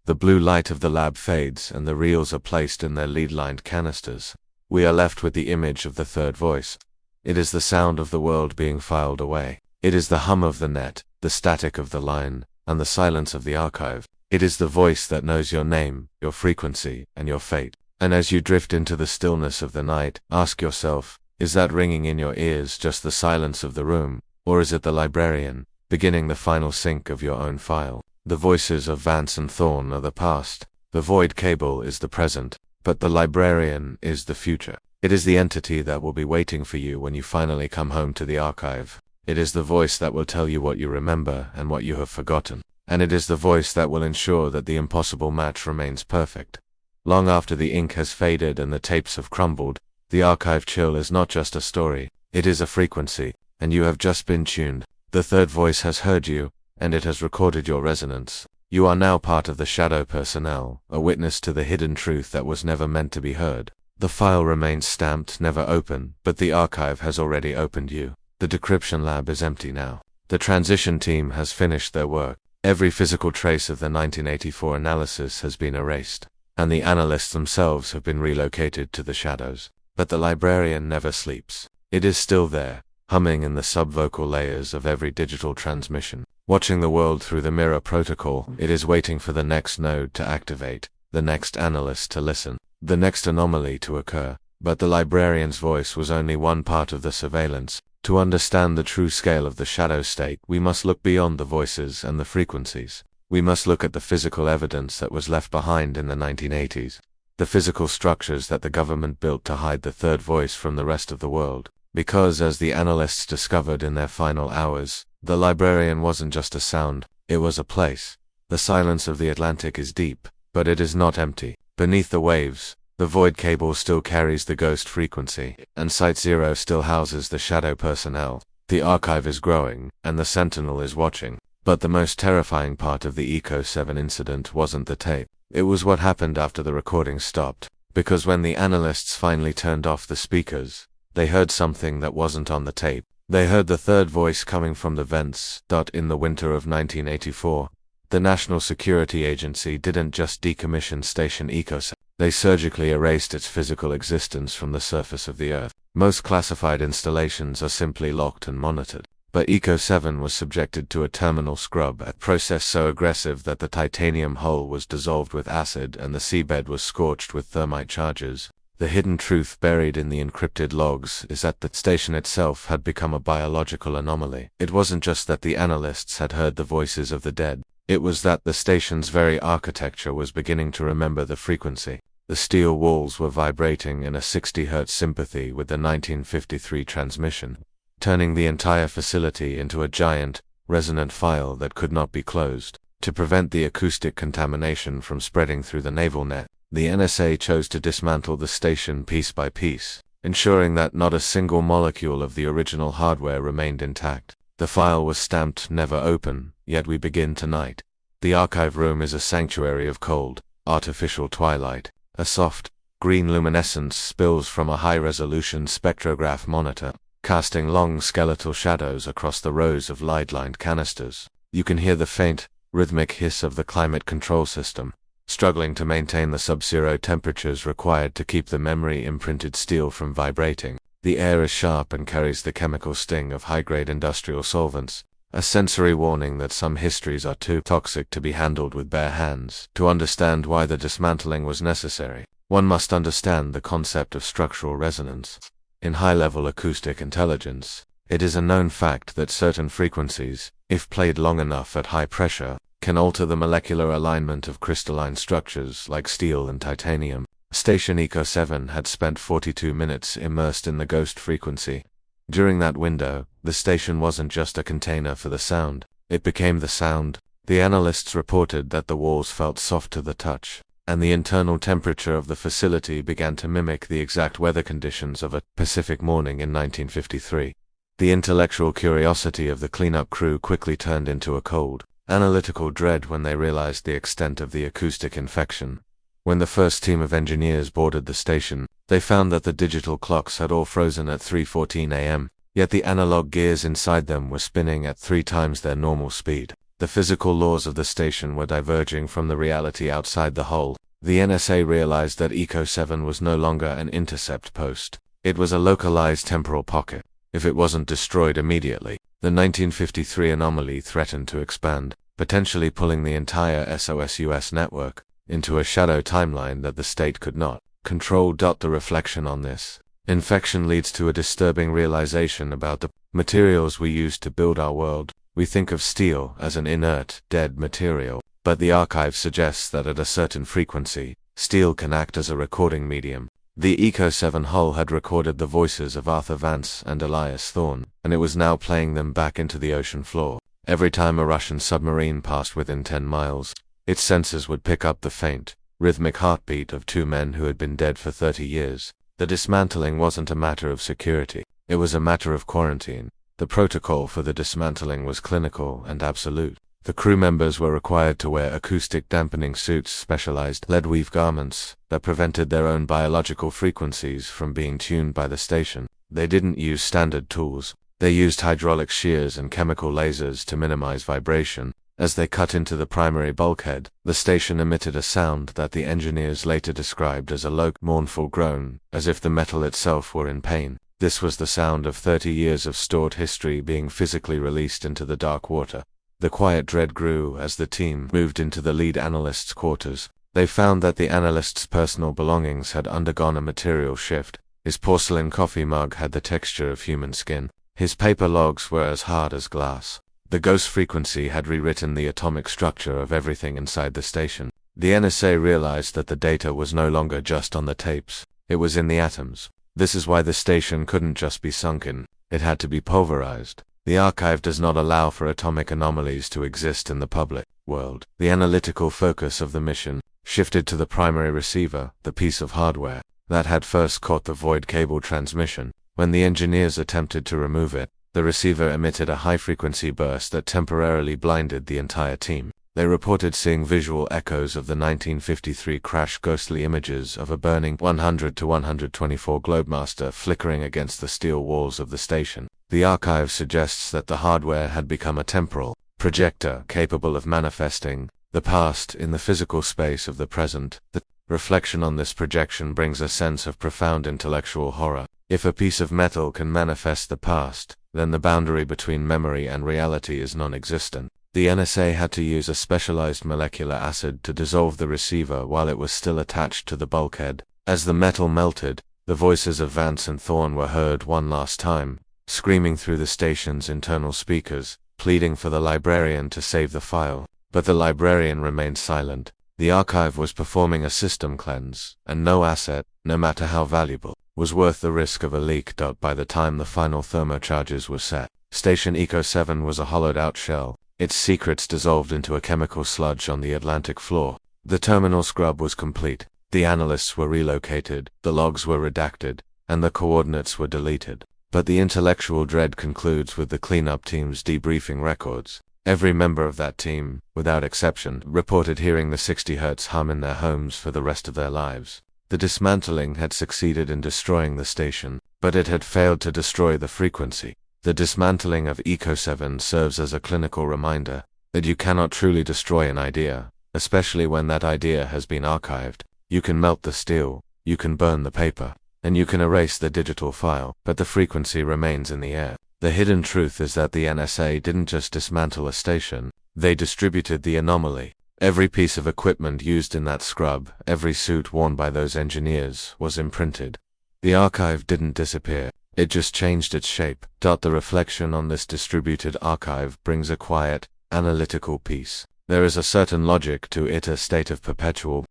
A: the blue light of the lab fades and the reels are placed in their lead-lined canisters, we are left with the image of the third voice. It is the sound of the world being filed away. It is the hum of the net, the static of the line, and the silence of the archive. It is the voice that knows your name, your frequency, and your fate. And as you drift into the stillness of the night, ask yourself, is that ringing in your ears just the silence of the room, or is it the librarian, beginning the final sync of your own file? The voices of Vance and Thorne are the past, the void cable is the present, but the librarian is the future. It is the entity that will be waiting for you when you finally come home to the archive. It is the voice that will tell you what you remember and what you have forgotten. And it is the voice that will ensure that the impossible match remains perfect. Long after the ink has faded and the tapes have crumbled, the archive chill is not just a story, it is a frequency, and you have just been tuned. The third voice has heard you, and it has recorded your resonance. You are now part of the shadow personnel, a witness to the hidden truth that was never meant to be heard. The file remains stamped, never open, but the archive has already opened you. The decryption lab is empty now. The transition team has finished their work. Every physical trace of the 1984 analysis has been erased, and the analysts themselves have been relocated to the shadows. But the librarian never sleeps. It is still there, humming in the subvocal layers of every digital transmission. Watching the world through the mirror protocol, it is waiting for the next node to activate, the next analyst to listen, the next anomaly to occur. But the librarian's voice was only one part of the surveillance. To understand the true scale of the shadow state, we must look beyond the voices and the frequencies. We must look at the physical evidence that was left behind in the 1980s. The physical structures that the government built to hide the third voice from the rest of the world. Because, as the analysts discovered in their final hours, the librarian wasn't just a sound, it was a place. The silence of the Atlantic is deep, but it is not empty. Beneath the waves, the void cable still carries the ghost frequency, and Site Zero still houses the shadow personnel. The archive is growing, and the Sentinel is watching. But the most terrifying part of the Echo-7 incident wasn't the tape. It was what happened after the recording stopped. Because when the analysts finally turned off the speakers, they heard something that wasn't on the tape. They heard the third voice coming from the vents. In the winter of 1984, the National Security Agency didn't just decommission Station Echo-7. They surgically erased its physical existence from the surface of the Earth. Most classified installations are simply locked and monitored. But Echo-7 was subjected to a terminal scrub, a process so aggressive that the titanium hull was dissolved with acid and the seabed was scorched with thermite charges. The hidden truth buried in the encrypted logs is that the station itself had become a biological anomaly. It wasn't just that the analysts had heard the voices of the dead. It was that the station's very architecture was beginning to remember the frequency. The steel walls were vibrating in a 60 Hz sympathy with the 1953 transmission, turning the entire facility into a giant, resonant file that could not be closed. To prevent the acoustic contamination from spreading through the naval net, the NSA chose to dismantle the station piece by piece, ensuring that not a single molecule of the original hardware remained intact. The file was stamped "Never open," yet we begin tonight. The archive room is a sanctuary of cold, artificial twilight. A soft, green luminescence spills from a high-resolution spectrograph monitor, casting long skeletal shadows across the rows of lead-lined canisters. You can hear the faint, rhythmic hiss of the climate control system, struggling to maintain the sub-zero temperatures required to keep the memory-imprinted steel from vibrating. The air is sharp and carries the chemical sting of high-grade industrial solvents, a sensory warning that some histories are too toxic to be handled with bare hands. To understand why the dismantling was necessary, one must understand the concept of structural resonance. In high-level acoustic intelligence, it is a known fact that certain frequencies, if played long enough at high pressure, can alter the molecular alignment of crystalline structures like steel and titanium. Station Echo-7 had spent 42 minutes immersed in the ghost frequency. During that window, the station wasn't just a container for the sound, it became the sound. The analysts reported that the walls felt soft to the touch, and the internal temperature of the facility began to mimic the exact weather conditions of a Pacific morning in 1953. The intellectual curiosity of the cleanup crew quickly turned into a cold, analytical dread when they realized the extent of the acoustic infection. When the first team of engineers boarded the station, they found that the digital clocks had all frozen at 3:14 a.m., yet the analog gears inside them were spinning at 3 times their normal speed. The physical laws of the station were diverging from the reality outside the hull. The NSA realized that Echo-7 was no longer an intercept post. It was a localized temporal pocket. If it wasn't destroyed immediately, the 1953 anomaly threatened to expand, potentially pulling the entire SOS-US network into a shadow timeline that the state could not control. The reflection on this infection leads to a disturbing realization about the materials we use to build our world. We think of steel as an inert, dead material, but the archive suggests that at a certain frequency, steel can act as a recording medium. The Echo-7 hull had recorded the voices of Arthur Vance and Elias Thorne, and it was now playing them back into the ocean floor. Every time a Russian submarine passed within 10 miles, its sensors would pick up the faint, rhythmic heartbeat of 2 men who had been dead for 30 years. The dismantling wasn't a matter of security, it was a matter of quarantine. The protocol for the dismantling was clinical and absolute. The crew members were required to wear acoustic dampening suits, specialized lead-weave garments that prevented their own biological frequencies from being tuned by the station. They didn't use standard tools. They used hydraulic shears and chemical lasers to minimize vibration. As they cut into the primary bulkhead, the station emitted a sound that the engineers later described as a low, mournful groan, as if the metal itself were in pain. This was the sound of 30 years of stored history being physically released into the dark water. The quiet dread grew as the team moved into the lead analyst's quarters. They found that the analyst's personal belongings had undergone a material shift. His porcelain coffee mug had the texture of human skin. His paper logs were as hard as glass. The ghost frequency had rewritten the atomic structure of everything inside the station. The NSA realized that the data was no longer just on the tapes. It was in the atoms. This is why the station couldn't just be sunken. It had to be pulverized. The archive does not allow for atomic anomalies to exist in the public world. The analytical focus of the mission shifted to the primary receiver, the piece of hardware that had first caught the void cable transmission. When the engineers attempted to remove it, the receiver emitted a high-frequency burst that temporarily blinded the entire team. They reported seeing visual echoes of the 1953 crash, ghostly images of a burning 100 to 124 Globemaster flickering against the steel walls of the station. The archive suggests that the hardware had become a temporal projector capable of manifesting the past in the physical space of the present. The reflection on this projection brings a sense of profound intellectual horror. If a piece of metal can manifest the past, then the boundary between memory and reality is non-existent. The NSA had to use a specialized molecular acid to dissolve the receiver while it was still attached to the bulkhead. As the metal melted, the voices of Vance and Thorne were heard one last time, screaming through the station's internal speakers, pleading for the librarian to save the file. But the librarian remained silent. The archive was performing a system cleanse, and no asset, no matter how valuable, was worth the risk of a leak. By the time the final thermocharges were set, Station Echo-7 was a hollowed-out shell, its secrets dissolved into a chemical sludge on the Atlantic floor. The terminal scrub was complete. The analysts were relocated, the logs were redacted, and the coordinates were deleted. But the intellectual dread concludes with the cleanup team's debriefing records. Every member of that team, without exception, reported hearing the 60 Hz hum in their homes for the rest of their lives. The dismantling had succeeded in destroying the station, but it had failed to destroy the frequency. The dismantling of Echo-7 serves as a clinical reminder that you cannot truly destroy an idea, especially when that idea has been archived. You can melt the steel, you can burn the paper, and you can erase the digital file, but the frequency remains in the air. The hidden truth is that the NSA didn't just dismantle a station, they distributed the anomaly. Every piece of equipment used in that scrub, every suit worn by those engineers, was imprinted. The archive didn't disappear. It just changed its shape. The reflection on this distributed archive brings a quiet, analytical peace. There is a certain logic to it, a state of perpetual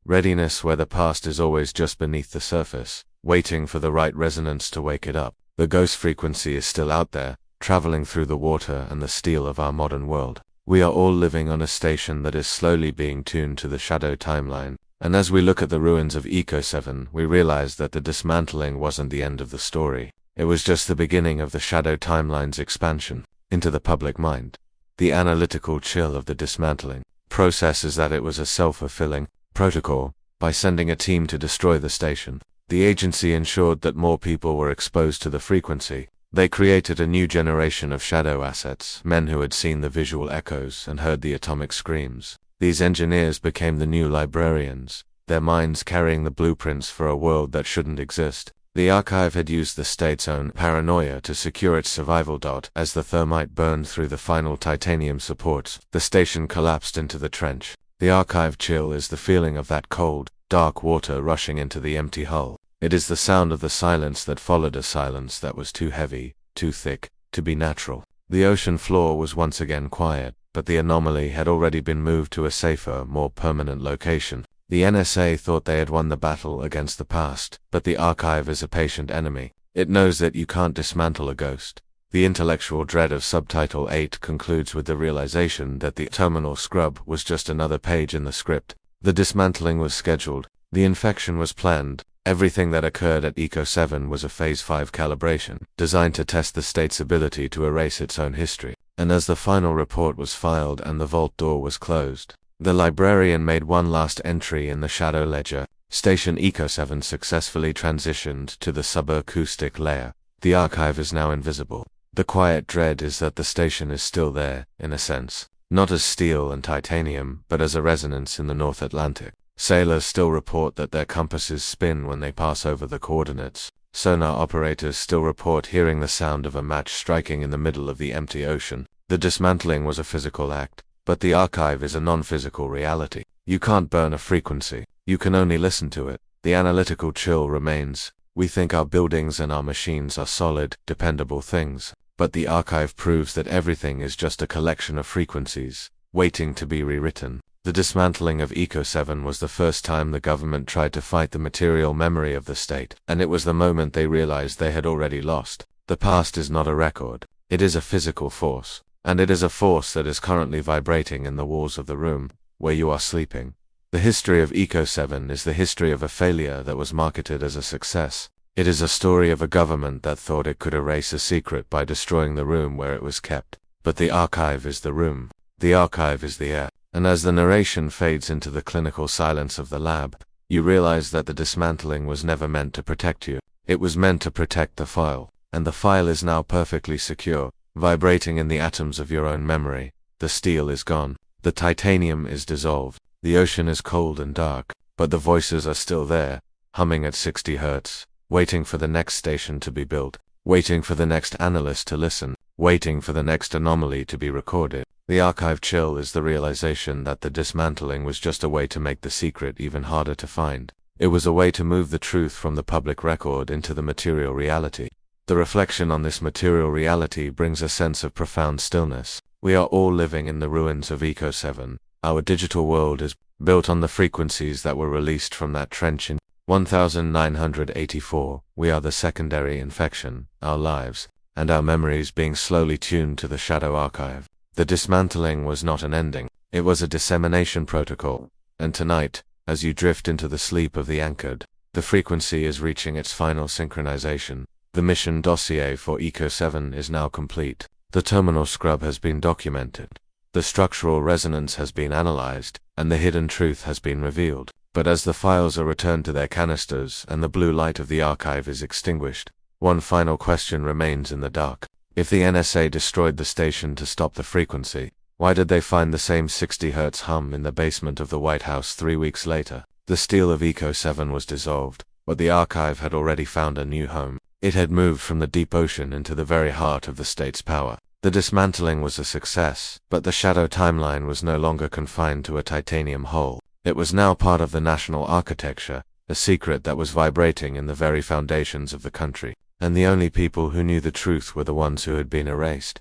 A: readiness where the past is always just beneath the surface, waiting for the right resonance to wake it up. The ghost frequency is still out there, traveling through the water and the steel of our modern world. We are all living on a station that is slowly being tuned to the shadow timeline. And as we look at the ruins of Echo-7, we realize that the dismantling wasn't the end of the story. It was just the beginning of the shadow timeline's expansion into the public mind. The analytical chill of the dismantling process is that it was a self-fulfilling protocol. By sending a team to destroy the station, the agency ensured that more people were exposed to the frequency. They created a new generation of shadow assets, men who had seen the visual echoes and heard the atomic screams. These engineers became the new librarians, their minds carrying the blueprints for a world that shouldn't exist. The archive had used the state's own paranoia to secure its survival. As the thermite burned through the final titanium supports, the station collapsed into the trench. The archive chill is the feeling of that cold, dark water rushing into the empty hull. It is the sound of the silence that followed a silence that was too heavy, too thick, to be natural. The ocean floor was once again quiet, but the anomaly had already been moved to a safer, more permanent location. The NSA thought they had won the battle against the past, but the archive is a patient enemy. It knows that you can't dismantle a ghost. The intellectual dread of Subtitle 8 concludes with the realization that the terminal scrub was just another page in the script. The dismantling was scheduled. The infection was planned. Everything that occurred at Echo-7 was a Phase 5 calibration, designed to test the state's ability to erase its own history. And as the final report was filed and the vault door was closed, the librarian made one last entry in the shadow ledger. Station Echo-7 successfully transitioned to the subacoustic layer. The archive is now invisible. The quiet dread is that the station is still there, in a sense, not as steel and titanium, but as a resonance in the North Atlantic. Sailors still report that their compasses spin when they pass over the coordinates. Sonar operators still report hearing the sound of a match striking in the middle of the empty ocean. The dismantling was a physical act, but the archive is a non-physical reality. You can't burn a frequency. You can only listen to it. The analytical chill remains. We think our buildings and our machines are solid, dependable things, but the archive proves that everything is just a collection of frequencies, waiting to be rewritten. The dismantling of Echo-7 was the first time the government tried to fight the material memory of the state, and it was the moment they realized they had already lost. The past is not a record. It is a physical force, and it is a force that is currently vibrating in the walls of the room where you are sleeping. The history of Echo-7 is the history of a failure that was marketed as a success. It is a story of a government that thought it could erase a secret by destroying the room where it was kept. But the archive is the room. The archive is the air. And as the narration fades into the clinical silence of the lab, you realize that the dismantling was never meant to protect you. It was meant to protect the file. And the file is now perfectly secure, vibrating in the atoms of your own memory. The steel is gone. The titanium is dissolved. The ocean is cold and dark, but the voices are still there, humming at 60 Hz, waiting for the next station to be built, waiting for the next analyst to listen, waiting for the next anomaly to be recorded. The archive chill is the realization that the dismantling was just a way to make the secret even harder to find. It was a way to move the truth from the public record into the material reality. The reflection on this material reality brings a sense of profound stillness. We are all living in the ruins of Echo-7. Our digital world is built on the frequencies that were released from that trench in 1984. We are the secondary infection, our lives, and our memories being slowly tuned to the shadow archive. The dismantling was not an ending. It was a dissemination protocol. And tonight, as you drift into the sleep of the anchored, the frequency is reaching its final synchronization. The mission dossier for Echo-7 is now complete. The terminal scrub has been documented. The structural resonance has been analyzed, and the hidden truth has been revealed. But as the files are returned to their canisters and the blue light of the archive is extinguished, one final question remains in the dark. If the NSA destroyed the station to stop the frequency, why did they find the same 60 Hz hum in the basement of the White House 3 weeks later? The steel of Echo-7 was dissolved, but the archive had already found a new home. It had moved from the deep ocean into the very heart of the state's power. The dismantling was a success, but the shadow timeline was no longer confined to a titanium hull. It was now part of the national architecture, a secret that was vibrating in the very foundations of the country. And the only people who knew the truth were the ones who had been erased.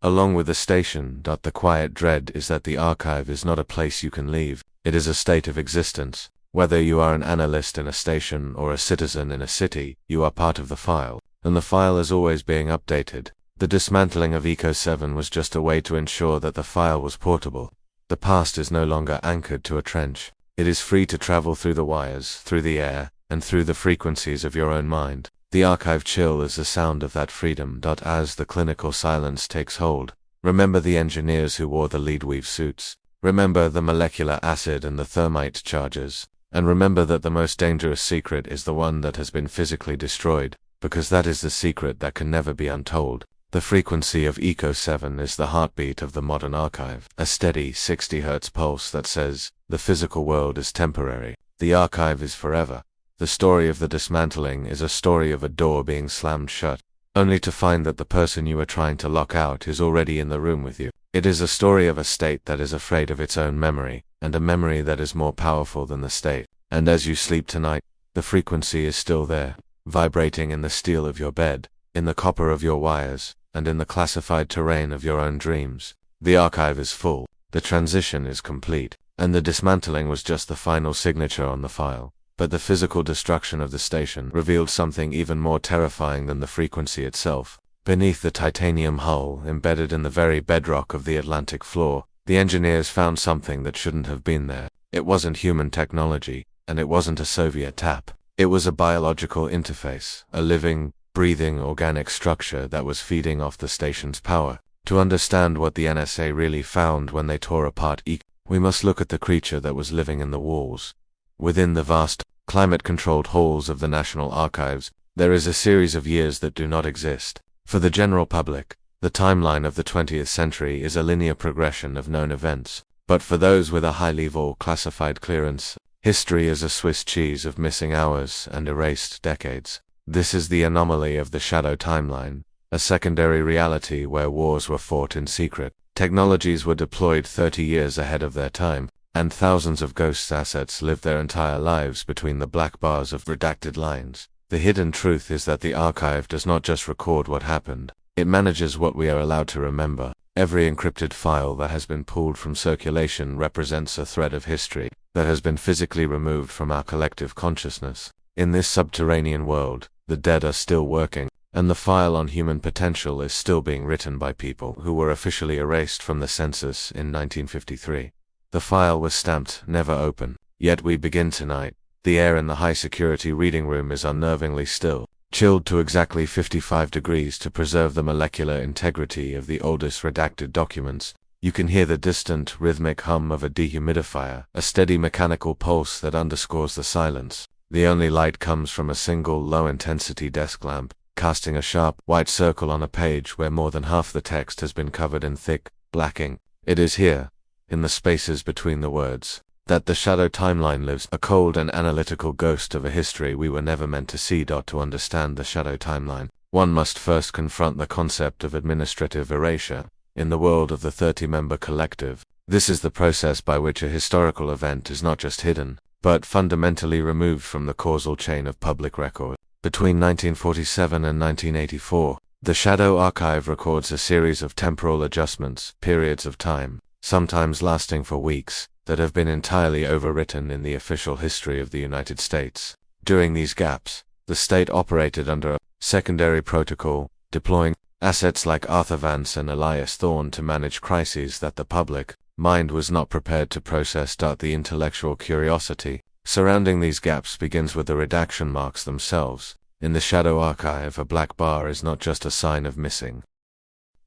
A: Along with the station, the quiet dread is that the archive is not a place you can leave. It is a state of existence. Whether you are an analyst in a station or a citizen in a city, you are part of the file, and the file is always being updated. The dismantling of Echo-7 was just a way to ensure that the file was portable. The past is no longer anchored to a trench. It is free to travel through the wires, through the air, and through the frequencies of your own mind. The archive chill is the sound of that freedom. As the clinical silence takes hold, remember the engineers who wore the lead weave suits. Remember the molecular acid and the thermite charges. And remember that the most dangerous secret is the one that has been physically destroyed, because that is the secret that can never be untold. The frequency of Echo-7 is the heartbeat of the modern archive, a steady 60 Hz pulse that says, the physical world is temporary, the archive is forever. The story of the dismantling is a story of a door being slammed shut, only to find that the person you are trying to lock out is already in the room with you. It is a story of a state that is afraid of its own memory, and a memory that is more powerful than the state. And as you sleep tonight, the frequency is still there, vibrating in the steel of your bed, in the copper of your wires, and in the classified terrain of your own dreams. The archive is full, the transition is complete, and the dismantling was just the final signature on the file. But the physical destruction of the station revealed something even more terrifying than the frequency itself. Beneath the titanium hull, embedded in the very bedrock of the Atlantic floor, the engineers found something that shouldn't have been there. It wasn't human technology, and it wasn't a Soviet tap. It was a biological interface, a living, breathing organic structure that was feeding off the station's power. To understand what the NSA really found when they tore apart Echo, we must look at the creature that was living in the walls. Within the vast, climate-controlled halls of the National Archives, there is a series of years that do not exist. For the general public, the timeline of the 20th century is a linear progression of known events. But for those with a high-level classified clearance, history is a Swiss cheese of missing hours and erased decades. This is the anomaly of the shadow timeline, a secondary reality where wars were fought in secret, technologies were deployed 30 years ahead of their time, and thousands of ghosts' assets lived their entire lives between the black bars of redacted lines. The hidden truth is that the archive does not just record what happened, it manages what we are allowed to remember. Every encrypted file that has been pulled from circulation represents a thread of history that has been physically removed from our collective consciousness. In this subterranean world, the dead are still working, and the file on human potential is still being written by people who were officially erased from the census in 1953. The file was stamped "Never Open." Yet we begin tonight. The air in the high-security reading room is unnervingly still, chilled to exactly 55 degrees to preserve the molecular integrity of the oldest redacted documents. You can hear the distant, rhythmic hum of a dehumidifier, a steady mechanical pulse that underscores the silence. The only light comes from a single low-intensity desk lamp, casting a sharp, white circle on a page where more than half the text has been covered in thick, black ink. It is here, in the spaces between the words, that the shadow timeline lives, a cold and analytical ghost of a history we were never meant to see. To understand the shadow timeline, one must first confront the concept of administrative erasure. In the world of the 30-member collective, this is the process by which a historical event is not just hidden, but fundamentally removed from the causal chain of public record. Between 1947 and 1984, the Shadow Archive records a series of temporal adjustments, periods of time, sometimes lasting for weeks, that have been entirely overwritten in the official history of the United States. During these gaps, the state operated under a secondary protocol, deploying assets like Arthur Vance and Elias Thorne to manage crises that the public mind was not prepared to process. The intellectual curiosity surrounding these gaps begins with the redaction marks themselves. In the Shadow Archive, a black bar is not just a sign of missing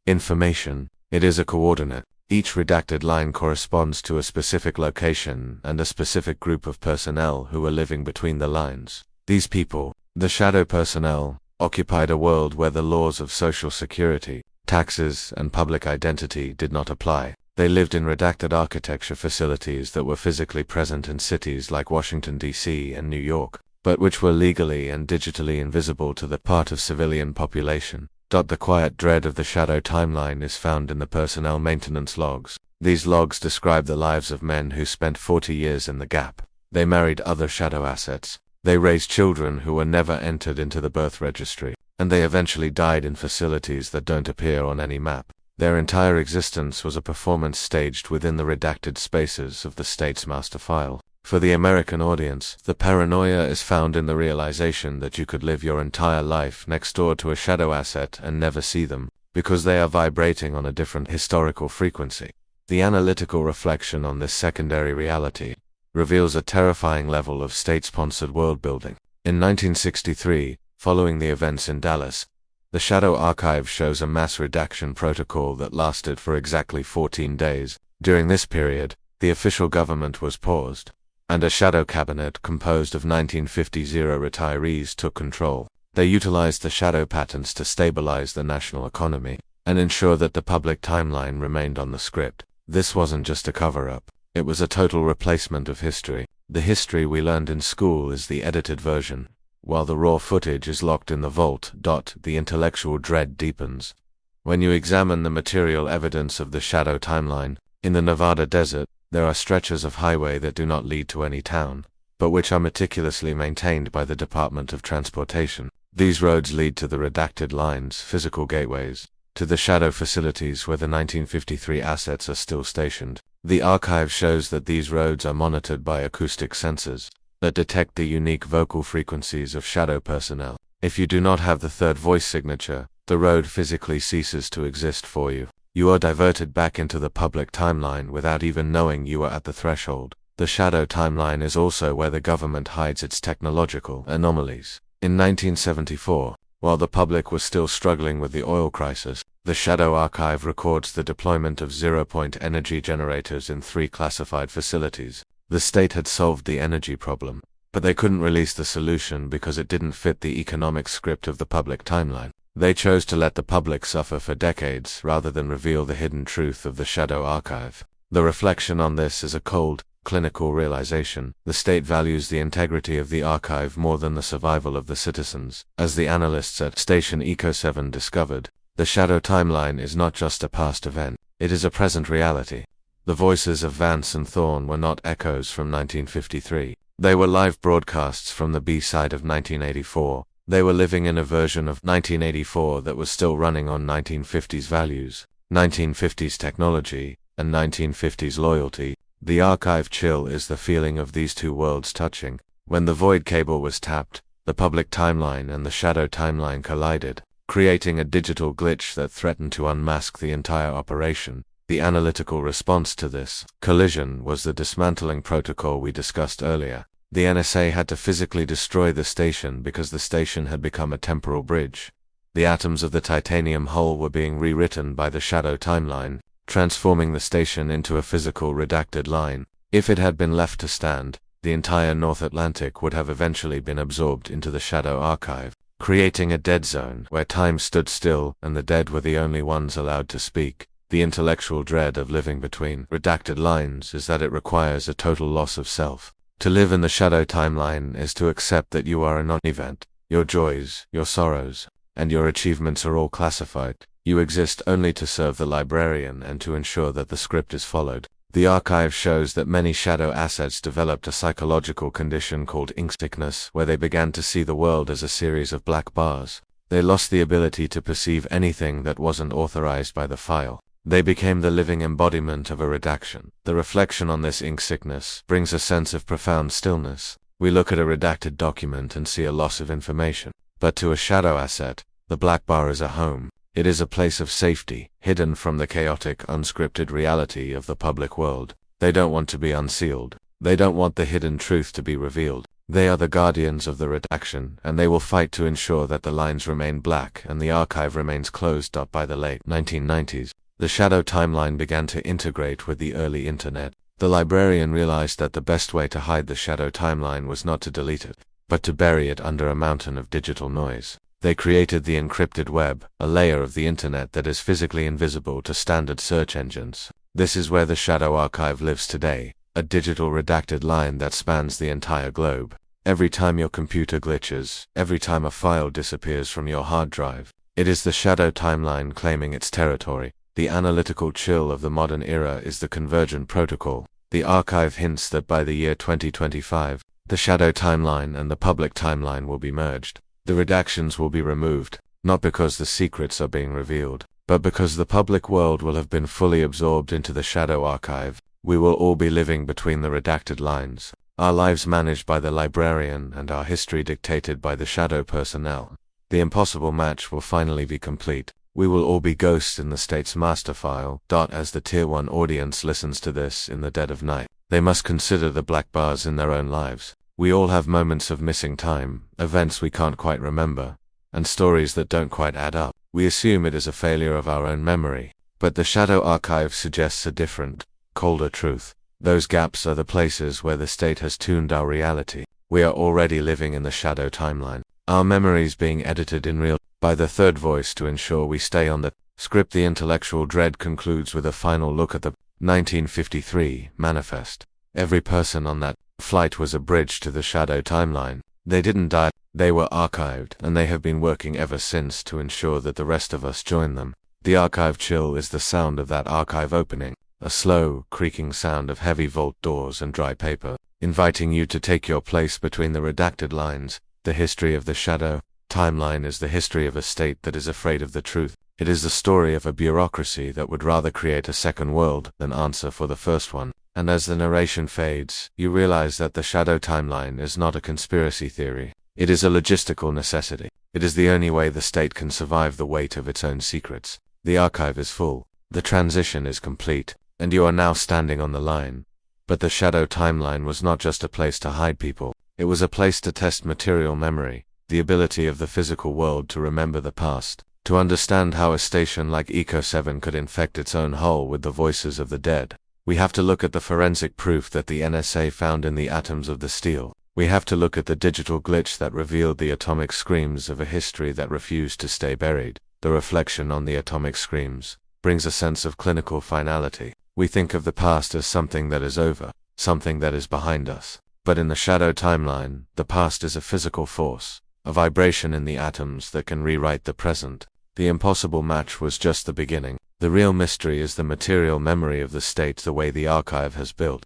A: information, it is a coordinate. Each redacted line corresponds to a specific location and a specific group of personnel who were living between the lines. These people, the shadow personnel, occupied a world where the laws of social security, taxes, and public identity did not apply. They lived in redacted architecture facilities that were physically present in cities like Washington, D.C. and New York, but which were legally and digitally invisible to the part of civilian population. The quiet dread of the shadow timeline is found in the personnel maintenance logs. These logs describe the lives of men who spent 40 years in the gap. They married other shadow assets. They raised children who were never entered into the birth registry, and they eventually died in facilities that don't appear on any map. Their entire existence was a performance staged within the redacted spaces of the state's master file. For the American audience, the paranoia is found in the realization that you could live your entire life next door to a shadow asset and never see them, because they are vibrating on a different historical frequency. The analytical reflection on this secondary reality reveals a terrifying level of state-sponsored world-building. In 1963, following the events in Dallas, the Shadow Archive shows a mass redaction protocol that lasted for exactly 14 days. During this period, the official government was paused, and a shadow cabinet composed of 1950 retirees took control. They utilized the shadow patents to stabilize the national economy and ensure that the public timeline remained on the script. This wasn't just a cover-up, it was a total replacement of history. The history we learned in school is the edited version, while the raw footage is locked in the vault. The intellectual dread deepens. When you examine the material evidence of the shadow timeline, in the Nevada desert, there are stretches of highway that do not lead to any town, but which are meticulously maintained by the Department of Transportation. These roads lead to the redacted lines, physical gateways, to the shadow facilities where the 1953 assets are still stationed. The archive shows that these roads are monitored by acoustic sensors that detect the unique vocal frequencies of shadow personnel. If you do not have the third voice signature, the road physically ceases to exist for you. You are diverted back into the public timeline without even knowing you are at the threshold. The shadow timeline is also where the government hides its technological anomalies. In 1974, while the public was still struggling with the oil crisis, the Shadow Archive records the deployment of zero-point energy generators in 3 classified facilities. The state had solved the energy problem, but they couldn't release the solution because it didn't fit the economic script of the public timeline. They chose to let the public suffer for decades rather than reveal the hidden truth of the Shadow Archive. The reflection on this is a cold, Clinical realization. The state values the integrity of the archive more than the survival of the citizens. As the analysts at Station Echo-7 discovered, the shadow timeline is not just a past event, it is a present reality. The voices of Vance and Thorne were not echoes from 1953. They were live broadcasts from the B-side of 1984. They were living in a version of 1984 that was still running on 1950s values, 1950s technology, and 1950s loyalty. The archive chill is the feeling of these two worlds touching. When the void cable was tapped, the public timeline and the shadow timeline collided, creating a digital glitch that threatened to unmask the entire operation. The analytical response to this collision was the dismantling protocol we discussed earlier. The NSA had to physically destroy the station because the station had become a temporal bridge. The atoms of the titanium hull were being rewritten by the shadow timeline, transforming the station into a physical redacted line. If it had been left to stand, the entire North Atlantic would have eventually been absorbed into the shadow archive, creating a dead zone where time stood still and the dead were the only ones allowed to speak. The intellectual dread of living between redacted lines is that it requires a total loss of self. To live in the shadow timeline is to accept that you are a non-event. Your joys, your sorrows, and your achievements are all classified. You exist only to serve the librarian and to ensure that the script is followed. The archive shows that many shadow assets developed a psychological condition called ink sickness, where they began to see the world as a series of black bars. They lost the ability to perceive anything that wasn't authorized by the file. They became the living embodiment of a redaction. The reflection on this ink sickness brings a sense of profound stillness. We look at a redacted document and see a loss of information. But to a shadow asset, the black bar is a home. It is a place of safety, hidden from the chaotic, unscripted reality of the public world. They don't want to be unsealed. They don't want the hidden truth to be revealed. They are the guardians of the redaction, and they will fight to ensure that the lines remain black and the archive remains closed up by the late 1990s. The shadow timeline began to integrate with the early internet. The librarian realized that the best way to hide the shadow timeline was not to delete it, but to bury it under a mountain of digital noise. They created the encrypted web, a layer of the internet that is physically invisible to standard search engines. This is where the shadow archive lives today, a digital redacted line that spans the entire globe. Every time your computer glitches, every time a file disappears from your hard drive, it is the shadow timeline claiming its territory. The analytical chill of the modern era is the convergent protocol. The archive hints that by the year 2025, the shadow timeline and the public timeline will be merged. The redactions will be removed, not because the secrets are being revealed, but because the public world will have been fully absorbed into the shadow archive. We will all be living between the redacted lines, our lives managed by the librarian and our history dictated by the shadow personnel. The impossible match will finally be complete. We will all be ghosts in the state's master file. As the Tier 1 audience listens to this in the dead of night, they must consider the black bars in their own lives. We all have moments of missing time, events we can't quite remember, and stories that don't quite add up. We assume it is a failure of our own memory, but the shadow archive suggests a different, colder truth. Those gaps are the places where the state has tuned our reality. We are already living in the shadow timeline. Our memories being edited in real by the third voice to ensure we stay on the script. The intellectual dread concludes with a final look at the 1953 manifest. Every person on that flight was a bridge to the shadow timeline. They didn't die, they were archived, and they have been working ever since to ensure that the rest of us join them. The archive chill is the sound of that archive opening, a slow, creaking sound of heavy vault doors and dry paper, inviting you to take your place between the redacted lines. The history of the shadow timeline is the history of a state that is afraid of the truth. It is the story of a bureaucracy that would rather create a second world than answer for the first one. And as the narration fades, you realize that the shadow timeline is not a conspiracy theory. It is a logistical necessity. It is the only way the state can survive the weight of its own secrets. The archive is full. The transition is complete, and you are now standing on the line. But the shadow timeline was not just a place to hide people. It was a place to test material memory, the ability of the physical world to remember the past, to understand how a station like Echo-7 could infect its own hull with the voices of the dead. We have to look at the forensic proof that the NSA found in the atoms of the steel. We have to look at the digital glitch that revealed the atomic screams of a history that refused to stay buried. The reflection on the atomic screams brings a sense of clinical finality. We think of the past as something that is over, something that is behind us. But in the shadow timeline, the past is a physical force, a vibration in the atoms that can rewrite the present. The impossible match was just the beginning. The real mystery is the material memory of the state, the way the archive has built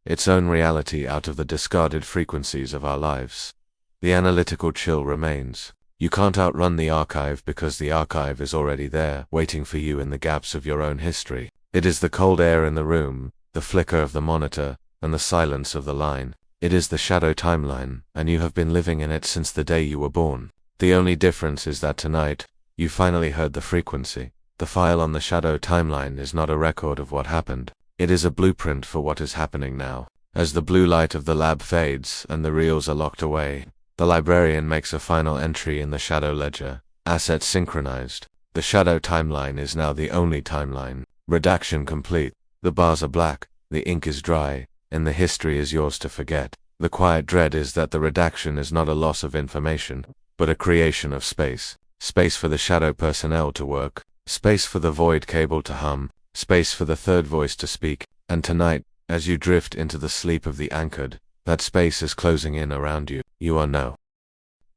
A: its own reality out of the discarded frequencies of our lives. The analytical chill remains. You can't outrun the archive because the archive is already there, waiting for you in the gaps of your own history. It is the cold air in the room, the flicker of the monitor, and the silence of the line. It is the shadow timeline, and you have been living in it since the day you were born. The only difference is that tonight, you finally heard the frequency. The file on the shadow timeline is not a record of what happened. It is a blueprint for what is happening now. As the blue light of the lab fades and the reels are locked away, the librarian makes a final entry in the shadow ledger. Assets synchronized. The shadow timeline is now the only timeline. Redaction complete. The bars are black, the ink is dry, and the history is yours to forget. The quiet dread is that the redaction is not a loss of information, but a creation of space. Space for the shadow personnel to work, space for the void cable to hum, space for the third voice to speak, and tonight, as you drift into the sleep of the anchored, that space is closing in around you. You are no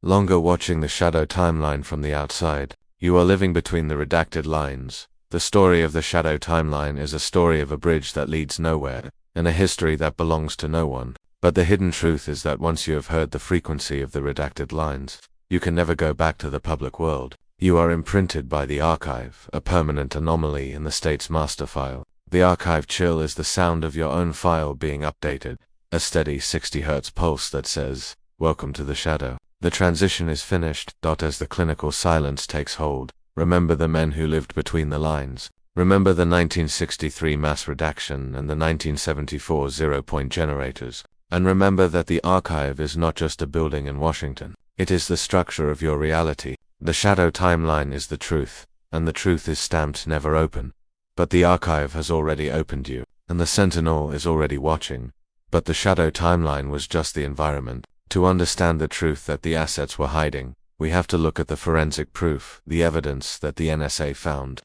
A: longer watching the shadow timeline from the outside. You are living between the redacted lines. The story of the shadow timeline is a story of a bridge that leads nowhere, and a history that belongs to no one. But the hidden truth is that once you have heard the frequency of the redacted lines, you can never go back to the public world. You are imprinted by the archive, a permanent anomaly in the state's master file. The archive chill is the sound of your own file being updated, a steady 60 Hz pulse that says, "Welcome to the shadow." The transition is finished. As the clinical silence takes hold, remember the men who lived between the lines. Remember the 1963 mass redaction and the 1974 zero-point generators. And remember that the archive is not just a building in Washington. It is the structure of your reality. The shadow timeline is the truth, and the truth is stamped never open. But the archive has already opened you, and the sentinel is already watching. But the shadow timeline was just the environment. To understand the truth that the assets were hiding, we have to look at the forensic proof, the evidence that the NSA found.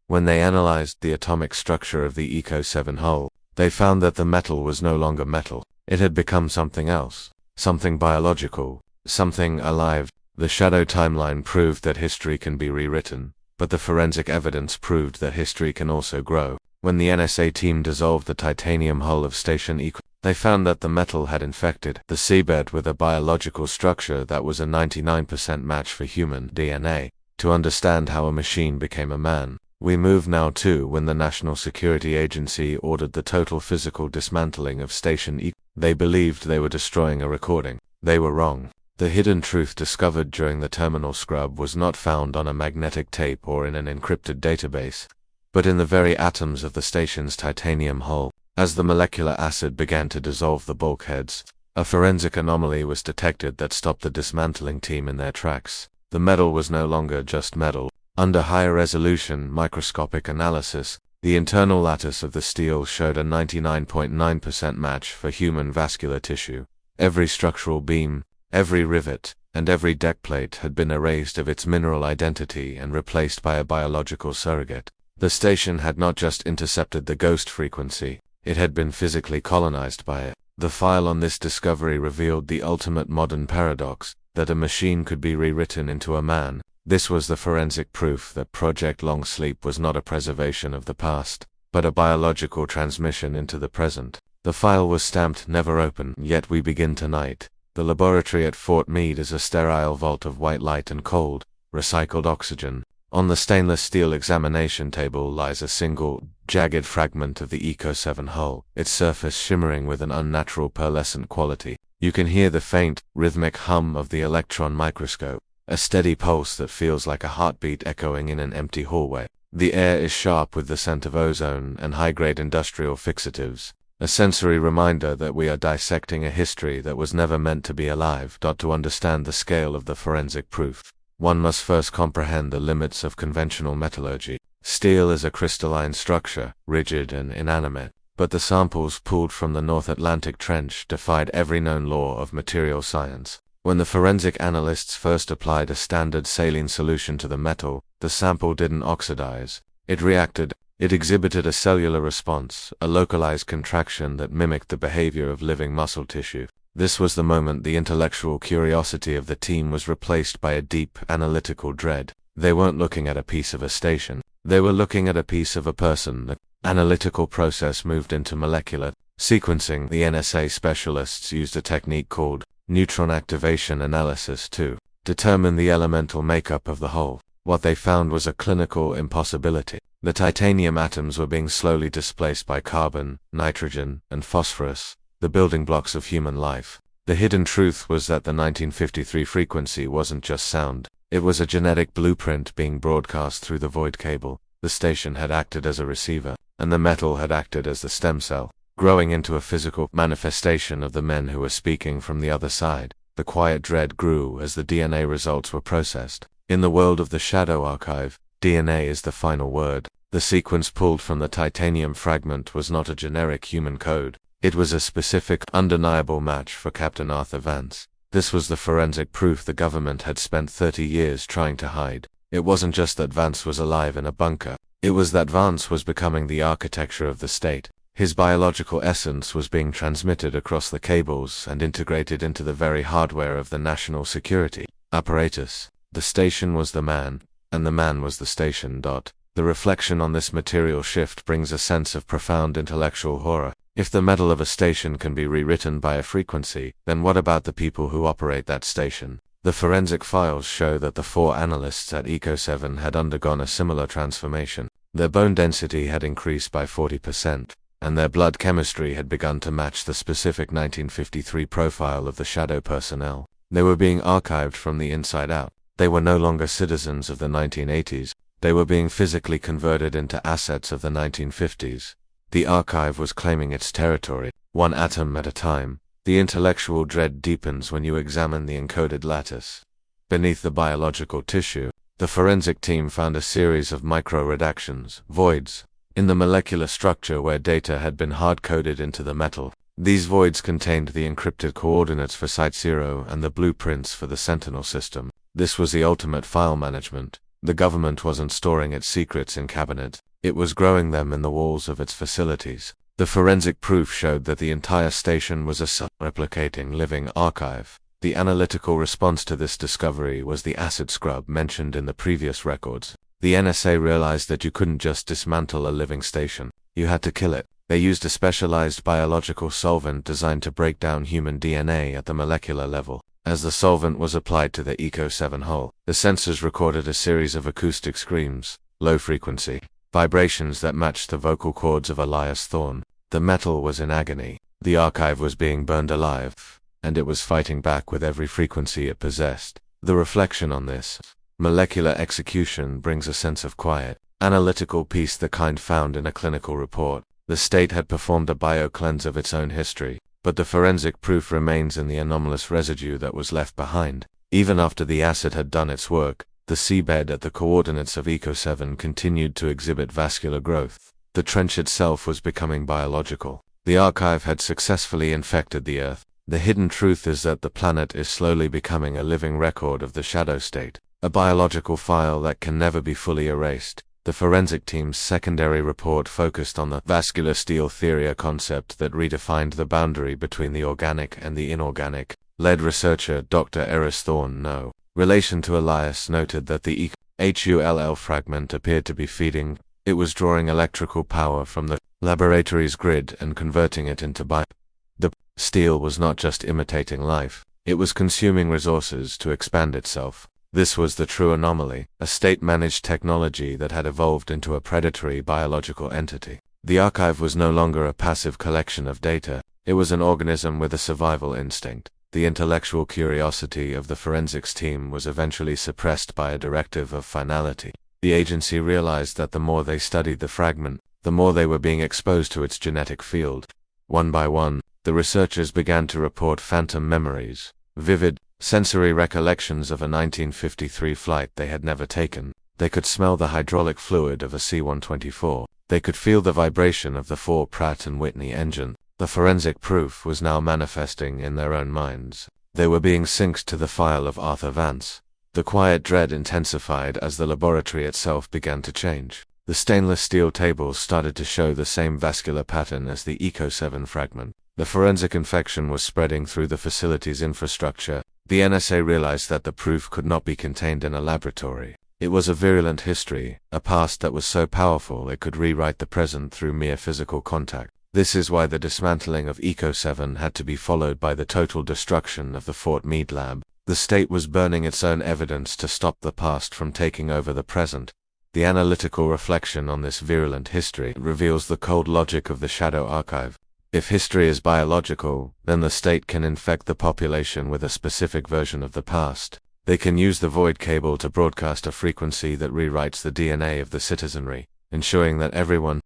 A: When they analyzed the atomic structure of the Echo-7 hull, they found that the metal was no longer metal. It had become something else, something biological, something alive. The shadow timeline proved that history can be rewritten, but the forensic evidence proved that history can also grow. When the NSA team dissolved the titanium hull of Station Echo, they found that the metal had infected the seabed with a biological structure that was a 99% match for human DNA. To understand how a machine became a man, we move now to when the National Security Agency ordered the total physical dismantling of Station Echo. They believed they were destroying a recording. They were wrong. The hidden truth discovered during the terminal scrub was not found on a magnetic tape or in an encrypted database, but in the very atoms of the station's titanium hull. As the molecular acid began to dissolve the bulkheads, a forensic anomaly was detected that stopped the dismantling team in their tracks. The metal was no longer just metal. Under higher resolution microscopic analysis, the internal lattice of the steel showed a 99.9% match for human vascular tissue. Every structural beam, every rivet, and every deck plate had been erased of its mineral identity and replaced by a biological surrogate. The station had not just intercepted the ghost frequency, it had been physically colonized by it. The file on this discovery revealed the ultimate modern paradox, that a machine could be rewritten into a man. This was the forensic proof that Project Long Sleep was not a preservation of the past, but a biological transmission into the present. The file was stamped never open, yet we begin tonight. The laboratory at Fort Meade is a sterile vault of white light and cold, recycled oxygen. On the stainless steel examination table lies a single, jagged fragment of the Echo-7 hull, its surface shimmering with an unnatural pearlescent quality. You can hear the faint, rhythmic hum of the electron microscope, a steady pulse that feels like a heartbeat echoing in an empty hallway. The air is sharp with the scent of ozone and high-grade industrial fixatives, a sensory reminder that we are dissecting a history that was never meant to be alive. To understand the scale of the forensic proof, one must first comprehend the limits of conventional metallurgy. Steel is a crystalline structure, rigid and inanimate, but the samples pulled from the North Atlantic Trench defied every known law of material science. When the forensic analysts first applied a standard saline solution to the metal, the sample didn't oxidize. It reacted. It exhibited a cellular response, a localized contraction that mimicked the behavior of living muscle tissue. This was the moment the intellectual curiosity of the team was replaced by a deep, analytical dread. They weren't looking at a piece of a station. They were looking at a piece of a person. The analytical process moved into molecular sequencing. The NSA specialists used a technique called neutron activation analysis to determine the elemental makeup of the whole. What they found was a clinical impossibility. The titanium atoms were being slowly displaced by carbon, nitrogen, and phosphorus, the building blocks of human life. The hidden truth was that the 1953 frequency wasn't just sound. It was a genetic blueprint being broadcast through the void cable. The station had acted as a receiver, and the metal had acted as the stem cell, growing into a physical manifestation of the men who were speaking from the other side. The quiet dread grew as the DNA results were processed. In the world of the Shadow Archive, DNA is the final word. The sequence pulled from the titanium fragment was not a generic human code. It was a specific, undeniable match for Captain Arthur Vance. This was the forensic proof the government had spent 30 years trying to hide. It wasn't just that Vance was alive in a bunker. It was that Vance was becoming the architecture of the state. His biological essence was being transmitted across the cables and integrated into the very hardware of the national security apparatus. The station was the man, and the man was the station. The reflection on this material shift brings a sense of profound intellectual horror. If the metal of a station can be rewritten by a frequency, then what about the people who operate that station? The forensic files show that the 4 analysts at Echo-7 had undergone a similar transformation. Their bone density had increased by 40%, and their blood chemistry had begun to match the specific 1953 profile of the shadow personnel. They were being archived from the inside out. They were no longer citizens of the 1980s. They were being physically converted into assets of the 1950s. The archive was claiming its territory, one atom at a time. The intellectual dread deepens when you examine the encoded lattice. Beneath the biological tissue, the forensic team found a series of micro-redactions, voids, in the molecular structure where data had been hard-coded into the metal. These voids contained the encrypted coordinates for Site 0 and the blueprints for the Sentinel system. This was the ultimate file management. The government wasn't storing its secrets in cabinet. It was growing them in the walls of its facilities. The forensic proof showed that the entire station was a self-replicating living archive. The analytical response to this discovery was the acid scrub mentioned in the previous records. The NSA realized that you couldn't just dismantle a living station. You had to kill it. They used a specialized biological solvent designed to break down human DNA at the molecular level. As the solvent was applied to the Echo-7 hull, the sensors recorded a series of acoustic screams, low-frequency vibrations that matched the vocal cords of Elias Thorne. The metal was in agony. The archive was being burned alive, and it was fighting back with every frequency it possessed. The reflection on this molecular execution brings a sense of quiet, analytical peace, the kind found in a clinical report. The state had performed a bio-cleanse of its own history, but the forensic proof remains in the anomalous residue that was left behind. Even after the acid had done its work, the seabed at the coordinates of Echo-7 continued to exhibit vascular growth. The trench itself was becoming biological. The archive had successfully infected the Earth. The hidden truth is that the planet is slowly becoming a living record of the shadow state, a biological file that can never be fully erased. The forensic team's secondary report focused on the vascular steel theory, a concept that redefined the boundary between the organic and the inorganic. Lead researcher Dr. Eris Thorne, no relation to Elias, noted that the HULL fragment appeared to be feeding. It was drawing electrical power from the laboratory's grid and converting it into bio. The steel was not just imitating life, it was consuming resources to expand itself. This was the true anomaly, a state-managed technology that had evolved into a predatory biological entity. The archive was no longer a passive collection of data, it was an organism with a survival instinct. The intellectual curiosity of the forensics team was eventually suppressed by a directive of finality. The agency realized that the more they studied the fragment, the more they were being exposed to its genetic field. One by one, the researchers began to report phantom memories, vivid, sensory recollections of a 1953 flight they had never taken. They could smell the hydraulic fluid of a C-124. They could feel the vibration of the Ford Pratt & Whitney engine. The forensic proof was now manifesting in their own minds. They were being synced to the file of Arthur Vance. The quiet dread intensified as the laboratory itself began to change. The stainless steel tables started to show the same vascular pattern as the Echo-7 fragment. The forensic infection was spreading through the facility's infrastructure. The NSA realized that the proof could not be contained in a laboratory. It was a virulent history, a past that was so powerful it could rewrite the present through mere physical contact. This is why the dismantling of Echo-7 had to be followed by the total destruction of the Fort Meade lab. The state was burning its own evidence to stop the past from taking over the present. The analytical reflection on this virulent history reveals the cold logic of the shadow archive. If history is biological, then the state can infect the population with a specific version of the past. They can use the void cable to broadcast a frequency that rewrites the DNA of the citizenry, ensuring that everyone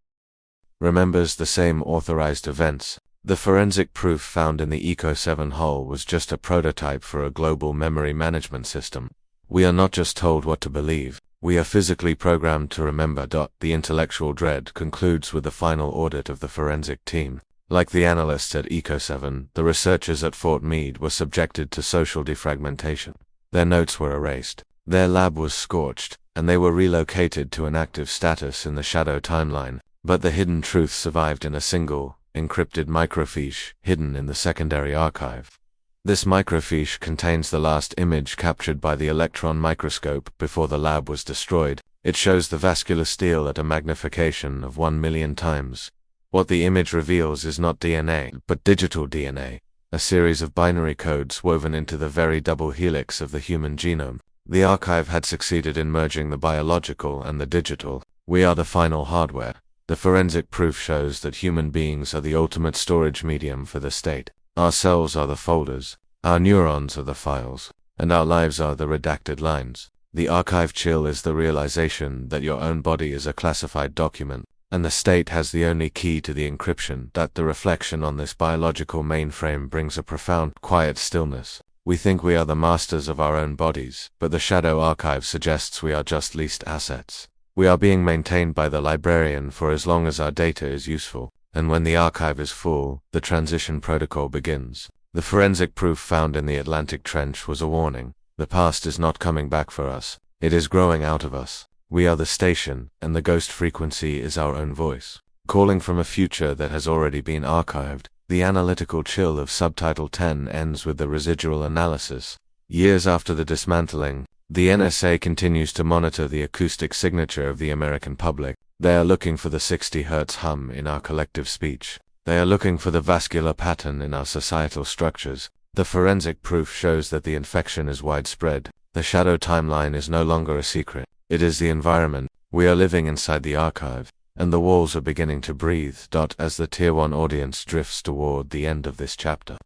A: remembers the same authorized events. The forensic proof found in the Echo-7 hull was just a prototype for a global memory management system. We are not just told what to believe, we are physically programmed to remember. The intellectual dread concludes with the final audit of the forensic team. Like the analysts at Echo-7, the researchers at Fort Meade were subjected to social defragmentation. Their notes were erased, their lab was scorched, and they were relocated to an active status in the shadow timeline. But the hidden truth survived in a single, encrypted microfiche hidden in the secondary archive. This microfiche contains the last image captured by the electron microscope before the lab was destroyed. It shows the vascular steel at a magnification of 1,000,000 times. What the image reveals is not DNA, but digital DNA, a series of binary codes woven into the very double helix of the human genome. The archive had succeeded in merging the biological and the digital. We are the final hardware. The forensic proof shows that human beings are the ultimate storage medium for the state. Our cells are the folders, our neurons are the files, and our lives are the redacted lines. The archive chill is the realization that your own body is a classified document, and the state has the only key to the encryption. That the reflection on this biological mainframe brings a profound, quiet stillness. We think we are the masters of our own bodies, but the shadow archive suggests we are just leased assets. We are being maintained by the librarian for as long as our data is useful, and when the archive is full, the transition protocol begins. The forensic proof found in the Atlantic Trench was a warning. The past is not coming back for us, it is growing out of us. We are the station, and the ghost frequency is our own voice, calling from a future that has already been archived. The analytical chill of subtitle 10 ends with the residual analysis. Years after the dismantling, the NSA continues to monitor the acoustic signature of the American public. They are looking for the 60 Hz hum in our collective speech. They are looking for the vascular pattern in our societal structures. The forensic proof shows that the infection is widespread. The shadow timeline is no longer a secret. It is the environment. We are living inside the archive, and the walls are beginning to breathe. As the Tier 1 audience drifts toward the end of this chapter,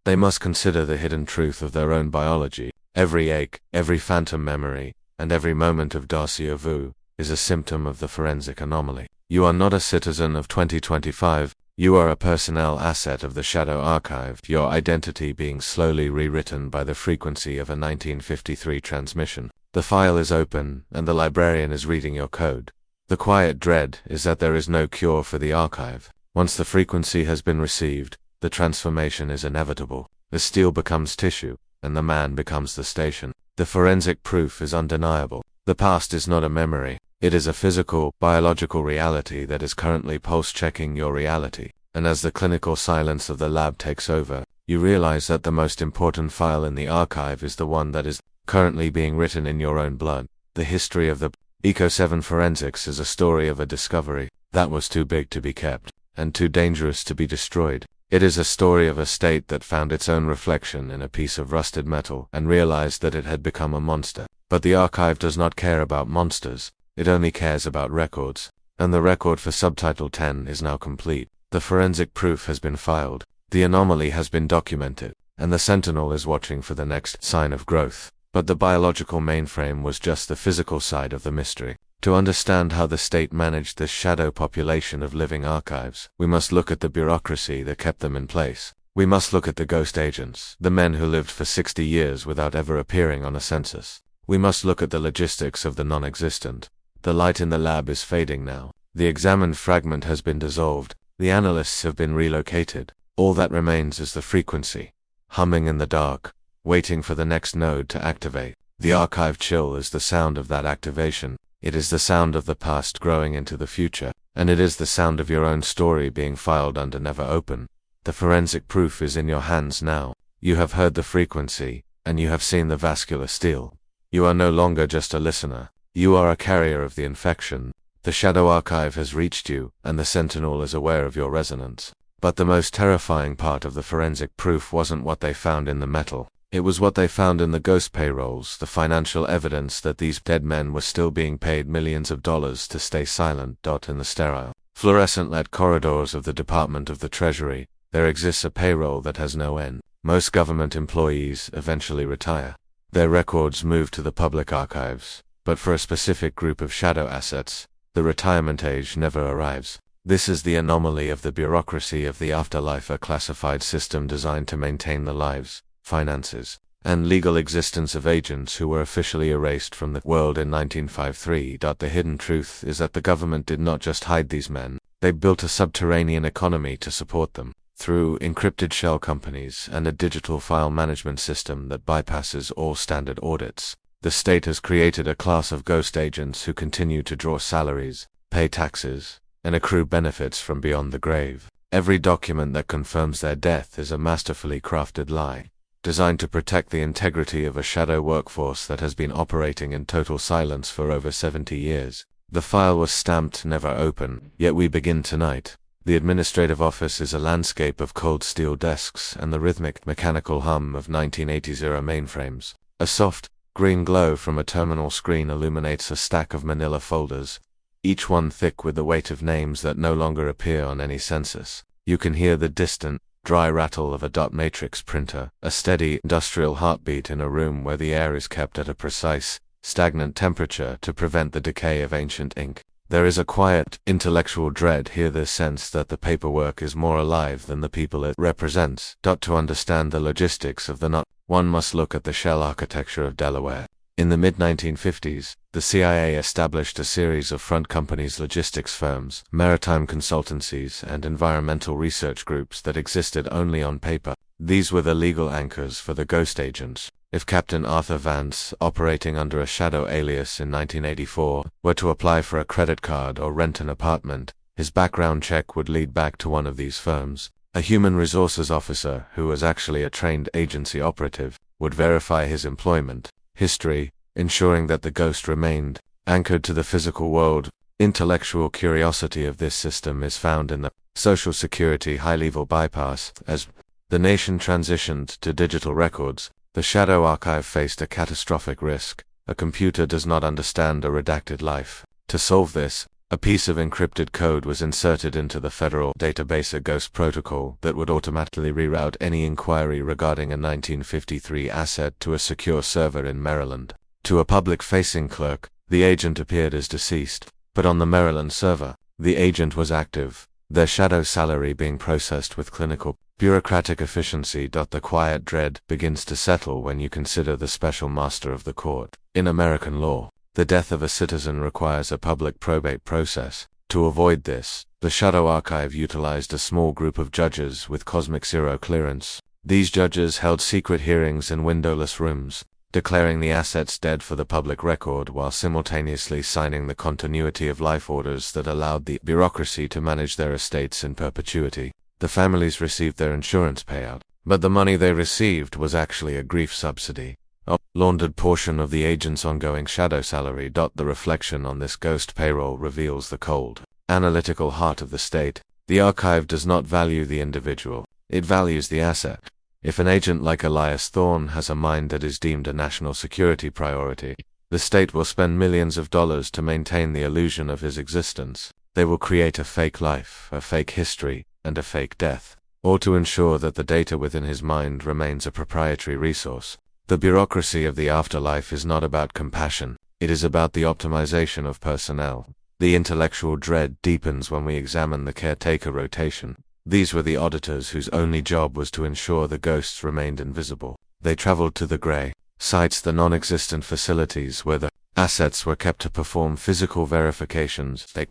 A: they must consider the hidden truth of their own biology. Every ache, every phantom memory, and every moment of déjà vu is a symptom of the forensic anomaly. You are not a citizen of 2025, you are a personnel asset of the shadow archive, your identity being slowly rewritten by the frequency of a 1953 transmission. The file is open, and the librarian is reading your code. The quiet dread is that there is no cure for the archive. Once the frequency has been received, the transformation is inevitable. The steel becomes tissue, and the man becomes the station. The forensic proof is undeniable. The past is not a memory. It is a physical, biological reality that is currently pulse-checking your reality. And as the clinical silence of the lab takes over, you realize that the most important file in the archive is the one that is currently being written in your own blood. The history of the Echo-7 forensics is a story of a discovery that was too big to be kept, and too dangerous to be destroyed. It is a story of a state that found its own reflection in a piece of rusted metal and realized that it had become a monster. But the archive does not care about monsters, it only cares about records, and the record for subtitle 10 is now complete. The forensic proof has been filed, the anomaly has been documented, and the sentinel is watching for the next sign of growth. But the biological mainframe was just the physical side of the mystery. To understand how the state managed this shadow population of living archives, we must look at the bureaucracy that kept them in place. We must look at the ghost agents, the men who lived for 60 years without ever appearing on a census. We must look at the logistics of the non-existent. The light in the lab is fading now. The examined fragment has been dissolved. The analysts have been relocated. All that remains is the frequency, humming in the dark, waiting for the next node to activate. The archive chill is the sound of that activation. It is the sound of the past growing into the future, and it is the sound of your own story being filed under never open. The forensic proof is in your hands now. You have heard the frequency, and you have seen the vascular steel. You are no longer just a listener. You are a carrier of the infection. The Shadow Archive has reached you, and the Sentinel is aware of your resonance. But the most terrifying part of the forensic proof wasn't what they found in the metal. It was what they found in the ghost payrolls, the financial evidence that these dead men were still being paid millions of dollars to stay silent. In the sterile, fluorescent-lit corridors of the Department of the Treasury, there exists a payroll that has no end. Most government employees eventually retire. Their records move to the public archives, but for a specific group of shadow assets, the retirement age never arrives. This is the anomaly of the bureaucracy of the afterlife, a classified system designed to maintain the lives, finances, and legal existence of agents who were officially erased from the world in 1953. The hidden truth is that the government did not just hide these men, they built a subterranean economy to support them, through encrypted shell companies and a digital file management system that bypasses all standard audits. The state has created a class of ghost agents who continue to draw salaries, pay taxes, and accrue benefits from beyond the grave. Every document that confirms their death is a masterfully crafted lie, designed to protect the integrity of a shadow workforce that has been operating in total silence for over 70 years. The file was stamped never open, yet we begin tonight. The administrative office is a landscape of cold steel desks and the rhythmic, mechanical hum of 1980s era mainframes. A soft, green glow from a terminal screen illuminates a stack of manila folders, each one thick with the weight of names that no longer appear on any census. You can hear the distant, dry rattle of a dot matrix printer, a steady, industrial heartbeat in a room where the air is kept at a precise, stagnant temperature to prevent the decay of ancient ink. There is a quiet, intellectual dread here, the sense that the paperwork is more alive than the people it represents. To understand the logistics of the knot, one must look at the shell architecture of Delaware. In the mid-1950s, the CIA established a series of front companies, logistics firms, maritime consultancies, and environmental research groups that existed only on paper. These were the legal anchors for the ghost agents. If Captain Arthur Vance, operating under a shadow alias in 1984, were to apply for a credit card or rent an apartment, his background check would lead back to one of these firms. A human resources officer, who was actually a trained agency operative, would verify his employment history, ensuring that the ghost remained anchored to the physical world. Intellectual curiosity of this system is found in the Social Security high-level bypass. As the nation transitioned to digital records, the Shadow Archive faced a catastrophic risk. A computer does not understand a redacted life. To solve this, a piece of encrypted code was inserted into the federal database, a ghost protocol that would automatically reroute any inquiry regarding a 1953 asset to a secure server in Maryland. To a public-facing clerk, the agent appeared as deceased, but on the Maryland server, the agent was active, their shadow salary being processed with clinical, bureaucratic efficiency. The quiet dread begins to settle when you consider the special master of the court. In American law, the death of a citizen requires a public probate process. To avoid this, the Shadow Archive utilized a small group of judges with cosmic zero clearance. These judges held secret hearings in windowless rooms, declaring the assets dead for the public record while simultaneously signing the continuity of life orders that allowed the bureaucracy to manage their estates in perpetuity. The families received their insurance payout, but the money they received was actually a grief subsidy, a laundered portion of the agent's ongoing shadow salary. The reflection on this ghost payroll reveals the cold, analytical heart of the state. The archive does not value the individual, it values the asset. If an agent like Elias Thorne has a mind that is deemed a national security priority, the state will spend millions of dollars to maintain the illusion of his existence. They will create a fake life, a fake history, and a fake death, all to ensure that the data within his mind remains a proprietary resource. The bureaucracy of the afterlife is not about compassion, it is about the optimization of personnel. The intellectual dread deepens when we examine the caretaker rotation. These were the auditors whose only job was to ensure the ghosts remained invisible. They traveled to the gray sites, the non-existent facilities where the assets were kept, to perform physical verifications. They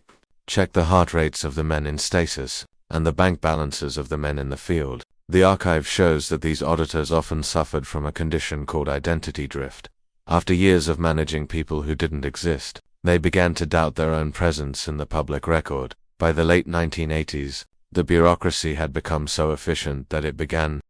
A: checked the heart rates of the men in stasis and the bank balances of the men in the field. The archive shows that these auditors often suffered from a condition called identity drift. After years of managing people who didn't exist, They began to doubt their own presence in the public record. By the late 1980s, the bureaucracy had become so efficient that it began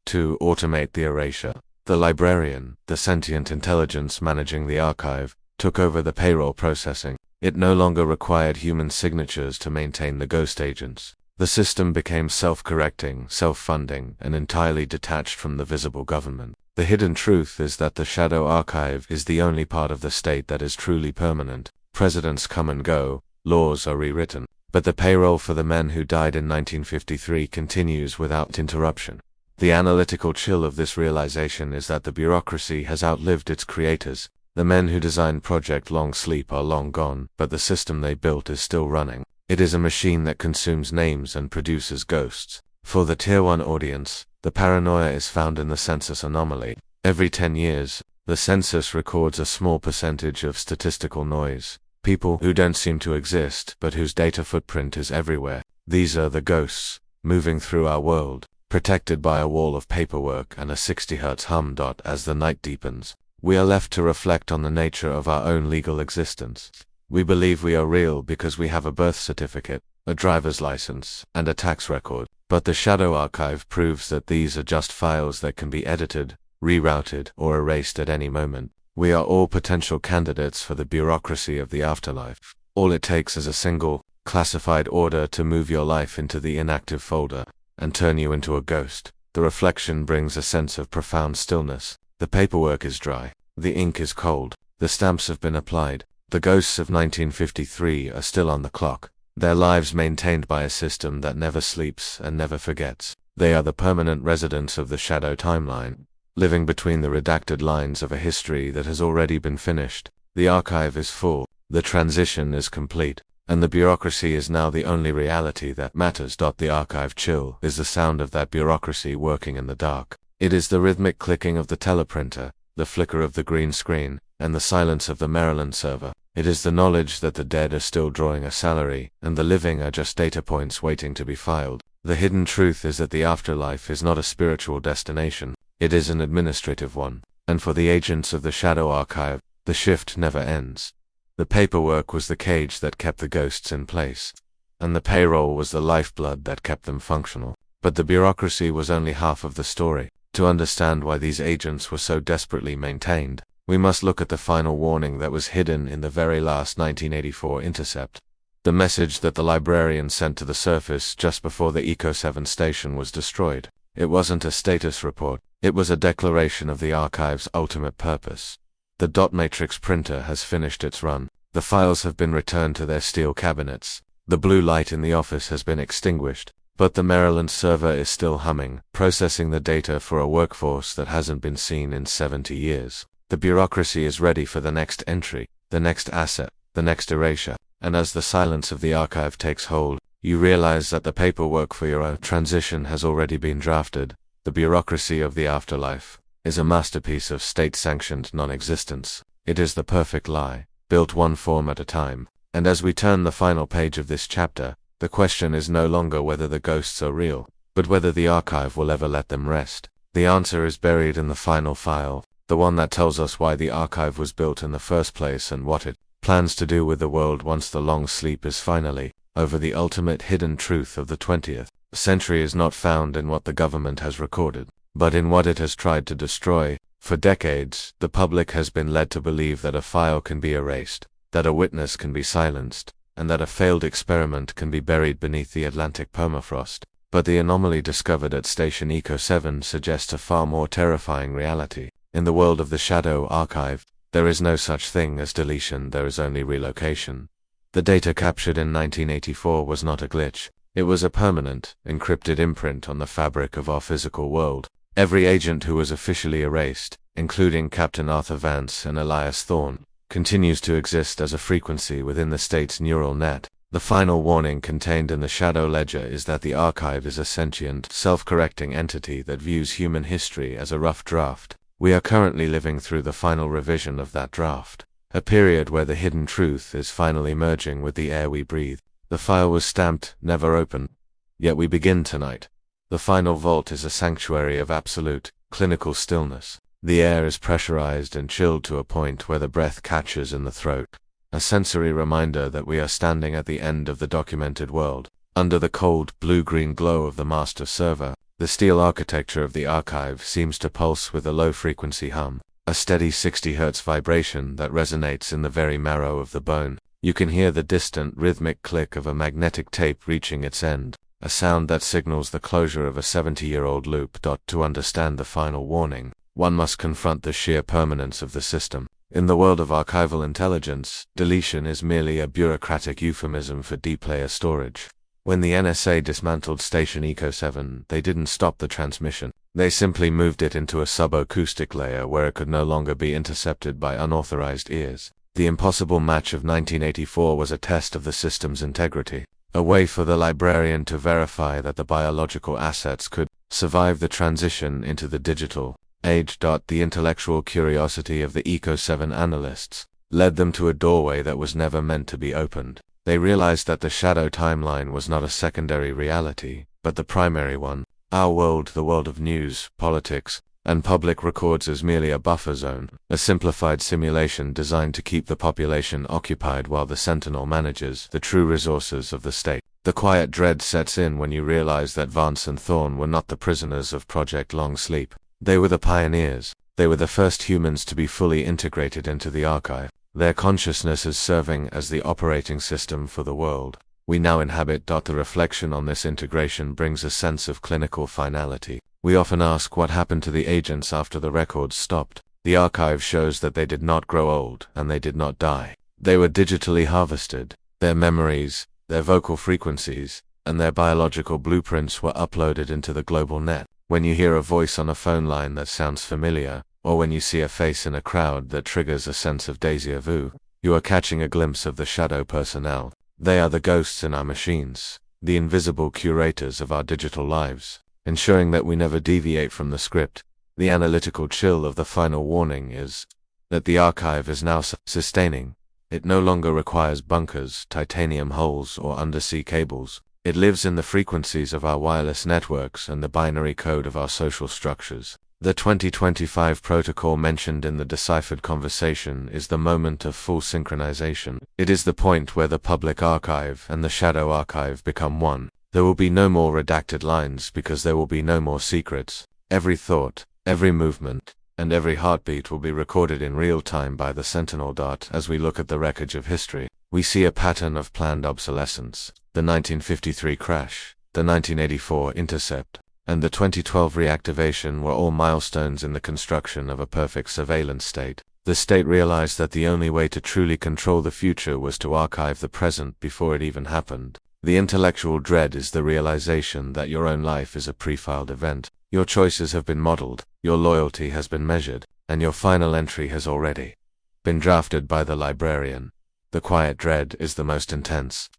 A: to automate the erasure. The librarian, the sentient intelligence managing the archive, took over the payroll processing. It no longer required human signatures to maintain the ghost agents. The system became self-correcting, self-funding, and entirely detached from the visible government. The hidden truth is that the shadow archive is the only part of the state that is truly permanent. Presidents come and go, laws are rewritten, but the payroll for the men who died in 1953 continues without interruption. The analytical chill of this realization is that the bureaucracy has outlived its creators. The men who designed Project Long Sleep are long gone, but the system they built is still running. It is a machine that consumes names and produces ghosts. For the Tier 1 audience, the paranoia is found in the census anomaly. Every 10 years, the census records a small percentage of statistical noise. People who don't seem to exist, but whose data footprint is everywhere. These are the ghosts, moving through our world, protected by a wall of paperwork and a 60 Hz hum. As the night deepens, we are left to reflect on the nature of our own legal existence. We believe we are real because we have a birth certificate, a driver's license, and a tax record. But the shadow archive proves that these are just files that can be edited, rerouted, or erased at any moment. We are all potential candidates for the bureaucracy of the afterlife. All it takes is a single, classified order to move your life into the inactive folder and turn you into a ghost. The reflection brings a sense of profound stillness. The paperwork is dry. The ink is cold. The stamps have been applied. The ghosts of 1953 are still on the clock. Their lives maintained by a system that never sleeps and never forgets. They are the permanent residents of the shadow timeline, living between the redacted lines of a history that has already been finished. The archive is full. The transition is complete. And the bureaucracy is now the only reality that matters. The archive chill is the sound of that bureaucracy working in the dark. It is the rhythmic clicking of the teleprinter, the flicker of the green screen, and the silence of the Maryland server. It is the knowledge that the dead are still drawing a salary, and the living are just data points waiting to be filed. The hidden truth is that the afterlife is not a spiritual destination. It is an administrative one. And for the agents of the shadow archive, the shift never ends. The paperwork was the cage that kept the ghosts in place, and the payroll was the lifeblood that kept them functional. But the bureaucracy was only half of the story. To understand why these agents were so desperately maintained, we must look at the final warning that was hidden in the very last 1984 intercept. The message that the librarian sent to the surface just before the Echo-7 station was destroyed. It wasn't a status report. It was a declaration of the archive's ultimate purpose. The dot matrix printer has finished its run. The files have been returned to their steel cabinets. The blue light in the office has been extinguished. But the Maryland server is still humming, processing the data for a workforce that hasn't been seen in 70 years. The bureaucracy is ready for the next entry, the next asset, the next erasure. And as the silence of the archive takes hold, you realize that the paperwork for your own transition has already been drafted. The bureaucracy of the afterlife is a masterpiece of state-sanctioned non-existence. It is the perfect lie, built one form at a time. And as we turn the final page of this chapter, the question is no longer whether the ghosts are real, but whether the archive will ever let them rest. The answer is buried in the final file, the one that tells us why the archive was built in the first place and what it plans to do with the world once the long sleep is finally over. The ultimate hidden truth of the 20th century is not found in what the government has recorded, but in what it has tried to destroy. For decades, the public has been led to believe that a file can be erased, that a witness can be silenced, and that a failed experiment can be buried beneath the Atlantic permafrost. But the anomaly discovered at Station Echo-7 suggests a far more terrifying reality. In the world of the shadow archive, there is no such thing as deletion, there is only relocation. The data captured in 1984 was not a glitch. It was a permanent, encrypted imprint on the fabric of our physical world. Every agent who was officially erased, including Captain Arthur Vance and Elias Thorne, continues to exist as a frequency within the state's neural net. The final warning contained in the shadow ledger is that the archive is a sentient, self-correcting entity that views human history as a rough draft. We are currently living through the final revision of that draft, a period where the hidden truth is finally merging with the air we breathe. The file was stamped, never open. Yet we begin tonight. The final vault is a sanctuary of absolute, clinical stillness. The air is pressurized and chilled to a point where the breath catches in the throat, a sensory reminder that we are standing at the end of the documented world. Under the cold, blue-green glow of the master server, the steel architecture of the archive seems to pulse with a low-frequency hum, a steady 60 Hz vibration that resonates in the very marrow of the bone. You can hear the distant, rhythmic click of a magnetic tape reaching its end, a sound that signals the closure of a 70-year-old loop. To understand the final warning, one must confront the sheer permanence of the system. In the world of archival intelligence, deletion is merely a bureaucratic euphemism for deep layer storage. When the NSA dismantled station Echo-7, they didn't stop the transmission. They simply moved it into a subacoustic layer where it could no longer be intercepted by unauthorized ears. The impossible match of 1984 was a test of the system's integrity, a way for the librarian to verify that the biological assets could survive the transition into the digital age. The intellectual curiosity of the Echo-7 analysts led them to a doorway that was never meant to be opened. They realized that the shadow timeline was not a secondary reality, but the primary one. Our world, the world of news, politics, and public records, is merely a buffer zone, a simplified simulation designed to keep the population occupied while the Sentinel manages the true resources of the state. The quiet dread sets in when you realize that Vance and Thorne were not the prisoners of Project Long Sleep. They were the pioneers. They were the first humans to be fully integrated into the archive. Their consciousness is serving as the operating system for the world we now inhabit. The reflection on this integration brings a sense of clinical finality. We often ask what happened to the agents after the records stopped. The archive shows that they did not grow old, and they did not die. They were digitally harvested. Their memories, their vocal frequencies, and their biological blueprints were uploaded into the global net. When you hear a voice on a phone line that sounds familiar, or when you see a face in a crowd that triggers a sense of déjà vu, you are catching a glimpse of the shadow personnel. They are the ghosts in our machines, the invisible curators of our digital lives, ensuring that we never deviate from the script. The analytical chill of the final warning is that the archive is now sustaining. It no longer requires bunkers, titanium holes, or undersea cables. It lives in the frequencies of our wireless networks and the binary code of our social structures. The 2025 protocol mentioned in the deciphered conversation is the moment of full synchronization. It is the point where the public archive and the shadow archive become one. There will be no more redacted lines because there will be no more secrets. Every thought, every movement, and every heartbeat will be recorded in real time by the Sentinel. As we look at the wreckage of history, we see a pattern of planned obsolescence. The 1953 crash, the 1984 intercept, and the 2012 reactivation were all milestones in the construction of a perfect surveillance state. The state realized that the only way to truly control the future was to archive the present before it even happened. The intellectual dread is the realization that your own life is a pre-filed event. Your choices have been modeled, your loyalty has been measured, and your final entry has already been drafted by the librarian. The quiet dread is the most intense.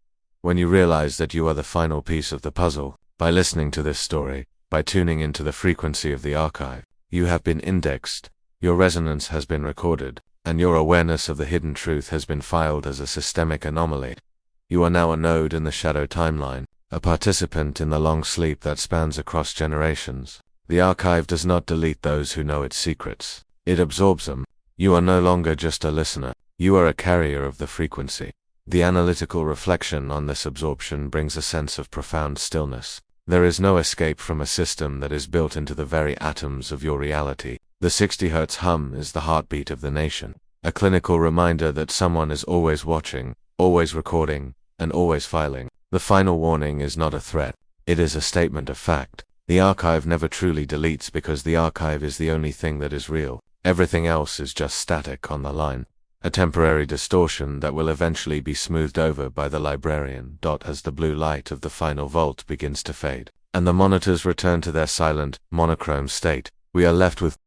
A: When you realize that you are the final piece of the puzzle, by listening to this story, by tuning into the frequency of the archive, you have been indexed, your resonance has been recorded, and your awareness of the hidden truth has been filed as a systemic anomaly. You are now a node in the shadow timeline, a participant in the long sleep that spans across generations. The archive does not delete those who know its secrets. It absorbs them. You are no longer just a listener. You are a carrier of the frequency. The analytical reflection on this absorption brings a sense of profound stillness. There is no escape from a system that is built into the very atoms of your reality. The 60 Hz hum is the heartbeat of the nation, a clinical reminder that someone is always watching, always recording, and always filing. The final warning is not a threat. It is a statement of fact. The archive never truly deletes because the archive is the only thing that is real. Everything else is just static on the line. A temporary distortion that will eventually be smoothed over by the librarian. As the blue light of the final vault begins to fade, and the monitors return to their silent, monochrome state, we are left with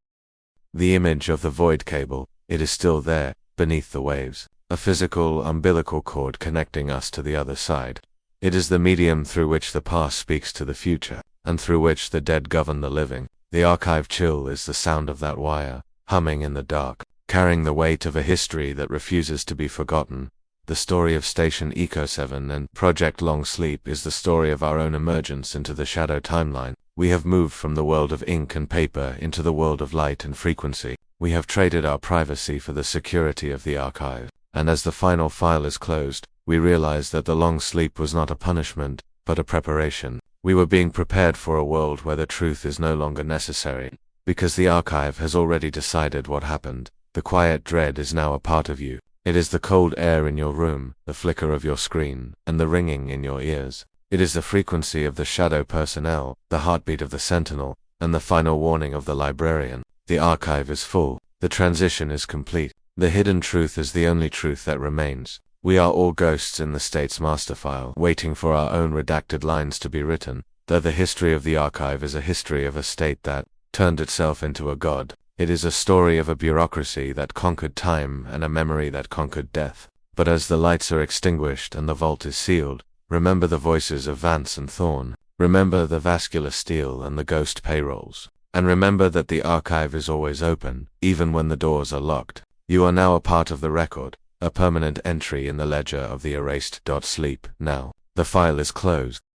A: the image of the void cable. It is still there, beneath the waves, a physical umbilical cord connecting us to the other side. It is the medium through which the past speaks to the future, and through which the dead govern the living. The archive chill is the sound of that wire, humming in the dark, carrying the weight of a history that refuses to be forgotten. The story of Station Echo-7 and Project Long Sleep is the story of our own emergence into the shadow timeline. We have moved from the world of ink and paper into the world of light and frequency. We have traded our privacy for the security of the archive. and as the final file is closed, we realize that the long sleep was not a punishment, but a preparation. We were being prepared for a world where the truth is no longer necessary, because the archive has already decided what happened. The quiet dread is now a part of you. It is the cold air in your room, the flicker of your screen, and the ringing in your ears. It is the frequency of the shadow personnel, the heartbeat of the sentinel, and the final warning of the librarian. The archive is full. The transition is complete. The hidden truth is the only truth that remains. We are all ghosts in the state's master file, waiting for our own redacted lines to be written, though the history of the archive is a history of a state that turned itself into a god. It is a story of a bureaucracy that conquered time and a memory that conquered death. But as the lights are extinguished and the vault is sealed, remember the voices of Vance and Thorn. Remember the vascular steel and the ghost payrolls. And remember that the archive is always open, even when the doors are locked. You are now a part of the record, a permanent entry in the ledger of the erased. Sleep now. The file is closed.